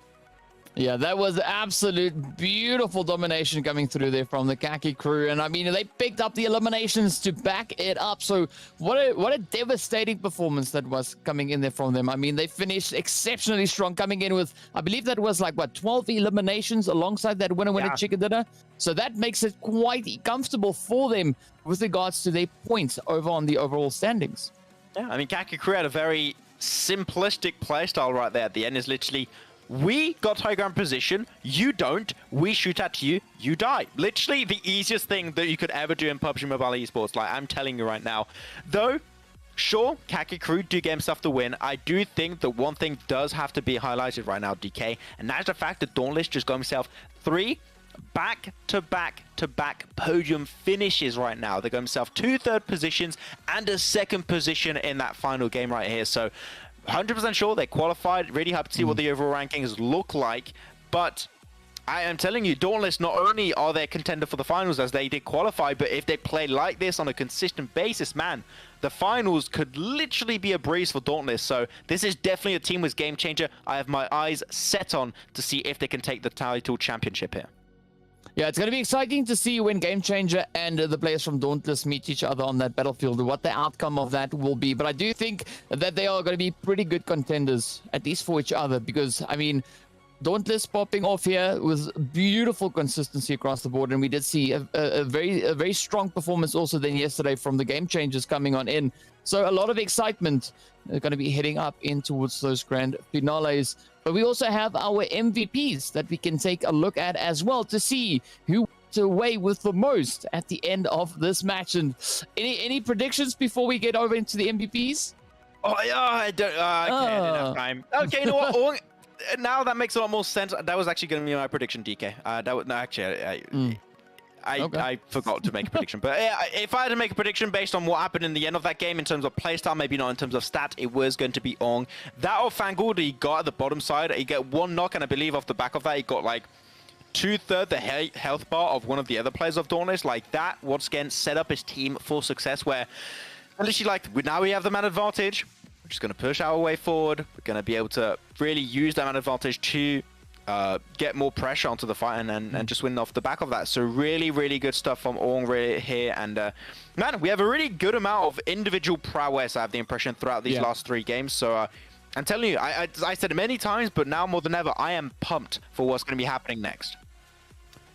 Yeah, that was absolute beautiful domination coming through there from the Kaki crew. And I mean, they picked up the eliminations to back it up. So what a devastating performance that was coming in there from them. I mean, they finished exceptionally strong, coming in with, I believe that was like, 12 eliminations alongside that winner chicken dinner. So that makes it quite comfortable for them with regards to their points over on the overall standings. Yeah, I mean, Kaki crew had a very simplistic playstyle right there at the end. Is literally, we got high ground position, you don't, we shoot at you, you die. Literally the easiest thing that you could ever do in PUBG Mobile Esports, like I'm telling you right now. Though, sure, Kaki crew do get himself the win. I do think that one thing does have to be highlighted right now, DK, and that's the fact that Dauntless just got himself 3 back-to-back podium finishes right now. They got himself 2 third positions and a 2nd position in that final game right here. So 100% sure they qualified. Really happy to see what the overall rankings look like. But I am telling you, Dauntless, not only are they a contender for the finals as they did qualify, but if they play like this on a consistent basis, man, the finals could literally be a breeze for Dauntless. So this is definitely a team with game changer. I have my eyes set on to see if they can take the title championship here. Yeah, it's going to be exciting to see when Game Changer and the players from Dauntless meet each other on that battlefield, what the outcome of that will be. But I do think that they are going to be pretty good contenders, at least for each other, because, I mean, Dauntless popping off here with beautiful consistency across the board, and we did see a very strong performance also then yesterday from the Game Changers coming on in. So a lot of excitement going to be heading up in towards those grand finales. But we also have our MVPs that we can take a look at as well to see who walked away with the most at the end of this match. And any predictions before we get over into the MVPs? Oh yeah, I can't enough time. Okay, you know what? Now that makes a lot more sense. That was actually going to be my prediction, DK. I forgot to make a prediction. But if I had to make a prediction based on what happened in the end of that game in terms of playstyle, maybe not in terms of stat, it was going to be Ong. That off angle that he got at the bottom side, he got 1 knock, and I believe off the back of that, he got like 2/3 the health bar of one of the other players of Dauntless. Like that, once again, set up his team for success where, literally, like, now we have the man advantage. We're just going to push our way forward. We're going to be able to really use that man advantage to get more pressure onto the fight and just win off the back of that. So really good stuff from Ong right here. And man, we have a really good amount of individual prowess, I have the impression, throughout these last 3 games. So I'm telling you, I said it many times, but now more than ever, I am pumped for what's going to be happening next.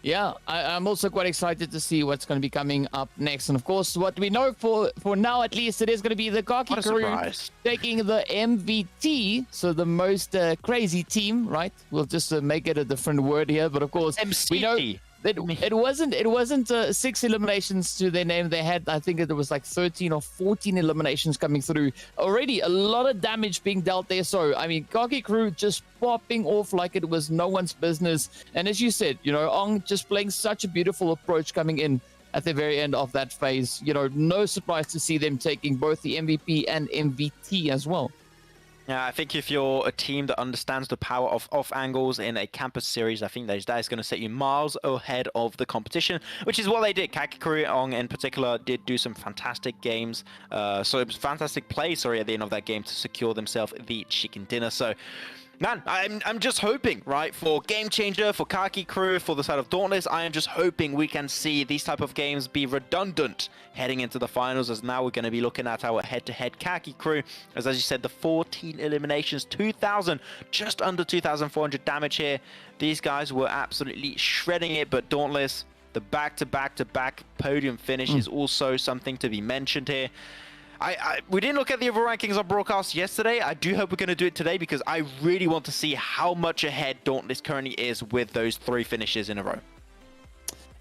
Yeah, I'm also quite excited to see what's going to be coming up next. And of course, what we know for now, at least, it is going to be the Kaki crew taking the MVT, so the most crazy team, right? We'll just make it a different word here, but of course, MCT. we know it wasn't 6 eliminations to their name. They had, I think it was like 13 or 14 eliminations coming through. Already a lot of damage being dealt there. So, I mean, Kaki crew just popping off like it was no one's business. And as you said, you know, Ong just playing such a beautiful approach coming in at the very end of that phase. You know, no surprise to see them taking both the MVP and MVT as well. Yeah, I think if you're a team that understands the power of off angles in a campus series, I think that is going to set you miles ahead of the competition, which is what they did. Kaki crew, Ong in particular, did do some fantastic games. So it was fantastic play, at the end of that game to secure themselves the chicken dinner. So Man, I'm just hoping, right, for Game Changer, for Khaki Crew, for the side of Dauntless, I am just hoping we can see these type of games be redundant heading into the finals, as now we're going to be looking at our head-to-head Khaki Crew, as you said, the 14 eliminations, 2,000, just under 2,400 damage here. These guys were absolutely shredding it, but Dauntless, the back-to-back-to-back podium finish is also something to be mentioned here. We didn't look at the overall rankings on broadcast yesterday. I do hope we're going to do it today, because I really want to see how much ahead Dauntless currently is with those 3 finishes in a row.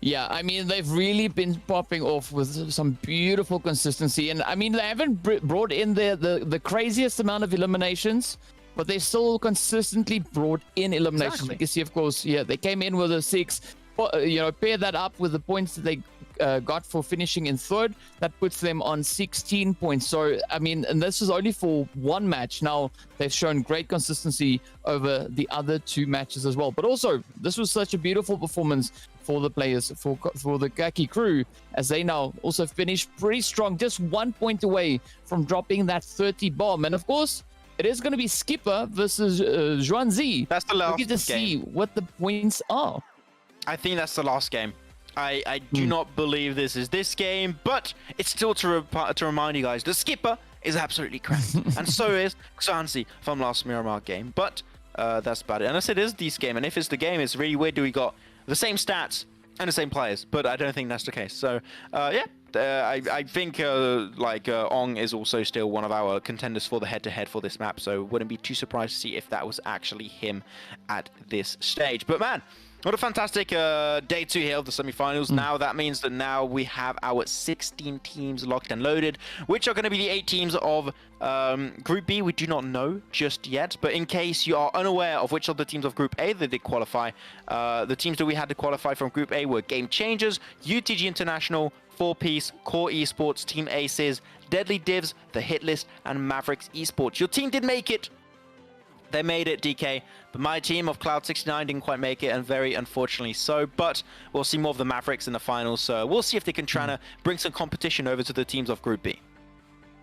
Yeah, I mean, they've really been popping off with some beautiful consistency. And I mean, they haven't brought in the craziest amount of eliminations, but they still consistently brought in eliminations. Exactly. You can see, of course, yeah, they came in with a 6. You know, pair that up with the points that they got for finishing in 3rd, that puts them on 16 points. So, I mean, and this is only for 1 match. Now, they've shown great consistency over the other 2 matches as well. But also, this was such a beautiful performance for the players, for the Khaki Crew, as they now also finished pretty strong, just 1 point away from dropping that 30 bomb. And of course, it is going to be Skipper versus Zhuangzi. That's the last We get to see what the points are. I think that's the last game. I do not believe this is this game, but it's still to remind you guys, the Skipper is absolutely crap. And so is Xanzi from last Miramar game. But that's about it. Unless it is this game. And if it's the game, it's really weird. We got the same stats and the same players. But I don't think that's the case. So, yeah. I think Ong is also still one of our contenders for the head-to-head for this map. So wouldn't be too surprised to see if that was actually him at this stage. But man, what a fantastic day 2 here of the semifinals. Now that means that now we have our 16 teams locked and loaded, which are going to be the 8 teams of Group B. We do not know just yet, but in case you are unaware of which of the teams of Group A that did qualify, the teams that we had to qualify from Group A were Game Changers, UTG International, 4Piece, Core Esports, Team Aces, Deadly Divs, The Hit List, and Mavericks Esports. Your team did make it. They made it, DK, but my team of Cloud69 didn't quite make it, and very unfortunately so. But we'll see more of the Mavericks in the finals, so we'll see if they can try to bring some competition over to the teams of Group B.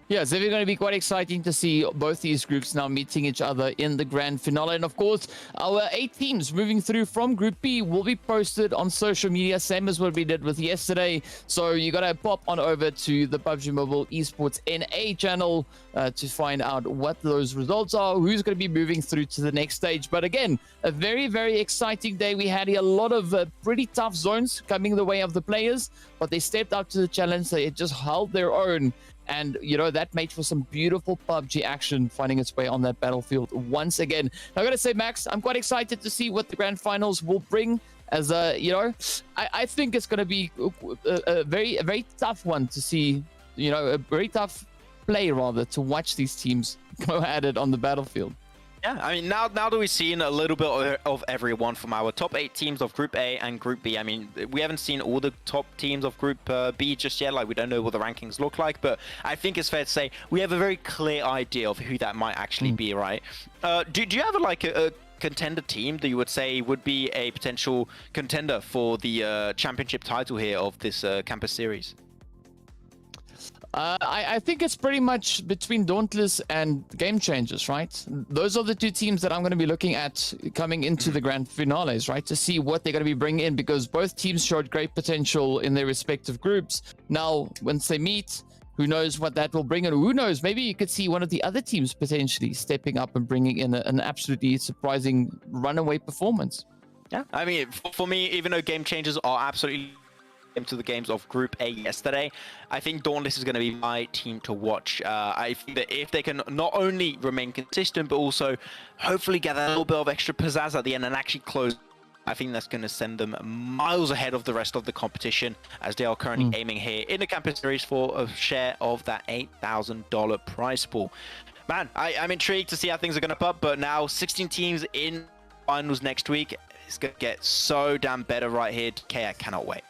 Yeah, so it's going to be quite exciting to see both these groups now meeting each other in the grand finale. And of course, our 8 teams moving through from Group B will be posted on social media, same as what we did with yesterday. So you got to pop on over to the PUBG Mobile Esports NA channel to find out what those results are, who's going to be moving through to the next stage. But again, a very, very exciting day. We had a lot of pretty tough zones coming the way of the players, but they stepped up to the challenge. They just held their own. And, you know, that made for some beautiful PUBG action finding its way on that battlefield once again. I got to say, Max, I'm quite excited to see what the grand finals will bring. As, you know, I think it's going to be a very tough one to see, you know, a very tough play, rather, to watch these teams go at it on the battlefield. Yeah, I mean, now that we've seen a little bit of everyone from our top 8 teams of Group A and Group B, I mean, we haven't seen all the top teams of Group B just yet. Like, we don't know what the rankings look like, but I think it's fair to say we have a very clear idea of who that might actually be, right? Do you have a contender team that you would say would be a potential contender for the championship title here of this campus series? I think it's pretty much between Dauntless and Game Changers, right? Those are the 2 teams that I'm going to be looking at coming into the grand finales, right? To see what they're going to be bringing in, because both teams showed great potential in their respective groups. Now, once they meet, who knows what that will bring, and who knows, maybe you could see one of the other teams potentially stepping up and bringing in an absolutely surprising runaway performance. Yeah, I mean, for me, even though Game Changers are absolutely into the games of Group A yesterday, I think Dauntless is going to be my team to watch. I think that if they can not only remain consistent, but also hopefully get a little bit of extra pizzazz at the end and actually close, I think that's going to send them miles ahead of the rest of the competition, as they are currently aiming here in the campus series for a share of that $8,000 prize pool. Man, I'm intrigued to see how things are going to pop, but now 16 teams in finals next week. It's going to get so damn better right here. Okay, I cannot wait.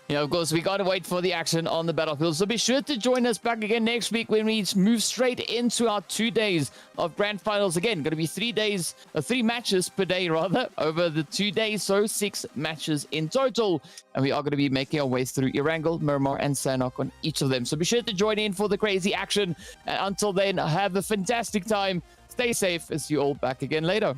Yeah, of course, we got to wait for the action on the battlefield. So be sure to join us back again next week when we move straight into our 2 days of grand finals. Again, going to be 3 matches per day, rather, over the 2 days. So 6 matches in total. And we are going to be making our way through Erangel, Miramar, and Sanhok on each of them. So be sure to join in for the crazy action. And until then, have a fantastic time. Stay safe. See you all back again later.